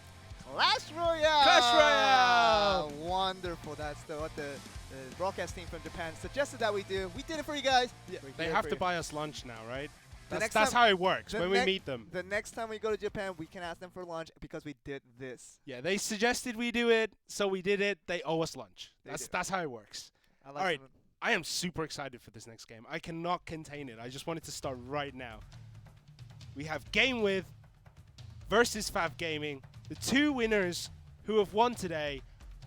S1: Clash Royale!
S2: Clash Royale!
S1: Wonderful. That's what the broadcast team from Japan suggested that we do. We did it for you guys.
S2: Yeah,
S1: We're
S2: they
S1: here
S2: have
S1: for
S2: to
S1: you.
S2: buy us lunch now, right?
S1: Next
S2: That's
S1: time-
S2: how it works
S1: the
S2: when we
S1: nec-
S2: meet them.
S1: The next time we go to Japan, we can ask them for lunch because we did this.
S2: Yeah, they suggested we do it, so we did it. They owe us lunch.
S1: They
S2: That's
S1: do.
S2: that's how it works.
S1: I like
S2: All right.
S1: them.
S2: I am super excited for this next game. I cannot contain it. I just wanted to start right now. We have Game With versus Fav Gaming. The two winners who have won today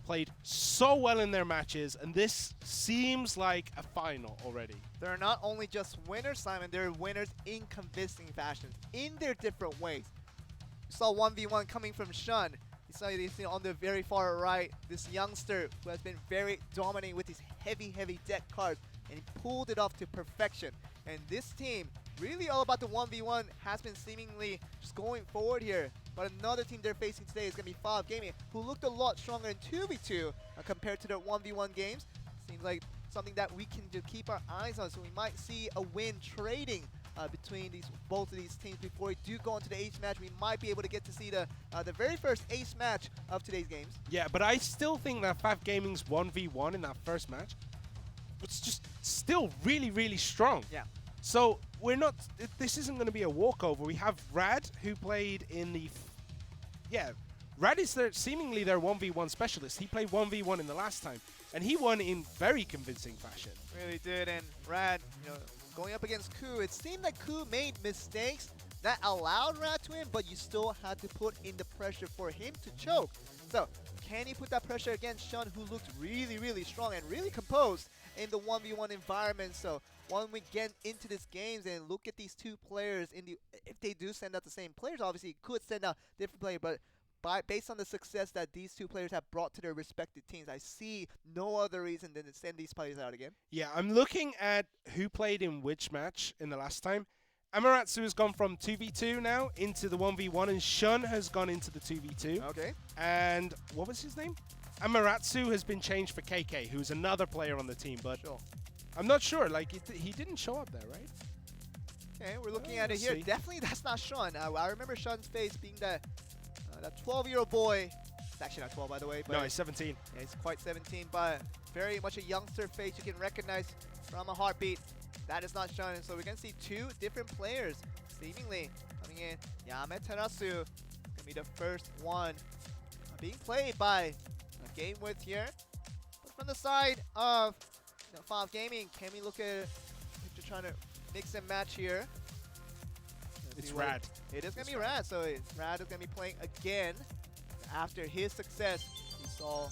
S2: played so well in their matches, and this seems like a final already.
S1: They're not only just winners, Simon, they're winners in convincing fashion, in their different ways. You saw 1v1 coming from Shun. You saw this on the very far right, this youngster who has been very dominating with his heavy deck cards, and he pulled it off to perfection. And this team, really all about the 1v1, has been seemingly just going forward here. But another team they're facing today is going to be Fav Gaming, who looked a lot stronger in 2v2 compared to their 1v1 games. Seems like something that we can keep our eyes on, so we might see a win trading between both of these teams before we do go into the ace match. We might be able to get to see the very first ace match of today's games.
S2: Yeah, but I still think that Fav Gaming's 1v1 in that first match was just still really strong.
S1: Yeah.
S2: So we're not. This isn't going to be a walkover. We have Rad, who played in the. Rad is seemingly their 1v1 specialist. He played 1v1 in the last time, and he won in very convincing fashion.
S1: Really did, and Rad, going up against Ku, it seemed like Ku made mistakes that allowed Rad to win, but you still had to put in the pressure for him to choke. So, can he put that pressure against Shun, who looked really strong and really composed in the 1v1 environment? So, when we get into these games and look at these two players, if they do send out the same players, obviously it could send out different players, but based on the success that these two players have brought to their respective teams, I see no other reason than to send these players out again.
S2: Yeah, I'm looking at who played in which match in the last time. Amaterasu has gone from 2v2 now into the 1v1, and Shun has gone into the 2v2.
S1: Okay.
S2: And what was his name? Amaterasu has been changed for KK, who's another player on the team, but
S1: Sure.
S2: I'm not sure. Like, he didn't show up there, right?
S1: Okay, we're looking at it
S2: Let's
S1: here.
S2: see.
S1: Definitely that's not Shun. I remember Shun's face being that 12-year-old boy. It's actually not 12, by the way. But
S2: No, he's 17.
S1: yeah, he's quite 17, but very much a youngster face you can recognize from a heartbeat. That is not Shun, and so we're going to see two different players seemingly coming in. Yame Terasu going to be the first one being played by Game With here. But from the side of Fav Gaming, can we look at if they're trying to mix and match here? Let's
S2: It's
S1: see what-
S2: Rad.
S1: It is going to be Rad, so Rad is going to be playing again after his success we saw in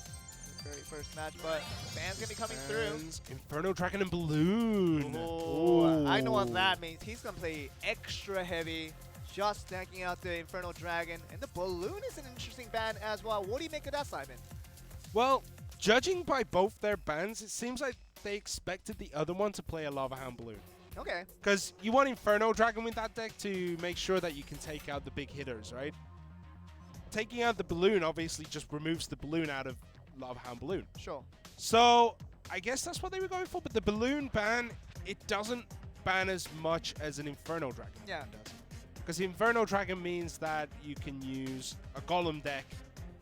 S1: the very first match, but fans going to be coming through.
S2: And Inferno Dragon and Balloon.
S1: Oh, I know what
S2: Ooh.
S1: that means. He's going to play extra heavy, just stacking out the Infernal Dragon. And the Balloon is an interesting ban as well. What do you make of that, Simon?
S2: Well, judging by both their bans, it seems like they expected the other one to play a Lava Hound Balloon.
S1: Okay.
S2: Because you want Inferno Dragon with that deck to make sure that you can take out the big hitters, right? Taking out the Balloon obviously just removes the Balloon out of Lava Hound Balloon.
S1: Sure.
S2: So, I guess that's what they were going for, but the Balloon ban, it doesn't ban as much as an Inferno Dragon
S1: Yeah.
S2: does. Because the Inferno Dragon means that you can use a Golem deck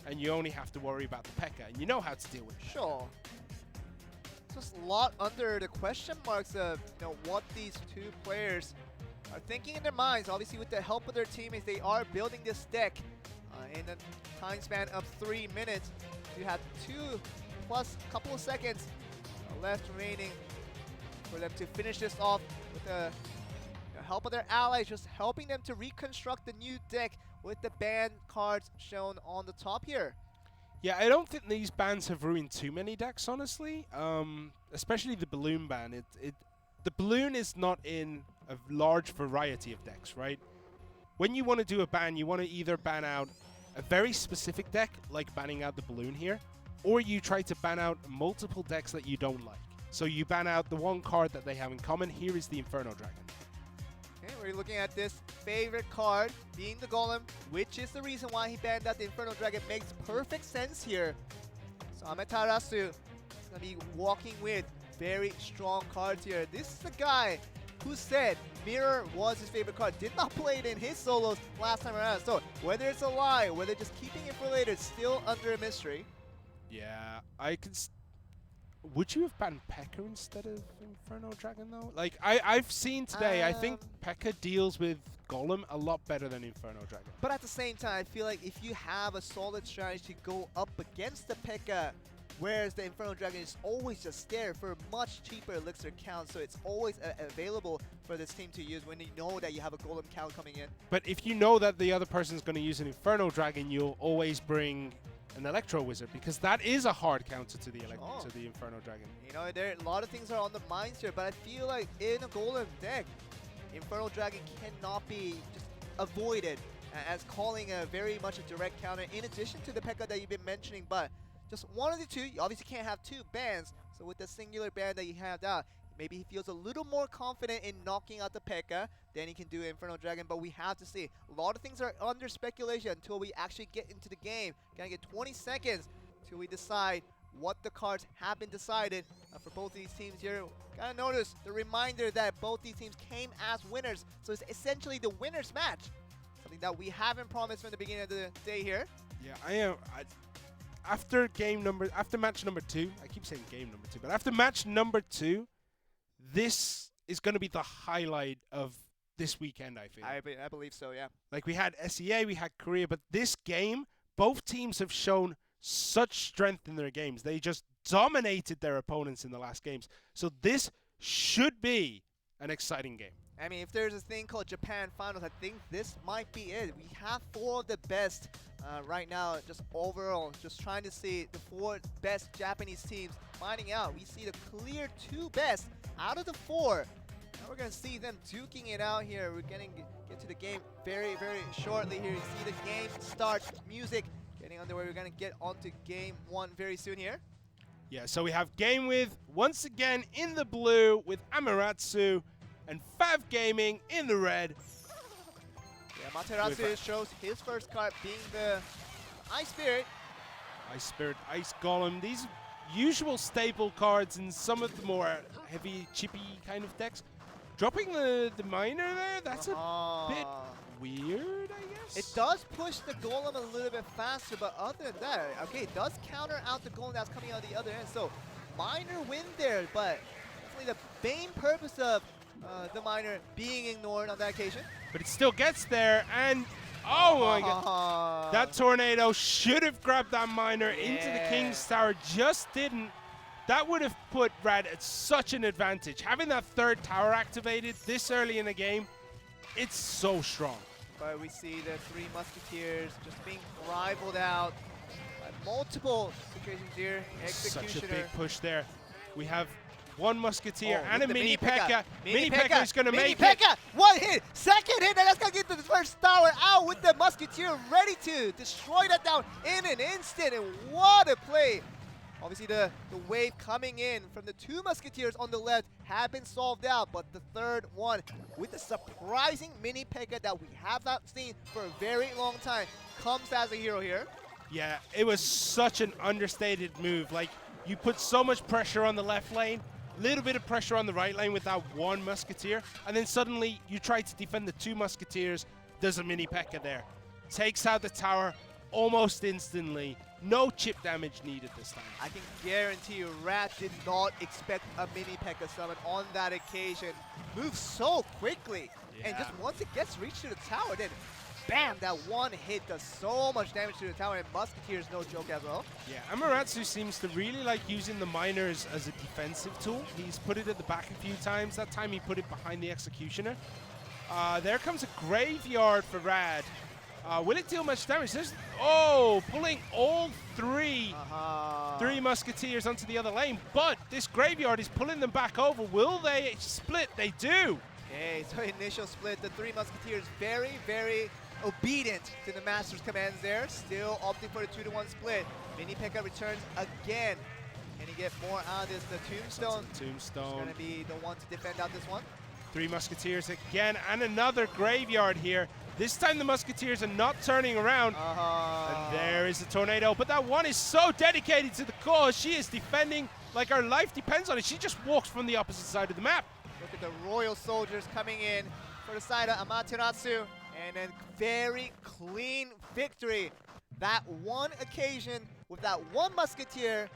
S2: and you only have to worry about the P.E.K.K.A. and you know how to deal with it.
S1: Sure. Just a lot under the question marks of what these two players are thinking in their minds. Obviously, with the help of their teammates, they are building this deck in a time span of 3 minutes. You have 2 plus a couple of seconds left remaining for them to finish this off with the help of their allies, just helping them to reconstruct the new deck with the ban cards shown on the top here.
S2: Yeah, I don't think these bans have ruined too many decks, honestly. Especially the Balloon ban. The Balloon is not in a large variety of decks, right? When you want to do a ban, you want to either ban out a very specific deck, like banning out the Balloon here, or you try to ban out multiple decks that you don't like. So you ban out the one card that they have in common. Here is the Inferno Dragon.
S1: Okay, we're looking at this favorite card being the Golem, which is the reason why he banned out the Infernal Dragon. Makes perfect sense here. So Amaterasu is going to be walking with very strong cards here. This is the guy who said Mirror was his favorite card. Did not play it in his solos last time around. So whether it's a lie, whether just keeping it for later, it's still under a mystery.
S2: Yeah, I could. Would you have banned P.E.K.K.A instead of Inferno Dragon though? Like I've seen today, I think P.E.K.K.A deals with Golem a lot better than Inferno Dragon.
S1: But at the same time, I feel like if you have a solid strategy to go up against the P.E.K.K.A, whereas the Inferno Dragon is always just there for a much cheaper elixir count, so it's always available for this team to use when you know that you have a Golem count coming in.
S2: But if you know that the other person's going to use an Inferno Dragon, you'll always bring an Electro Wizard, because that is a hard counter to the to the Inferno Dragon.
S1: You know, there a lot of things are on the minds here, but I feel like in a Golem deck, Inferno Dragon cannot be just avoided as calling a very much a direct counter in addition to the P.E.K.K.A that you've been mentioning, but just one of the two. You obviously can't have two bans, so with the singular ban that you have out, maybe he feels a little more confident in knocking out the P.E.K.K.A than he can do Inferno Dragon, but we have to see. A lot of things are under speculation until we actually get into the game. Gonna get 20 seconds till we decide what the cards have been decided for both these teams here. Gotta notice the reminder that both these teams came as winners, so it's essentially the winner's match. Something that we haven't promised from the beginning of the day here.
S2: Yeah, I am. After match number 2, I keep saying game number 2, but after match number 2, this is going to be the highlight of this weekend, I feel.
S1: I believe so, yeah.
S2: Like, we had SEA, we had Korea, but this game, both teams have shown such strength in their games. They just dominated their opponents in the last games. So this should be an exciting game.
S1: I mean, if there's a thing called Japan Finals, I think this might be it. We have 4 of the best right now, just overall, just trying to see the 4 best Japanese teams finding out. We see the clear 2 best out of the 4. Now we're going to see them duking it out here. We're getting get to the game very, very shortly here. You see the game start, music getting underway. We're going to get onto game 1 very soon here.
S2: Yeah, so we have Game With once again in the blue with Amaterasu, and Fav Gaming in the red.
S1: Yeah, Amaterasu shows his first card being the Ice Spirit.
S2: Ice Spirit, Ice Golem. These usual staple cards in some of the more heavy, chippy kind of decks. Dropping the miner there, that's a bit weird, I guess.
S1: It does push the Golem a little bit faster, but other than that, okay, it does counter out the Golem that's coming out the other end. So, miner win there, but definitely the main purpose of the miner being ignored on that occasion.
S2: But it still gets there, and oh my god. That tornado should have grabbed that miner into the King's Tower, just didn't. That would have put Rad at such an advantage. Having that 3rd tower activated this early in the game, it's so strong.
S1: But we see the 3 Musketeers just being rivaled out by multiple situations here. Executioner.
S2: Such a big push there. We have 1 Musketeer and a Mini P.E.K.K.A.
S1: Mini
S2: P.E.K.K.A. is going to make
S1: P.E.K.K.A. 1 hit, 2nd hit, and that's going to get the first tower out with the Musketeer ready to destroy that down in an instant. And what a play. Obviously, the wave coming in from the 2 Musketeers on the left have been solved out, but the 3rd one, with the surprising Mini P.E.K.K.A. that we have not seen for a very long time, comes as a hero here.
S2: Yeah, it was such an understated move. Like, you put so much pressure on the left lane, little bit of pressure on the right lane with that 1 Musketeer, and then suddenly you try to defend the 2 Musketeers. There's a Mini P.E.K.K.A. there. Takes out the tower almost instantly. No chip damage needed this time.
S1: I can guarantee you, Rat did not expect a Mini P.E.K.K.A. summon on that occasion. Moves so quickly, and just once it gets reached to the tower, then bam, that 1 hit does so much damage to the tower, and Musketeer is no joke as well.
S2: Yeah, Amaterasu seems to really like using the miners as a defensive tool. He's put it at the back a few times. That time he put it behind the Executioner. There comes a Graveyard for Rad. Will it deal much damage? Pulling all 3 Musketeers onto the other lane, but this Graveyard is pulling them back over. Will they split? They do.
S1: Okay, so initial split, the 3 Musketeers very, very obedient to the Master's commands there. Still opting for the 2-to-1 split. Mini P.E.K.K.A. returns again. Can he get more out of this? The Tombstone.
S2: Tombstone
S1: is going to be the one to defend out this one.
S2: 3 Musketeers again, and another Graveyard here. This time the Musketeers are not turning around. And there is the tornado. But that 1 is so dedicated to the cause. She is defending like her life depends on it. She just walks from the opposite side of the map.
S1: Look at the Royal Soldiers coming in for the side of Amaterasu. And then very clean victory. That one occasion with that one Musketeer,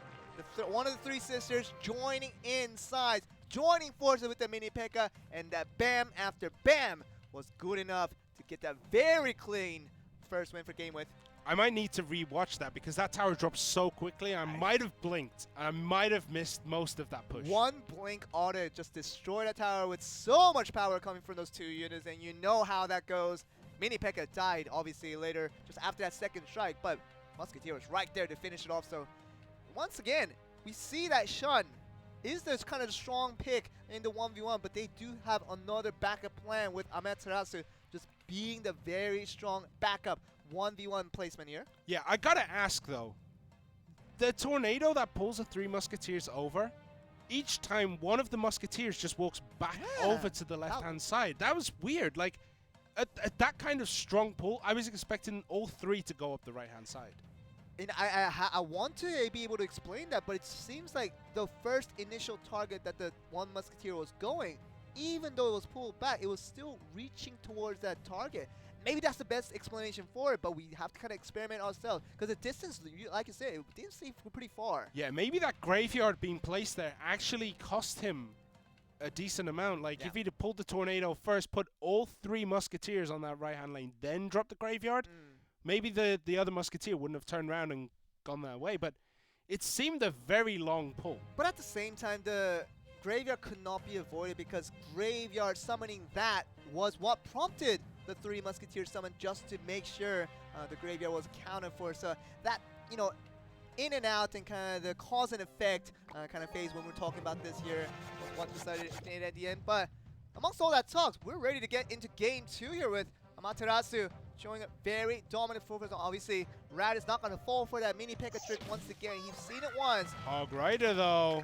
S1: one of the three sisters joining inside, joining forces with the Mini P.E.K.K.A. And that bam after bam was good enough to get that very clean first win for game with.
S2: I might need to rewatch that because that tower dropped so quickly. I might have blinked. I might have missed most of that push.
S1: One blink auto just destroyed that tower with so much power coming from those two units, and you know how that goes. Mini P.E.K.K.A. died, obviously, later, just after that second strike, but Musketeer was right there to finish it off. So, once again, we see that Shun is this kind of strong pick in the 1v1, but they do have another backup plan with Amaterasu just being the very strong backup 1v1 placement here.
S2: Yeah, I gotta ask though, the tornado that pulls the three Musketeers over, each time one of the Musketeers just walks back over to the left-hand side. That was weird. Like, at that kind of strong pull, I was expecting all three to go up the right-hand side.
S1: And I want to be able to explain that, but it seems like the first initial target that the one Musketeer was going, even though it was pulled back, it was still reaching towards that target. Maybe that's the best explanation for it, but we have to kind of experiment ourselves. Because the distance, like you said, it didn't seem pretty far.
S2: Yeah, maybe that graveyard being placed there actually cost him a decent amount. Like, if he'd have pulled the tornado first, put all three Musketeers on that right-hand lane, then dropped the graveyard, maybe the other Musketeer wouldn't have turned around and gone that way. But it seemed a very long pull.
S1: But at the same time, the graveyard could not be avoided because graveyard summoning that was what prompted the three Musketeers summon just to make sure the graveyard was accounted for. So that, you know, in and out and kind of the cause and effect kind of phase when we're talking about this here was what decided at the end. But amongst all that talks, we're ready to get into game 2 here with Amaterasu showing a very dominant focus. Obviously, Rad is not going to fall for that Mini P.E.K.K.A. trick once again. He's seen it once.
S2: Hog Rider, though.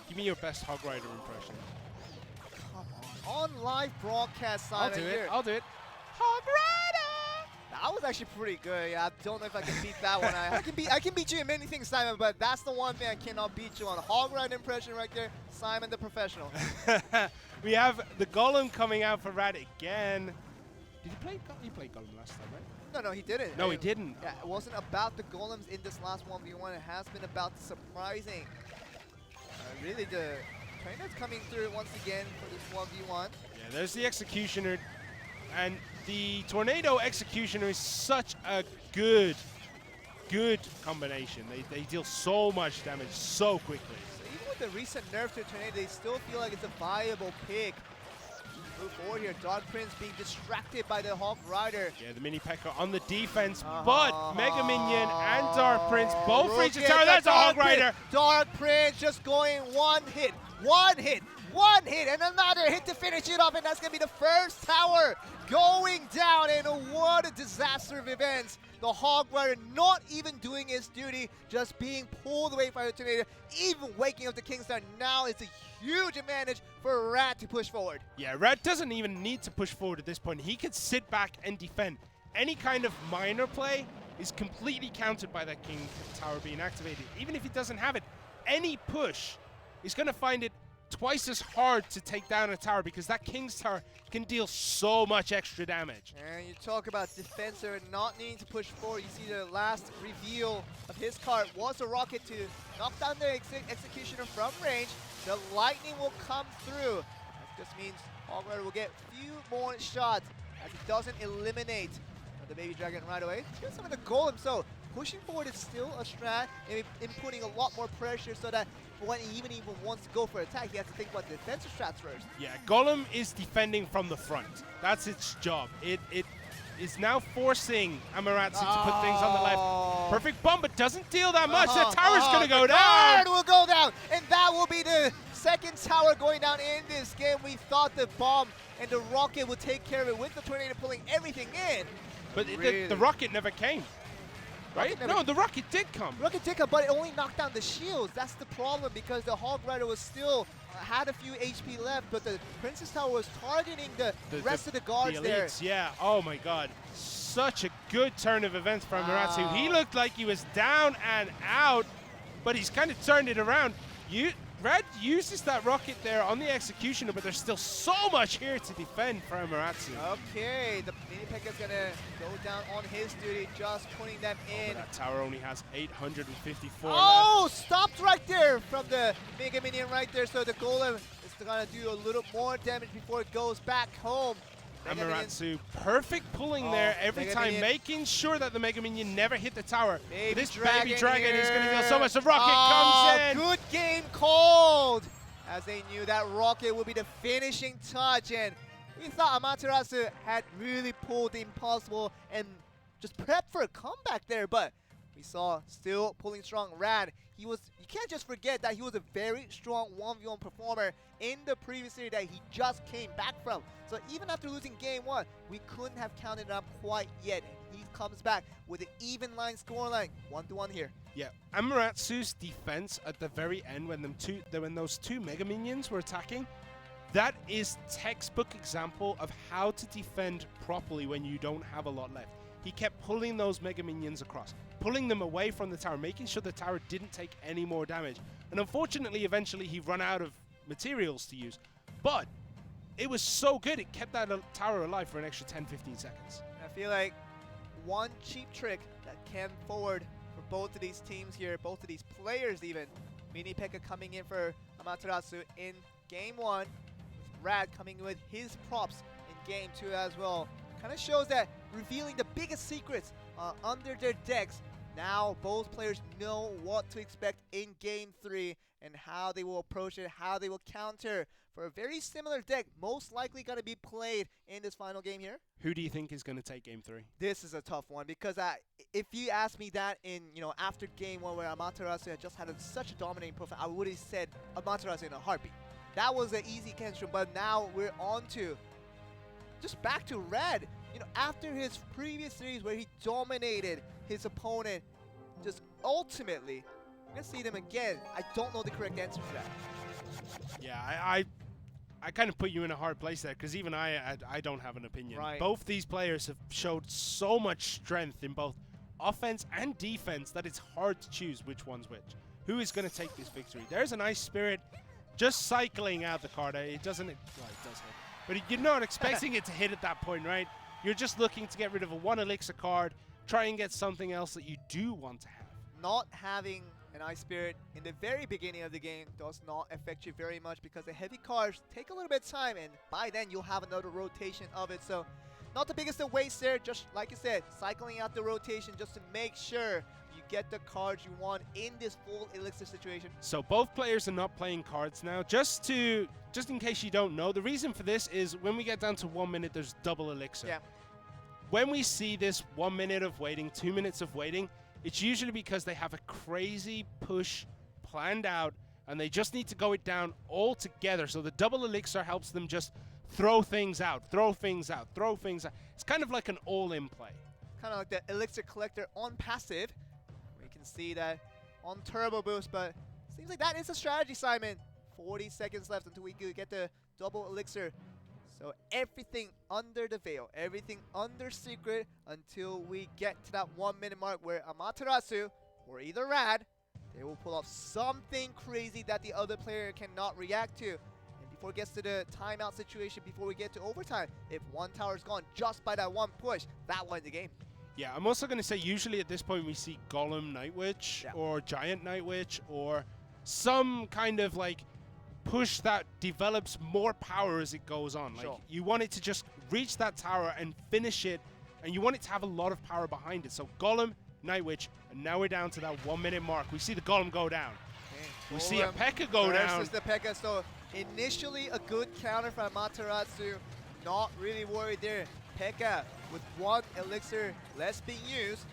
S2: Give me your best Hog Rider impression.
S1: On live broadcast, Simon.
S2: I'll do it. Hog Rider!
S1: That was actually pretty good. Yeah, I don't know if I can beat that one. I can beat you in many things, Simon, but that's the one thing I cannot beat you on. Hog Rider impression right there. Simon the professional.
S2: We have the Golem coming out for Rad again. Did he play Golem last time, right?
S1: No, he didn't.
S2: No, he didn't.
S1: Yeah, it wasn't about the Golems in this last 1v1. It has been about the surprising. Really, the trainers coming through once again for this 1v1.
S2: Yeah, there's the Executioner. And the Tornado Executioner is such a good combination. They deal so much damage so quickly.
S1: So even with the recent nerf to Tornado, they still feel like it's a viable pick. Move forward here. Dark Prince being distracted by the Hog Rider.
S2: Yeah, the Mini P.E.K.K.A. on the defense, but Mega Minion and Dark Prince both reach the tower. That's a Hog Rider.
S1: Dark Prince just going one hit, and another hit to finish it off, and that's going to be the first tower going down, and what a disaster of events. The Hog Rider not even doing his duty, just being pulled away by the Tornado, even waking up the Kingstar. Now it's a huge advantage for Rat to push forward.
S2: Yeah, Rat doesn't even need to push forward at this point. He could sit back and defend. Any kind of minor play is completely countered by that King Tower being activated. Even if he doesn't have it, any push is going to find it twice as hard to take down a tower because that King's Tower can deal so much extra damage.
S1: And you talk about Defensor not needing to push forward. You see the last reveal of his card was a rocket to knock down the Executioner from range. The lightning will come through. That just means Hog Rider will get a few more shots as he doesn't eliminate the Baby Dragon right away. Here's some of the Golem, so pushing forward is still a strat, and inputting a lot more pressure so that when he even wants to go for attack, he has to think about the defensive strats first.
S2: Yeah, Golem is defending from the front. That's its job. It is now forcing Amaterasu to put things on the left. Perfect bomb, but doesn't deal that much. The tower's going to go down.
S1: The will go down, and that will be the second tower going down in this game. We thought the bomb and the rocket would take care of it with the Tornado pulling everything in.
S2: But the rocket never came. Right? No, the rocket did come.
S1: Rocket did come, but it only knocked down the shields. That's the problem because the Hog Rider was still had a few HP left, but the Princess Tower was targeting the rest of the guards there.
S2: Yeah, oh my god. Such a good turn of events from Amaterasu. He looked like he was down and out, but he's kind of turned it around. Red uses that rocket there on the executioner, but there's still so much here to defend for Amaterasu.
S1: Okay, the mini P.E.K.K.A is gonna go down on his duty, just putting them in.
S2: That tower only has 854
S1: Oh,
S2: left.
S1: stopped right there from the Mega Minion right there. So the Golem is gonna do a little more damage before it goes back home.
S2: Amaterasu, perfect pulling there every
S1: Mega
S2: time,
S1: Minion.
S2: making sure that the Mega Minion never hit the tower.
S1: Baby
S2: This
S1: Dragon
S2: baby dragon is going to deal
S1: here.
S2: so much. The rocket comes in.
S1: Good game called, as they knew that rocket would be the finishing touch, and we thought Amaterasu had really pulled the impossible and just prepped for a comeback there, but we saw still pulling strong. Rad, you can't just forget that he was a very strong 1v1 performer in the previous series that he just came back from. So even after losing game 1, we couldn't have counted it up quite yet. He comes back with an even line scoreline, 1-1 here.
S2: Yeah, Amaterasu's defense at the very end when those two Mega Minions were attacking, that is textbook example of how to defend properly when you don't have a lot left. He kept pulling those Mega Minions across, pulling them away from the tower, making sure the tower didn't take any more damage. And unfortunately, eventually he ran out of materials to use. But it was so good, it kept that tower alive for an extra 10-15 seconds.
S1: I feel like one cheap trick that came forward for both of these teams here, both of these players even. Mini P.E.K.K.A coming in for Amaterasu in game 1, with Rad coming with his props in game 2 as well. Kind of shows that revealing the biggest secrets under their decks. Now both players know what to expect in game 3 and how they will approach it, how they will counter for a very similar deck, most likely going to be played in this final game here.
S2: Who do you think is going to take game 3?
S1: This is a tough one because if you asked me that in, after game 1 where Amaterasu had just had such a dominating profile, I would have said Amaterasu in a heartbeat. That was an easy cancel, but now we're on to just back to Red. After his previous series where he dominated his opponent, just ultimately, we're going to see them again. I don't know the correct answer to that.
S2: Yeah, I kind of put you in a hard place there because even I don't have an opinion.
S1: Right.
S2: Both these players have showed so much strength in both offense and defense that it's hard to choose which one's which. Who is going to take this victory? There's an Ice Spirit just cycling out the card. It doesn't, well, it does hit. But you're not expecting it to hit at that point, right? You're just looking to get rid of a 1 elixir card, try and get something else that you do want to have.
S1: Not having an Ice Spirit in the very beginning of the game does not affect you very much because the heavy cards take a little bit of time, and by then you'll have another rotation of it. So not the biggest of waste there, just like you said, cycling out the rotation just to make sure you get the cards you want in this full elixir situation.
S2: So both players are not playing cards now. Just in case you don't know, the reason for this is when we get down to 1 minute, there's double elixir.
S1: Yeah.
S2: When we see this 1 minute of waiting, 2 minutes of waiting, it's usually because they have a crazy push planned out and they just need to go it down all together. So the double elixir helps them just throw things out, throw things out, throw things out. It's kind of like an all-in play.
S1: Kind of like the elixir collector on passive. We can see that on turbo boost, but seems like that is a strategy, Simon. 40 seconds left until we get the double elixir. So everything under the veil, everything under secret until we get to that 1 minute mark where Amaterasu or either Rad, they will pull off something crazy that the other player cannot react to. And before it gets to the timeout situation, before we get to overtime, if one tower is gone just by that one push, that won the game.
S2: Yeah, I'm also going to say usually at this point we see Golem Night Witch or Giant Night Witch or some kind of like push that develops more power as it goes on. Like you want it to just reach that tower and finish it, and you want it to have a lot of power behind it. So Golem, Night Witch, and now we're down to that 1 minute mark. We see the Golem go down. Okay. We see a P.E.K.K.A go down.
S1: Versus the P.E.K.K.A. So initially a good counter from Amaterasu. Not really worried there. P.E.K.K.A with 1 elixir less being used.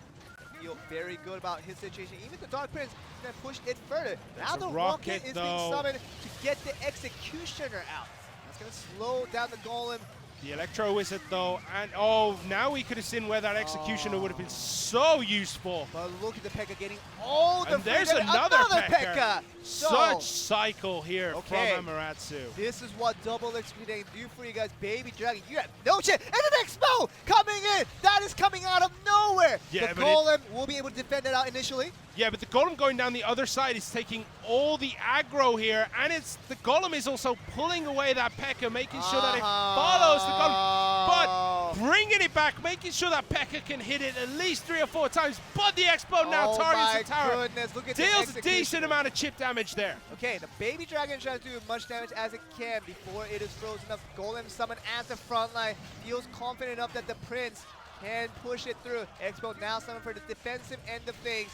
S1: Feel very good about his situation. Even the Dark Prince is going to push it further. Now the rocket is being summoned to get the executioner out. That's going to slow down the Golem
S2: The Electro Wizard though, and oh, now we could have seen where that Executioner would have been so useful.
S1: But look at the Pekka getting all the
S2: And there's
S1: freedom.
S2: another
S1: Pekka.
S2: Pekka. Such cycle here
S1: Okay.
S2: from Amaterasu.
S1: This is what double excluding do for you guys. Baby Dragon, you have no chance. And the Expo coming in. That is coming out of nowhere.
S2: Yeah,
S1: the
S2: but
S1: Golem will be able to defend it out initially.
S2: Yeah, but the Golem going down the other side is taking all the aggro here, and it's the Golem is also pulling away that Pekka, making sure that it follows the Golem, but bringing it back, making sure that Pekka can hit it at least 3 or 4 times. But the Expo now targets the tower,
S1: Goodness, look at
S2: deals
S1: the
S2: a decent amount of chip damage there.
S1: Okay, the Baby Dragon tries to do as much damage as it can before it is frozen up. Golem summon at the front line, feels confident enough that the Prince can push it through. Expo now summon for the defensive end of things.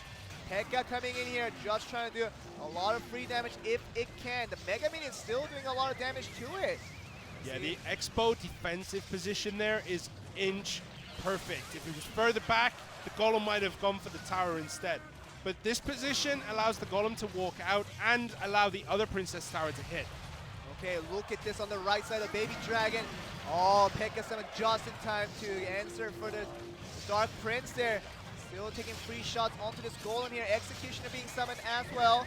S1: Pekka coming in here, just trying to do a lot of free damage if it can. The Mega Minion still doing a lot of damage to it.
S2: Yeah, the Expo defensive position there is inch perfect. If it was further back, the Golem might have gone for the tower instead. But this position allows the Golem to walk out and allow the other Princess Tower to hit.
S1: Okay, look at this on the right side of Baby Dragon. Oh, Pekka summon just in time to answer for the Dark Prince there. Still taking free shots onto this Golem here. Executioner being summoned as well.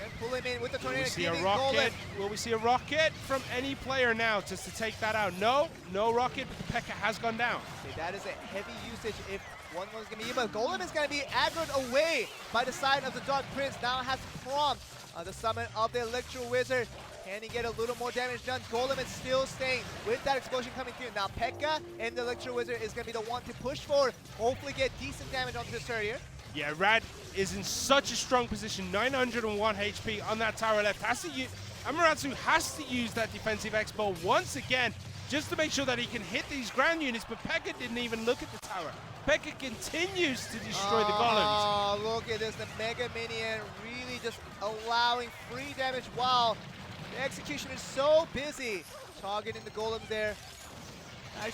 S1: And pull him in with the tornado.
S2: Will we see a rocket? Will we see a rocket from any player now just to take that out? No, no rocket, but the Pekka has gone down.
S1: Okay, that is a heavy usage if one was going to be, but Golem is going to be aggroed away by the side of the Dark Prince. Now has to prompt the summon of the Electro Wizard. Can he get a little more damage done? Golem is still staying with that explosion coming through. Now Pekka and the Electro Wizard is going to be the one to push forward, hopefully get decent damage onto this turret here.
S2: Yeah, Rad is in such a strong position, 901 HP on that tower left. Amaterasu has to use that defensive Expo once again just to make sure that he can hit these ground units, but Pekka didn't even look at the tower. Pekka continues to destroy the Golems.
S1: Oh, look at this. The Mega Minion really just allowing free damage while the execution is so busy targeting the Golems there.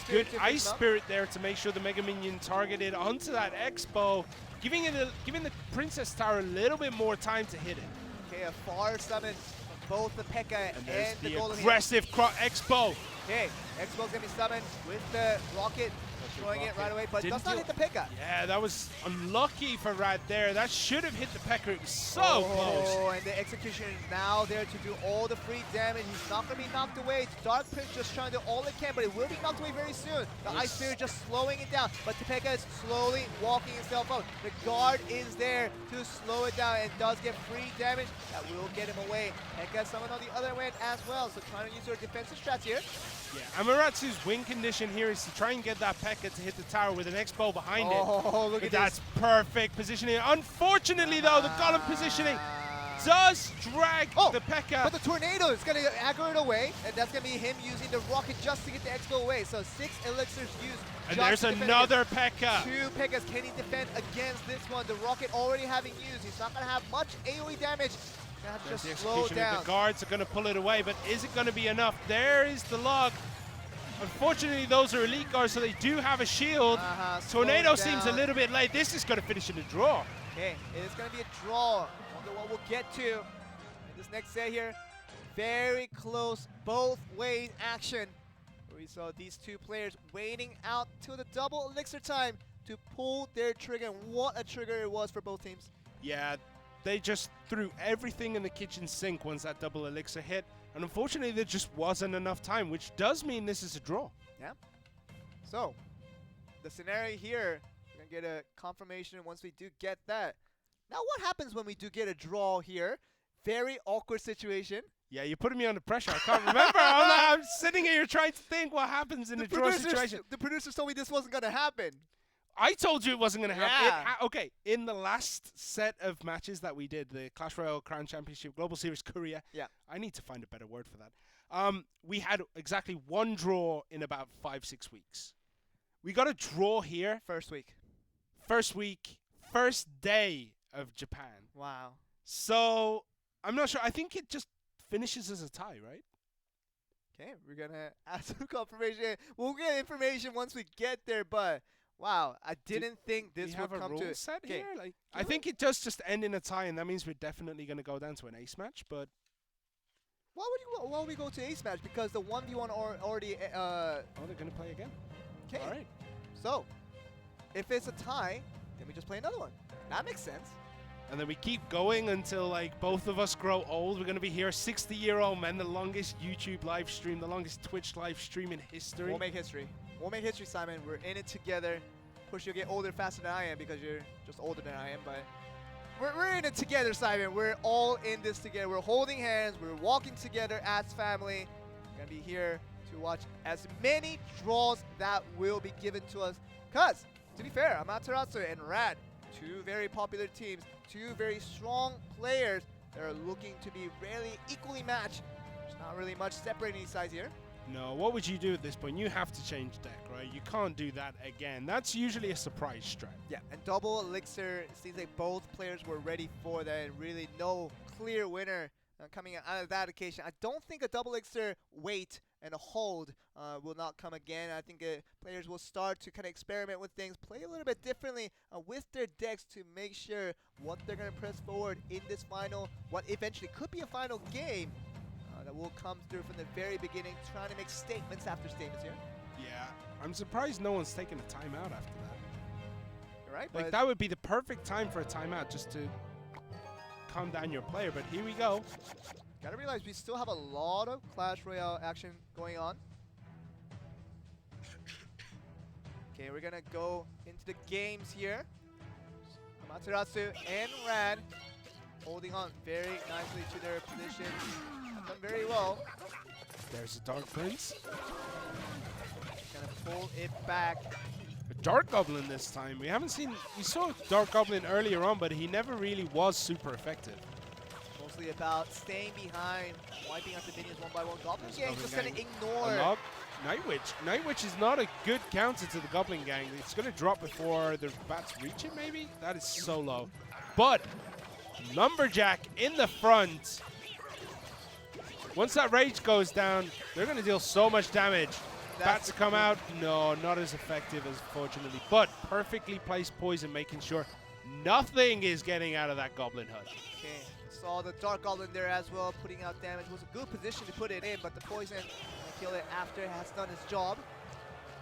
S2: Good Ice Spirit there to make sure the Mega Minion targeted onto that Expo, giving the Princess Tower a little bit more time to hit it.
S1: Okay, a far summon from both the Pekka and the Golem.
S2: Aggressive Expo.
S1: Okay, Expo's gonna be summoned with the rocket, destroying it right away, but does not hit the Pekka.
S2: Yeah, that was unlucky for Rad there. That should have hit the Pekka. It was so close.
S1: Oh, and the execution is now there to do all the free damage. He's not gonna be knocked away. Dark Prince just trying to do all it can, but it will be knocked away very soon. The Ice Spirit just slowing it down, but the Pekka is slowly walking himself out. The guard is there to slow it down and does get free damage. That will get him away. Pekka summoned on the other end as well, so trying to use their defensive strats here.
S2: Yeah, Amaterasu's win condition here is to try and get that Pekka to hit the tower with an Expo behind it.
S1: Oh, look at
S2: that's perfect positioning. Unfortunately, though, the Golem positioning does drag the Pekka.
S1: But the tornado is going to aggro it away, and that's going to be him using the rocket just to get the Expo away. So 6 elixirs used.
S2: And there's another Pekka.
S1: 2 Pekkas. Can he defend against this one? The rocket already having used. He's not going to have much AoE damage. Just slow down.
S2: The guards are going to pull it away, but is it going to be enough? There is the log. Unfortunately, those are elite guards, so they do have a shield. Tornado seems a little bit late. This is going to finish in a draw.
S1: Okay, it is going to be a draw. Wonder what we'll get to in this next set here. Very close, both ways action. We saw these two players waiting out till the double elixir time to pull their trigger. And what a trigger it was for both teams.
S2: Yeah, they just threw everything in the kitchen sink once that double elixir hit. And unfortunately, there just wasn't enough time, which does mean this is a draw.
S1: Yeah. So, the scenario here, we're going to get a confirmation once we do get that. Now, what happens when we do get a draw here? Very awkward situation.
S2: Yeah, you're putting me under pressure. I can't remember. I'm sitting here trying to think what happens in a draw situation.
S1: The producers told me this wasn't going to happen.
S2: I told you it wasn't going to happen. Okay, in the last set of matches that we did, the Clash Royale Crown Championship Global Series Korea, I need to find a better word for that. We had exactly one draw in about 5-6 weeks. We got a draw here.
S1: First week.
S2: First week, first day of Japan.
S1: Wow.
S2: So, I'm not sure. I think it just finishes as a tie, right?
S1: Okay, we're going to add some confirmation. We'll get information once we get there, but... Wow, I didn't think this would come to
S2: set here. Like, I think it does just end in a tie, and that means we're definitely going to go down to an ace match. But
S1: Why would we go to ace match? Because the 1v1 already.
S2: Oh, they're gonna play again.
S1: Okay.
S2: All right.
S1: So, if it's a tie, then we just play another one. That makes sense.
S2: And then we keep going until like both of us grow old. We're gonna be here, 60-year-old men, the longest YouTube live stream, the longest Twitch live stream in history.
S1: We'll make history. We'll make history, Simon. We're in it together. Of course, you'll get older faster than I am because you're just older than I am, but we're in it together, Simon. We're all in this together. We're holding hands. We're walking together as family. We're gonna be here to watch as many draws that will be given to us. Cause, to be fair, Amaterasu and Rad, two very popular teams, two very strong players that are looking to be really equally matched. There's not really much separating these sides here.
S2: No, what would you do at this point? You have to change deck, right? You can't do that again. That's usually a surprise strat.
S1: Yeah, and double elixir, it seems like both players were ready for that, and really no clear winner coming out of that occasion. I don't think a double elixir wait and a hold will not come again. I think players will start to kind of experiment with things, play a little bit differently with their decks to make sure what they're going to press forward in this final, what eventually could be a final game that will come through from the very beginning, trying to make statements after statements here.
S2: Yeah, I'm surprised no one's taken a timeout after that.
S1: You're right,
S2: Like, that would be the perfect time for a timeout, just to calm down your player, but here we go.
S1: Gotta realize we still have a lot of Clash Royale action going on. Okay, we're gonna go into the games here. Amaterasu and Rad holding on very nicely to their position. Have done very well.
S2: There's a Dark Prince.
S1: Gonna pull it back.
S2: A Dark Goblin this time. We saw Dark Goblin earlier on, but he never really was super effective.
S1: Mostly about staying behind, wiping out the minions one by one. Goblin
S2: There's
S1: Gang
S2: Goblin
S1: just gonna
S2: Gang.
S1: ignore.
S2: Night Witch. Night Witch is not a good counter to the Goblin Gang. It's going to drop before the bats reach it, maybe? That is so low. But Lumberjack in the front. Once that rage goes down, they're going to deal so much damage. Bats come out. No, not as effective, as fortunately. But perfectly placed poison, making sure nothing is getting out of that Goblin Hut.
S1: Okay, saw the Dark Goblin there as well, putting out damage. Was a good position to put it in, but the poison kill it after it has done its job.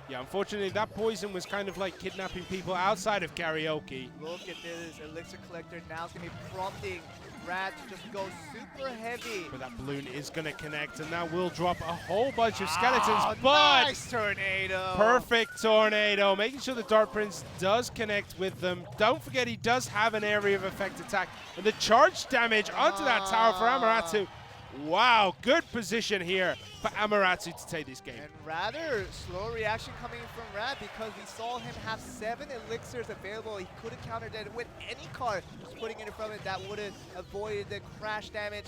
S2: Yeah, unfortunately, that poison was kind of like kidnapping people outside of karaoke.
S1: Look at this Elixir Collector. Now it's going to be prompting Rad to just go super heavy.
S2: But that balloon is going to connect, and that will drop a whole bunch of skeletons. But
S1: nice tornado.
S2: Perfect tornado, making sure the Dark Prince does connect with them. Don't forget, he does have an area of effect attack. And the charge damage onto that tower for Amaterasu. Wow, good position here for Amaterasu to take this game.
S1: And rather slow reaction coming from Rad because we saw him have 7 elixirs available. He could have countered it with any card, just putting it in front of it. That would have avoided the crash damage,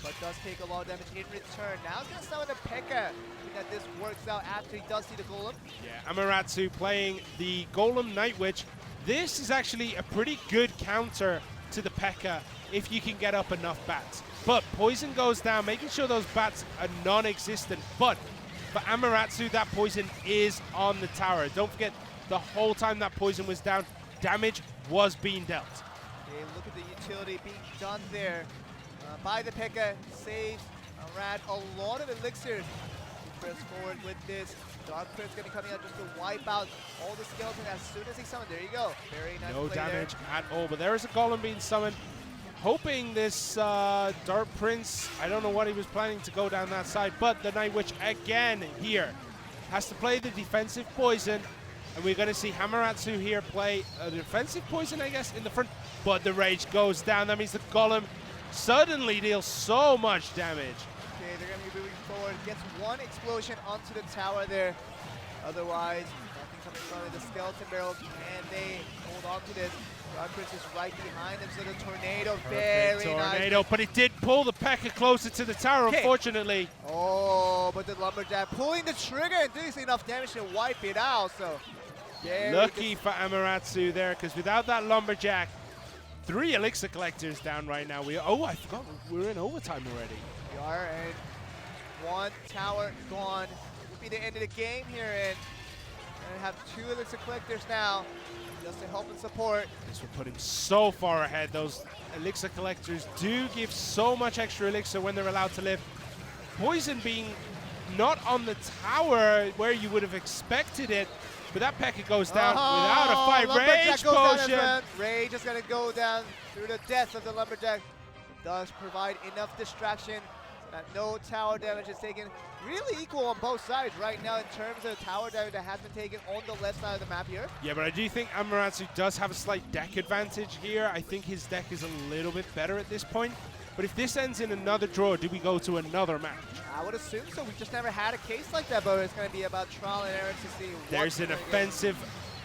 S1: but does take a lot of damage in return. Now he's going to summon the P.E.K.K.A. that this works out after he does see the Golem.
S2: Yeah, Amaterasu playing the Golem Night Witch. This is actually a pretty good counter to the P.E.K.K.A. if you can get up enough bats. But poison goes down, making sure those bats are non-existent. But for Amaterasu, that poison is on the tower. Don't forget, the whole time that poison was down, damage was being dealt.
S1: Okay, look at the utility being done there by the P.E.K.K.A. Saves Rad a lot of elixirs. He press forward with this. Dark Prince going to be coming out just to wipe out all the skeletons as soon as he summons. There you go. Very nice
S2: No
S1: play
S2: damage
S1: there.
S2: at all, but there is a Golem being summoned. Hoping this Dark Prince, I don't know what he was planning to go down that side, but the Night Witch again here has to play the defensive poison, and we're going to see Amaterasu here play a defensive poison, I guess, in the front, but the rage goes down. That means the Golem suddenly deals so much damage.
S1: Okay, they're going to be moving forward. Gets one explosion onto the tower there. Otherwise, nothing coming from it. The skeleton barrels, and they hold on to this. Dark Prince is right behind him, so the tornado, very
S2: tornado,
S1: nice.
S2: but it did pull the P.E.K.K.A. closer to the tower, unfortunately.
S1: Oh, but the Lumberjack pulling the trigger and doing enough damage to wipe it out, so.
S2: Lucky for Amaterasu there, because without that Lumberjack, 3 Elixir Collectors down right now. I forgot, we're in overtime already.
S1: We are, and 1 tower gone. Will be the end of the game here, and have 2 Elixir Collectors now. just to help and support.
S2: This will put him so far ahead. Those elixir collectors do give so much extra elixir when they're allowed to live. Poison being not on the tower where you would have expected it, but that P.E.K.K.A goes down without a fight. Rage potion.
S1: Rage is going to go down through the death of the Lumberjack. It does provide enough distraction so that no tower damage is taken. Really equal on both sides right now in terms of tower damage that has been taken on the left side of the map here.
S2: Yeah, but I do think Amaterasu does have a slight deck advantage here. I think his deck is a little bit better at this point. But if this ends in another draw, do we go to another match?
S1: I would assume so. We just never had a case like that, but it's going to be about trial and error to see.
S2: There's an offensive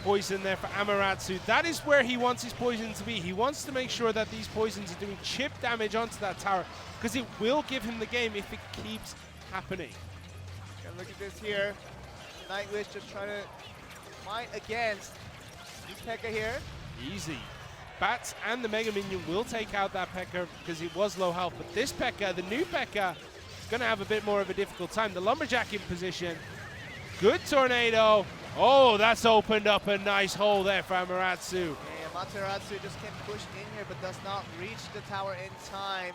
S2: poison there for Amaterasu. That is where he wants his poison to be. He wants to make sure that these poisons are doing chip damage onto that tower, because it will give him the game if it keeps happening.
S1: And look at this here. Nightwish just trying to fight against P.E.K.K.A here.
S2: Easy. Bats and the Mega Minion will take out that P.E.K.K.A because it was low health. But this P.E.K.K.A, the new P.E.K.K.A, is going to have a bit more of a difficult time. The Lumberjack in position. Good tornado. Oh, that's opened up a nice hole there for Amaterasu.
S1: And Amaterasu just can push in here but does not reach the tower in time.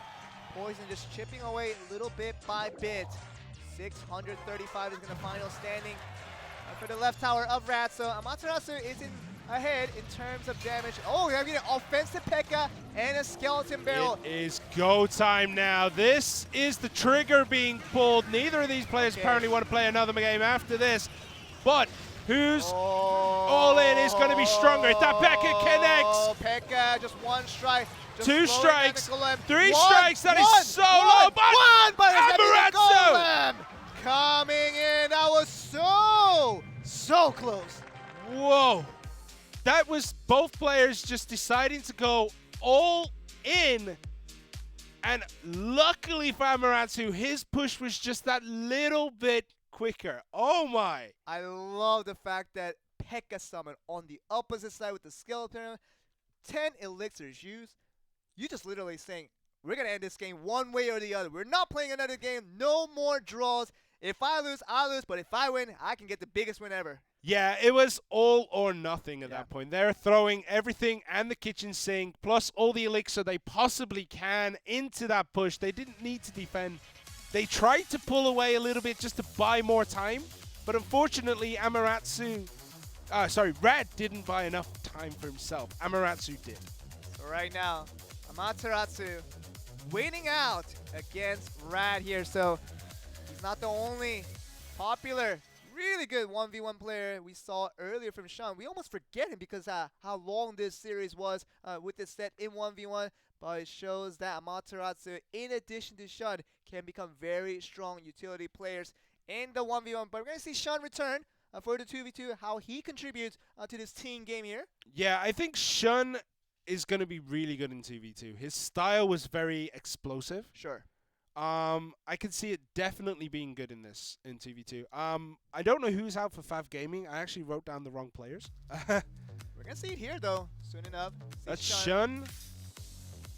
S1: Poison just chipping away little bit by bit. 635 is going to final standing for the left tower of Rat. So Amaterasu is ahead in terms of damage. Oh, you're having an offensive P.E.K.K.A and a skeleton barrel.
S2: It is go time now. This is the trigger being pulled. Neither of these players apparently want to play another game after this. But who's all in is going to be stronger. If that P.E.K.K.A connects.
S1: P.E.K.K.A just one strike. Just
S2: 2 strikes, 3
S1: one,
S2: strikes, that is so low,
S1: but
S2: Amaterasu!
S1: Coming in, that was so close.
S2: Whoa, that was both players just deciding to go all in, and luckily for Amaterasu, his push was just that little bit quicker. Oh my.
S1: I love the fact that P.E.K.K.A summoned on the opposite side with the skeleton, 10 elixirs used. You just literally saying, we're going to end this game one way or the other. We're not playing another game. No more draws. If I lose, I lose. But if I win, I can get the biggest win ever.
S2: Yeah, it was all or nothing at that point. They're throwing everything and the kitchen sink, plus all the elixir they possibly can into that push. They didn't need to defend. They tried to pull away a little bit just to buy more time. But unfortunately, Red didn't buy enough time for himself. Amaterasu did.
S1: So right now, Amaterasu winning out against Rad here. So he's not the only popular, really good 1v1 player we saw earlier from Sean. We almost forget him because how long this series was with this set in 1v1. But it shows that Amaterasu, in addition to Sean, can become very strong utility players in the 1v1. But we're going to see Sean return for the 2v2, how he contributes to this team game here.
S2: Yeah, I think Shun is going to be really good in 2v2. His style was very explosive.
S1: Sure.
S2: I can see it definitely being good in 2v2. I don't know who's out for Fav Gaming. I actually wrote down the wrong players.
S1: We're going to see it here, though, soon enough.
S2: That's Shun.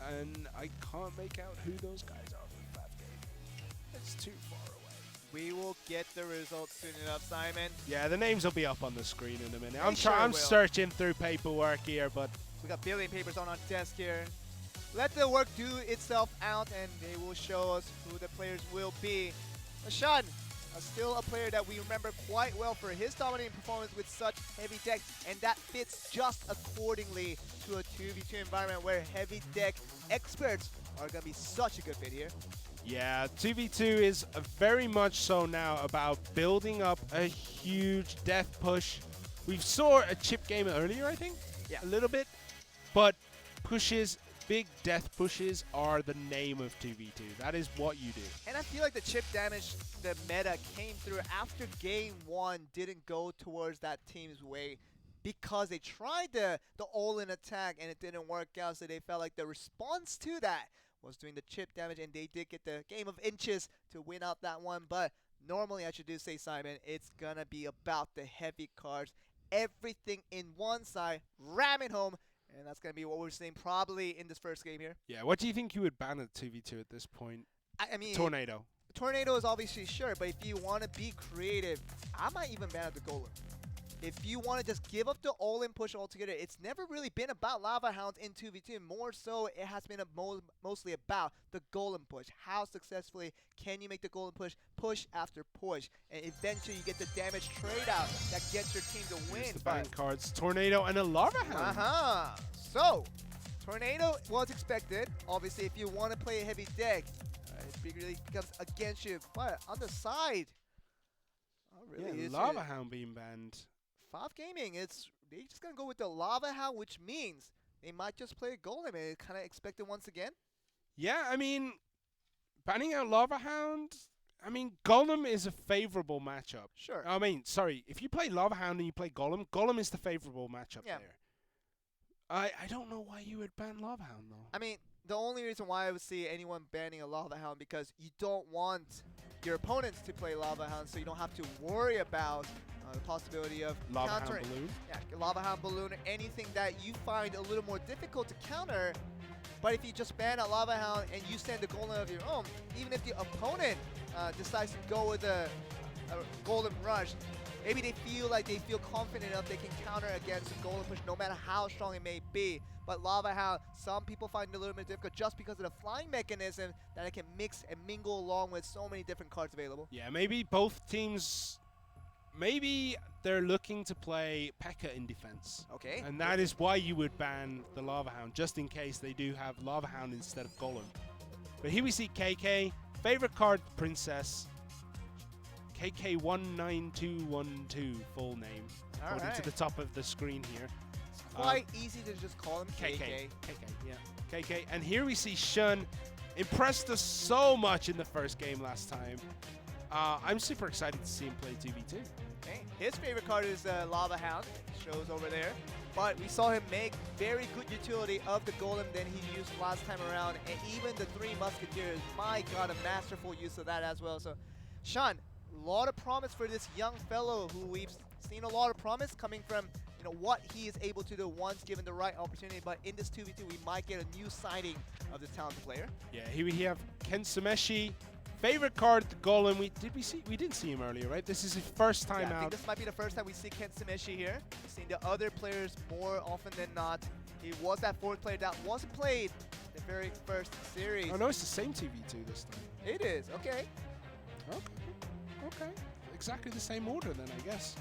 S2: And I can't make out who those guys are for Fav Gaming. It's too far away.
S1: We will get the results soon enough, Simon.
S2: Yeah, the names will be up on the screen in a minute.
S1: I'm
S2: searching through paperwork here, but
S1: we got billion papers on our desk here. Let the work do itself out, and they will show us who the players will be. Sean, still a player that we remember quite well for his dominating performance with such heavy deck, and that fits just accordingly to a 2v2 environment where heavy deck experts are going to be such a good fit here.
S2: Yeah, 2v2 is very much so now about building up a huge death push. We saw a chip game earlier, I think, a little bit, but pushes, big death pushes are the name of 2v2. That is what you do.
S1: And I feel like the chip damage, the meta came through after game 1 didn't go towards that team's way because they tried the all-in attack and it didn't work out, so they felt like the response to that was doing the chip damage, and they did get the game of inches to win out that one. But normally, I should do say, Simon, it's gonna be about the heavy cards, everything in one side, ram it home, and that's gonna be what we're seeing probably in this first game here.
S2: Yeah, what do you think you would ban at 2v2 at this point?
S1: I mean,
S2: Tornado
S1: is obviously sure, but if you want to be creative, I might even ban at the Golem. if you want to just give up the all-in push altogether, it's never really been about Lava Hounds in 2v2. More so, it has been mostly about the golem push. How successfully can you make the golem push after push, and eventually you get the damage trade-out that gets your team to win.
S2: Here's the bank cards, Tornado and a Lava Hound.
S1: So, Tornado was expected. Obviously, if you want to play a heavy deck, it really becomes against you. But on the side, really,
S2: yeah, Lava Hound being banned.
S1: FAV Gaming, they just gonna go with the Lava Hound, which means they might just play a Golem, and kind of expected once again.
S2: Yeah, I mean, banning out Lava Hound, I mean, Golem is a favorable matchup.
S1: Sure.
S2: I mean, sorry, if you play Lava Hound and you play Golem, Golem is the favorable matchup there. I don't know why you would ban Lava Hound, though.
S1: I mean, the only reason why I would see anyone banning a Lava Hound, because you don't want your opponents to play Lava Hound, so you don't have to worry about the possibility of
S2: Lava
S1: countering.
S2: Hound Balloon?
S1: Yeah, Lava Hound Balloon, or anything that you find a little more difficult to counter. But if you just ban a Lava Hound and you send a Golem of your own, even if the opponent decides to go with a Golem Rush, maybe they feel confident enough they can counter against a Golem Push no matter how strong it may be. But Lava Hound, some people find it a little bit difficult just because of the flying mechanism that it can mix and mingle along with so many different cards available.
S2: Yeah, maybe both teams, maybe they're looking to play P.E.K.K.A. in defense.
S1: Okay.
S2: And that is why you would ban the Lava Hound, just in case they do have Lava Hound instead of Golem. But here we see KK, favorite card, Princess. KK19212, full name, according to the top of the screen here.
S1: It's quite easy to just call him KK.
S2: KK, yeah. KK. And here we see Shun. Impressed us so much in the first game last time. I'm super excited to see him play 2v2.
S1: Okay. His favorite card is Lava Hound, shows over there. But we saw him make very good utility of the Golem than he used last time around. And even the 3 Musketeers, my god, a masterful use of that as well. So, Shun, a lot of promise for this young fellow who we've seen a lot of promise coming from what he is able to do once given the right opportunity. But in this 2v2, we might get a new sighting of this talented player. Yeah,
S2: here we have Ken Sumeshi. Favorite card, the Golem. We didn't see him earlier, right? This is his first time out.
S1: I think this might be the first time we see Ken Sumeshi here. We've seen the other players more often than not. He was that 4th player that wasn't played in the very first series.
S2: Oh no, it's the same 2v2 this time.
S1: It is, okay.
S2: Okay. Exactly the same order then, I guess.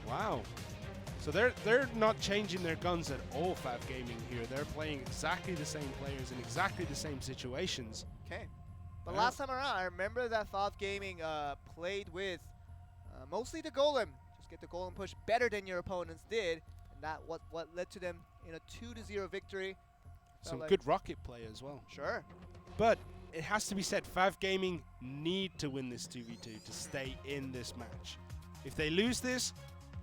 S2: Wow. So they're not changing their guns at all, FAV Gaming here. They're playing exactly the same players in exactly the same situations.
S1: Okay. But last time around, I remember that FAV Gaming played with mostly the Golem. Just get the Golem push better than your opponents did. And that what led to them in a 2-0 victory.
S2: Some good rocket play as well.
S1: Sure.
S2: But it has to be said, FAV Gaming need to win this 2v2 to stay in this match. If they lose this,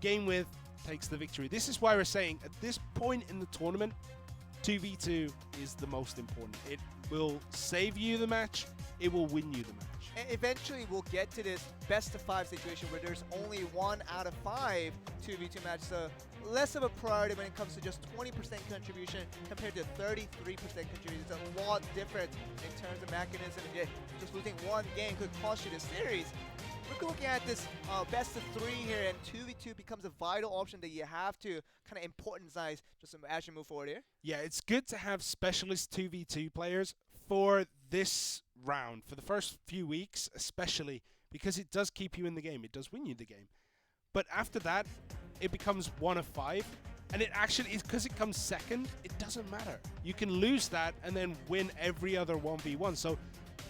S2: Game With takes the victory. This is why we're saying at this point in the tournament, 2v2 is the most important. It will save you the match. It will win you the match.
S1: And eventually we'll get to this best of 5 situation where there's only 1 out of 5 2v2 matches. So less of a priority when it comes to just 20% contribution compared to 33% contribution. It's a lot different in terms of mechanism. And just losing 1 game could cost you the series. We're looking at this best of 3 here, and 2v2 becomes a vital option that you have to kind of importantize just as you move forward here.
S2: Yeah, it's good to have specialist 2v2 players for this round, for the first few weeks especially, because it does keep you in the game. It does win you the game. But after that, it becomes 1 of 5, and it actually is, because it comes second, it doesn't matter. You can lose that and then win every other 1v1. So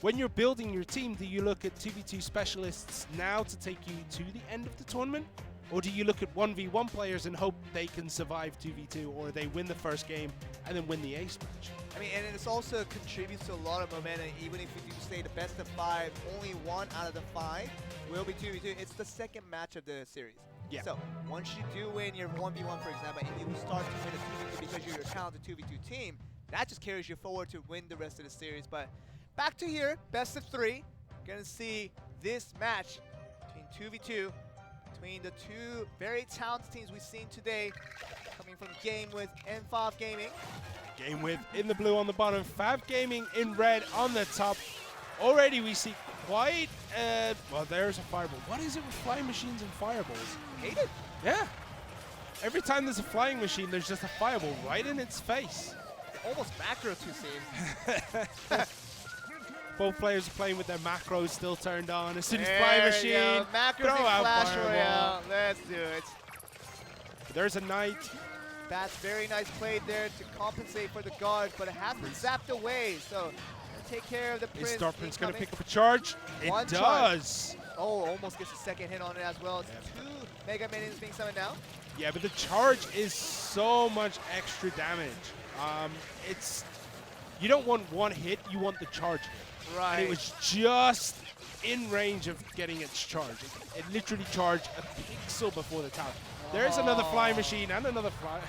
S2: when you're building your team, do you look at 2v2 specialists now to take you to the end of the tournament? Or do you look at 1v1 players and hope they can survive 2v2, or they win the first game and then win the ace match?
S1: I mean, and it also contributes to a lot of momentum. Even if we do say the best of 5, only 1 out of the 5 will be 2v2. It's the second match of the series.
S2: Yeah.
S1: So once you do win your 1v1, for example, and you start to win a 2v2 because you're a talented 2v2 team, that just carries you forward to win the rest of the series. But back to here, best of 3. We're going to see this match between 2v2, between the 2 very talented teams we've seen today, coming from Game With and FAV Gaming.
S2: Game With in the blue on the bottom, FAV Gaming in red on the top. Already we see quite, well, there's a fireball. What is it with flying machines and fireballs?
S1: Hate it.
S2: Yeah. Every time there's a flying machine, there's just a fireball right in its face.
S1: Almost macro to see.
S2: Both players are playing with their macros still turned on. As soon as
S1: There
S2: flying
S1: you
S2: machine,
S1: go. Macros
S2: throw
S1: in
S2: out
S1: Clash
S2: fireball.
S1: Royale. Let's do it.
S2: There's a knight.
S1: That's very nice play there to compensate for the guard, but it has been zapped away. So take care of the Prince.
S2: Is Dark Prince going to
S1: incoming.
S2: pick up a charge? It
S1: One
S2: does.
S1: Oh, almost gets a second hit on it as well. It's
S2: Yeah.
S1: 2 Mega Minions being summoned now.
S2: Yeah, but the charge is so much extra damage. It's you don't want one hit, you want the charge hit.
S1: Right.
S2: And it was just in range of getting its charge. It literally charged a pixel before the tower. There's another flying machine and another fly.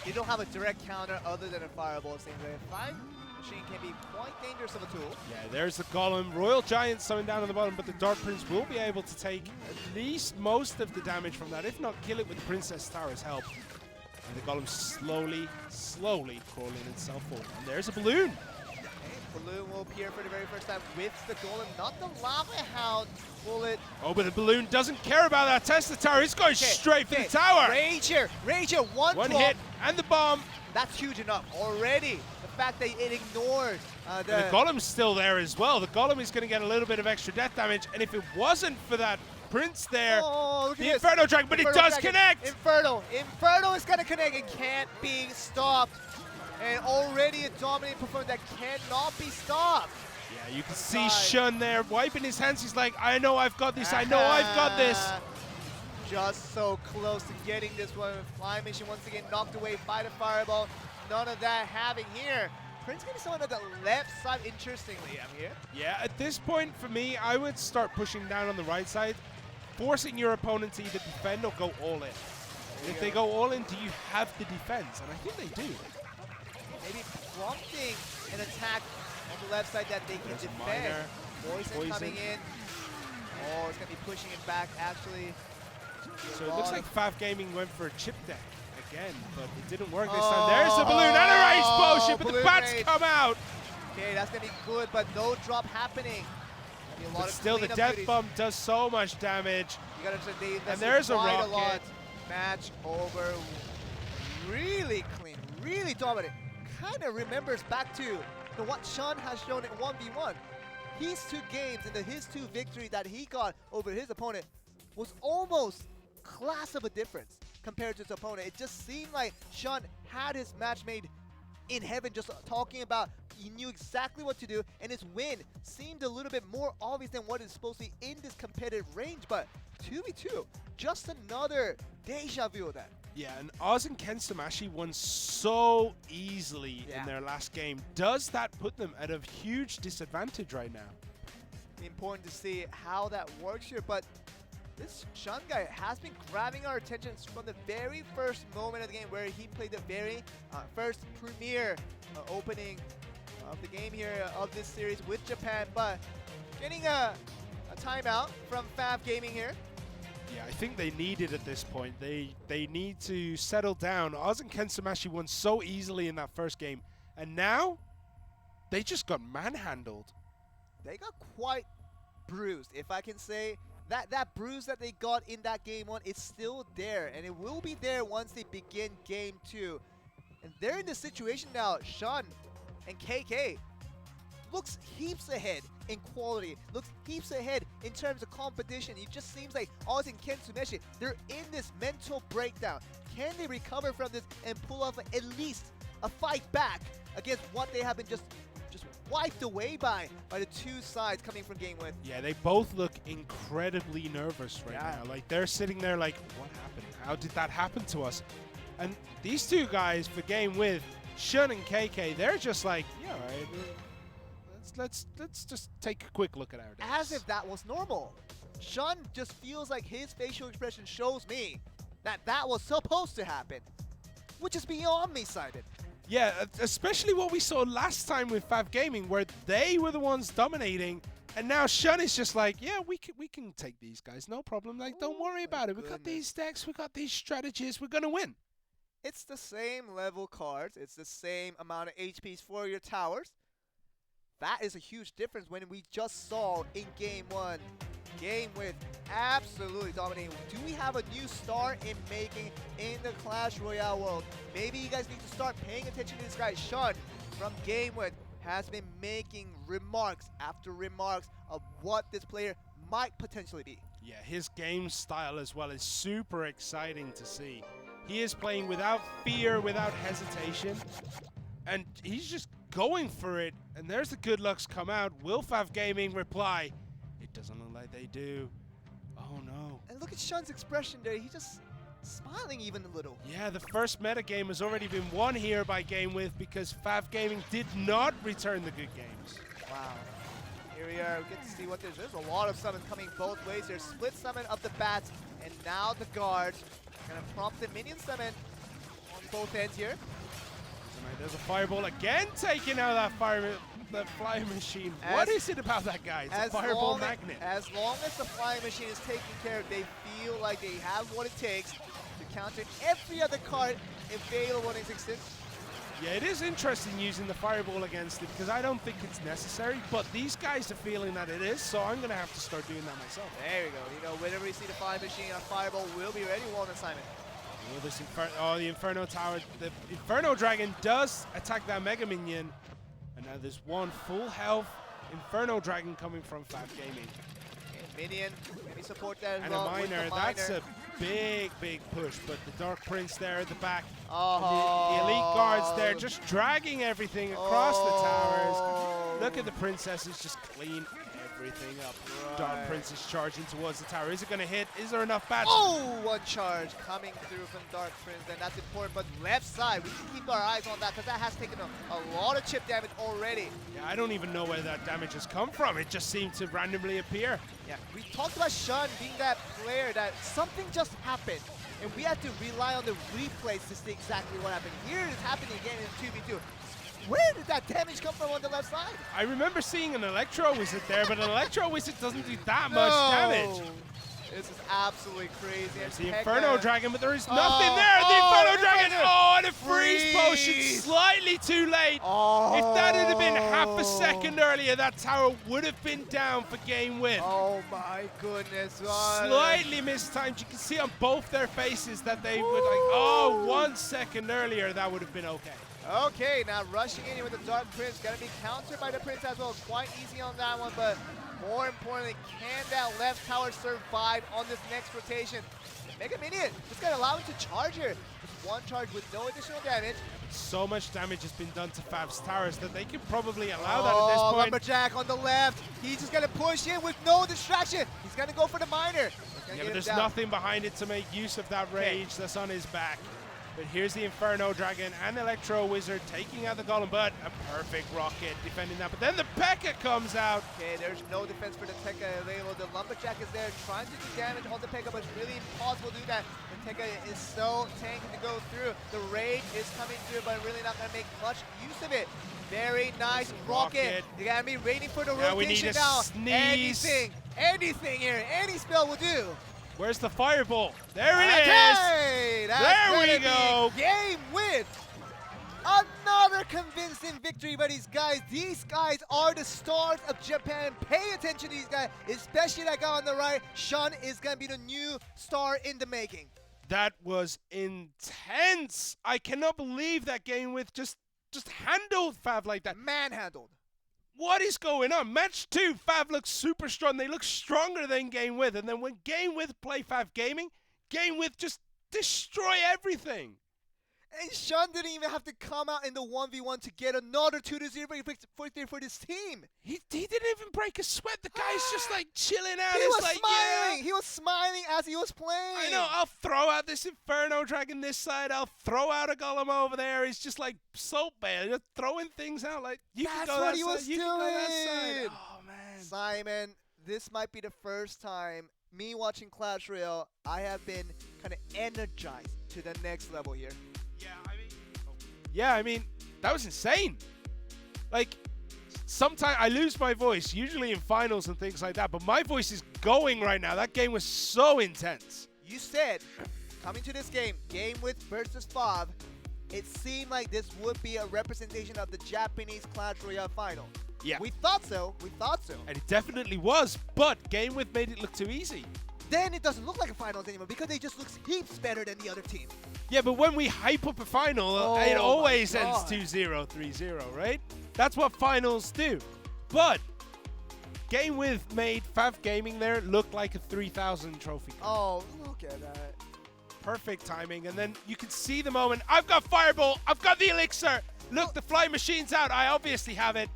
S1: You don't have a direct counter other than a fireball. Same way. Flying machine can be quite dangerous of a tool.
S2: Yeah, there's the Golem. Royal Giant summoned down on the bottom, but the Dark Prince will be able to take at least most of the damage from that, if not kill it with Princess Tower's help. And the Golem slowly crawling itself forward. And there's a balloon.
S1: Balloon will appear for the very first time with the golem, not the lava hound bullet.
S2: Oh, but the balloon doesn't care about that Tesla tower. It's going straight for the tower.
S1: Ranger, one
S2: One
S1: drop.
S2: hit and the bomb.
S1: That's huge enough already. The fact that it ignored
S2: And the Golem's still there as well. The Golem is going to get a little bit of extra death damage. And if it wasn't for that Prince there,
S1: look at
S2: the
S1: this.
S2: Inferno Dragon, but
S1: Inferno
S2: it does
S1: Dragon.
S2: connect.
S1: Inferno is going to connect. It can't be stopped. And already a dominant performance that cannot be stopped.
S2: Yeah, you can see Shun there wiping his hands. He's like, I know I've got this. I know I've got this.
S1: Just so close to getting this one. Flying Machine once again knocked away by the fireball. None of that having here. Prince going to be someone on the left side, interestingly, I'm here.
S2: Yeah, at this point, for me, I would start pushing down on the right side, forcing your opponent to either defend or go all in. If they go all in, do you have the defense? And I think they do.
S1: Maybe prompting an attack on the left side that they can defend. Poison coming in. Oh, it's going to be pushing it back, actually.
S2: So it looks like Fav Gaming went for a chip deck again, but it didn't work this time. There's the balloon and a rage potion, but the bats come out.
S1: Okay, that's going to be good, but no drop happening.
S2: But still, the death bomb does so much damage.
S1: You gotta say
S2: and there's a rocket.
S1: lot. Match over. Really clean, really dominant. Kind of remembers back to what Shun has shown in 1v1. His 2 games and his 2 victories that he got over his opponent was almost class of a difference compared to his opponent. It just seemed like Shun had his match made in heaven, just talking about he knew exactly what to do, and his win seemed a little bit more obvious than what is supposed to be in this competitive range. But 2v2, just another deja vu of that.
S2: Yeah, and Oz and Ken Samashi won so easily in their last game. Does that put them at a huge disadvantage right now?
S1: Important to see how that works here, but this Shun guy has been grabbing our attention from the very first moment of the game, where he played the very first premier opening of the game here of this series with Japan, but getting a timeout from Fav Gaming here.
S2: Yeah, I think they need it at this point. They need to settle down. Oz and Ken Samashi won so easily in that first game, and now they just got manhandled.
S1: They got quite bruised, if I can say. That bruise that they got in that game 1 is still there, and it will be there once they begin game 2. And they're in this situation now. Shun and KK looks heaps ahead in quality, looks heaps ahead in terms of competition. It just seems like Oz and Ken Sumeshi, they're in this mental breakdown. Can they recover from this and pull off at least a fight back against what they have been just wiped away by the 2 sides coming from game 1?
S2: Yeah, they both look incredibly nervous right now. Like, they're sitting there like, what happened? How did that happen to us? And these 2 guys for game with Shun and KK, they're just like, yeah, all right, let's just take a quick look at our decks.
S1: As if that was normal. Shun just feels like his facial expression shows me that was supposed to happen, which is beyond me, Simon.
S2: Yeah, especially what we saw last time with Fav Gaming, where they were the ones dominating, and now Shun is just like, yeah, we can take these guys, no problem. Like, don't worry about it. We got these decks, we got these strategies, we're gonna win.
S1: It's the same level cards, it's the same amount of HPs for your towers, That is a huge difference when we just saw in Game 1. Game with absolutely dominating. Do we have a new star in making in the Clash Royale world? Maybe you guys need to start paying attention to this guy. Sean from Game with has been making remarks after remarks of what this player might potentially be.
S2: Yeah, his game style as well is super exciting to see. He is playing without fear, without hesitation, and he's just going for it. And there's the good lucks come out. Will Fav Gaming reply? It doesn't look like they do. Oh no.
S1: And look at Sean's expression there. He's just smiling even a little.
S2: Yeah, the first meta game has already been won here by GameWith because Fav Gaming did not return the good games.
S1: Wow. Here we are. We get to see what there's a lot of summons coming both ways. There's split summon of the bats, and now the guards. Gonna prompt the minion summon on both ends here.
S2: There's a fireball again, taking out that flying machine. What is it about that guy? It's a fireball magnet.
S1: As long as the flying machine is taken care of, they feel like they have what it takes to counter every other card available in existence.
S2: Yeah, it is interesting using the fireball against it because I don't think it's necessary, but these guys are feeling that it is, so I'm going to have to start doing that myself.
S1: There we go. You know, whenever we see the flying machine, a fireball will be ready. Well, assignment.
S2: Well, this the Inferno Tower. The Inferno Dragon does attack that Mega Minion, and now there's one full health Inferno Dragon coming from Fav Gaming.
S1: Okay, Minion, maybe support that as
S2: and
S1: well.
S2: a miner. That's a big push, but the Dark Prince there at the back.
S1: Oh.
S2: The elite guards there just dragging everything across the towers. Look at the princesses just clean everything up. Right. Dark Prince is charging towards the tower. Is it going to hit? Is there enough bats?
S1: Oh, one charge coming through from Dark Prince, and that's important. But left side, we can keep our eyes on that because that has taken a lot of chip damage already.
S2: Yeah, I don't even know where that damage has come from. It just seemed to randomly appear.
S1: Yeah, we talked about Shun being that player that something just happened, and we had to rely on the replays to see exactly what happened. Here it is happening again in 2v2. Where did that damage come from on the left side?
S2: I remember seeing an Electro Wizard there, but an Electro Wizard doesn't do that much damage.
S1: This is absolutely crazy.
S2: There's the Inferno Dragon, but there is nothing there. The Inferno Dragon, and a freeze potion slightly too late. If that had been half a second earlier, that tower would have been down for Game Win.
S1: Oh my goodness.
S2: Slightly mistimed. You can see on both their faces that they were like, 1 second earlier, that would have been okay.
S1: Okay, now rushing in with the Dark Prince. Gonna be countered by the Prince as well. Quite easy on that one, but more importantly, can that left tower survive on this next rotation? Mega Minion just gonna allow him to charge here. Just one charge with no additional damage.
S2: So much damage has been done to Fav's towers that they could probably allow that at this point.
S1: Lumberjack on the left. He's just gonna push in with no distraction. He's gonna go for the miner.
S2: Yeah, but there's nothing behind it to make use of that rage that's on his back. But here's the Inferno Dragon and Electro Wizard taking out the Golem, but a perfect rocket defending that. But then the P.E.K.K.A. comes out.
S1: Okay, there's no defense for the P.E.K.K.A. available. The Lumberjack is there trying to do damage on the P.E.K.K.A., but it's really impossible to do that. The P.E.K.K.A. is so tanky to go through. The Rage is coming through, but really not going to make much use of it. Very nice rocket. You got to be waiting for the rotation
S2: we need a
S1: now.
S2: sneeze.
S1: Anything here, any spell will do.
S2: Where's the fireball? There it is! There we go!
S1: Game with another convincing victory by these guys. These guys are the stars of Japan. Pay attention to these guys, especially that guy on the right. Shun is going to be the new star in the making.
S2: That was intense. I cannot believe that Game with just handled Fav like that.
S1: Manhandled.
S2: What is going on? Match 2, Fav looks super strong. They look stronger than Game with. And then when Game with play Fav Gaming, Game with just destroy everything.
S1: And Shun didn't even have to come out in the 1v1 to get another 2-0 victory for this team.
S2: He didn't even break a sweat. The guy's just like chilling out.
S1: He was
S2: like,
S1: smiling.
S2: Yeah.
S1: He was smiling as he was playing.
S2: I know. I'll throw out this Inferno Dragon this side. I'll throw out a Golem over there. He's just like soap bad, just throwing things out. Like you
S1: That's
S2: can go
S1: what
S2: that
S1: he
S2: side.
S1: was
S2: You
S1: doing.
S2: can go that side. Oh man.
S1: Simon, this might be the first time me watching Clash Royale, I have been kind of energized to the next level here.
S2: Yeah, I mean, that was insane. Like, sometimes I lose my voice, usually in finals and things like that, but my voice is going right now. That game was so intense.
S1: You said, coming to this game, Game with versus Fav, it seemed like this would be a representation of the Japanese Clash Royale final.
S2: Yeah.
S1: We thought so. We thought so.
S2: And it definitely was, but Game With made it look too easy.
S1: Then it doesn't look like a finals anymore because they just look heaps better than the other team.
S2: Yeah, but when we hype up a final,
S1: Oh
S2: it
S1: my
S2: always ends
S1: God.
S2: 2-0, 3-0, right? That's what finals do. But Game With made Fav Gaming there look like a 3,000 trophy.
S1: Oh, look at that.
S2: Perfect timing, and then you can see the moment. I've got Fireball. I've got the Elixir. Look, the flying machine's out. I obviously have it.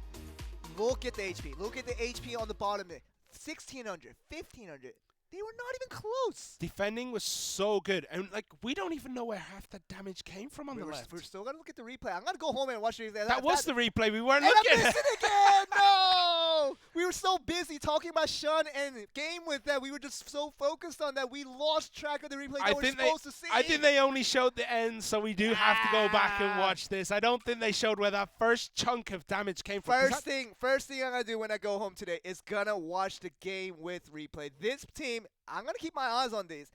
S1: Look at the HP. Look at the HP on the bottom there. 1,600, 1,500. They were not even close.
S2: Defending was so good, and like we don't even know where half the damage came from on the left.
S1: We're still gonna look at the replay. I'm gonna go home and watch the replay.
S2: That was the replay. We weren't
S1: and
S2: looking.
S1: I missed it again. No, we were so busy talking about Shun and Game With that we were just so focused on that we lost track of the replay that we're supposed to see.
S2: I think they only showed the end, so we do have to go back and watch this. I don't think they showed where that first chunk of damage came from.
S1: First thing I'm gonna do when I go home today is gonna watch the Game With replay. This team, I'm gonna keep my eyes on these,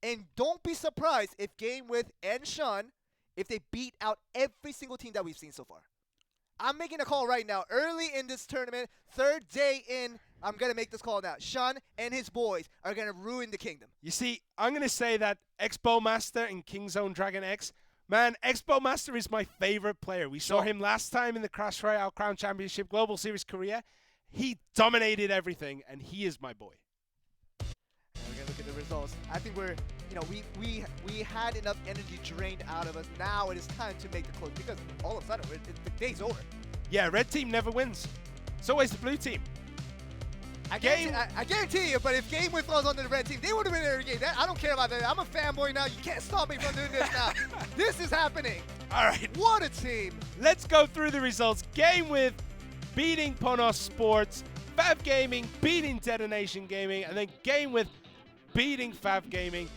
S1: and don't be surprised if Game With and Shun, if they beat out every single team that we've seen so far. I'm making a call right now. Early in this tournament, third day in, I'm going to make this call now. Shun and his boys are going to ruin the kingdom.
S2: You see, I'm going to say that Expo Master and Kingzone Dragon X, man, Expo Master is my favorite player. We saw him last time in the Clash Royale Crown Championship Global Series Korea. He dominated everything, and he is my boy.
S1: We're going to look at the results. I think we're, we had enough energy drained out of us. Now it is time to make the close because all of a sudden the day's over.
S2: Yeah, red team never wins. It's always the blue team.
S1: I guarantee you, but if Game With falls under the red team, they would have been in every game. I don't care about that. I'm a fanboy now. You can't stop me from doing this now. This is happening.
S2: All right.
S1: What a team.
S2: Let's go through the results. Game With beating Ponos Sports, Fav Gaming beating Detonation Gaming, and then Game With beating Fav Gaming.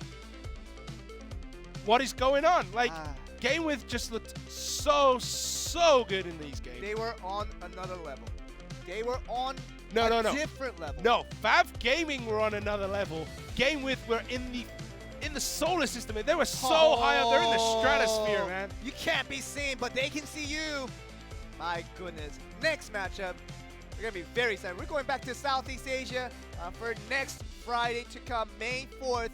S2: What is going on? Like, Game With just looked so good in these games.
S1: They were on another level. They were on
S2: a
S1: different level.
S2: No, Fav Gaming were on another level. Game With were in the solar system. They were so high up. They're in the stratosphere, man.
S1: You can't be seen, but they can see you. My goodness. Next matchup, we're going to be very excited. We're going back to Southeast Asia for next Friday to come, May 4th.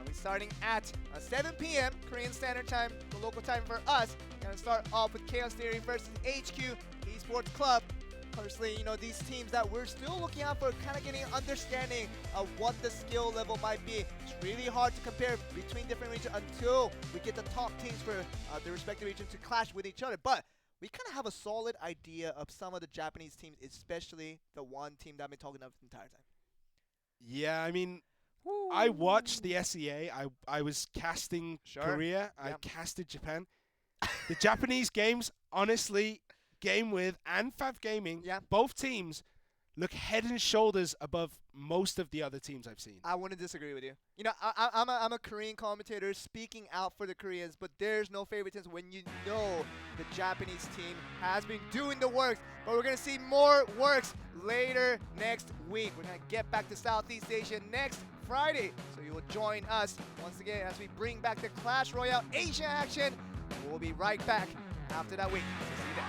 S1: We're starting at 7 p.m. Korean Standard Time, the local time for us. We're going to start off with Chaos Theory versus HQ Esports Club. Personally, these teams that we're still looking out for, kind of getting an understanding of what the skill level might be. It's really hard to compare between different regions until we get the top teams for the respective regions to clash with each other. But we kind of have a solid idea of some of the Japanese teams, especially the one team that I've been talking about the entire time.
S2: Yeah, I mean, I watched the SEA. I was casting Korea. I casted Japan. The Japanese games, honestly, Game With and Fav Gaming, both teams look head and shoulders above most of the other teams I've seen.
S1: I wouldn't disagree with you. I'm a Korean commentator speaking out for the Koreans, but there's no favoritism when you know the Japanese team has been doing the work. But we're going to see more works later next week. We're going to get back to Southeast Asia next Friday. So you will join us once again as we bring back the Clash Royale Asia action. We'll be right back after that week. See you then.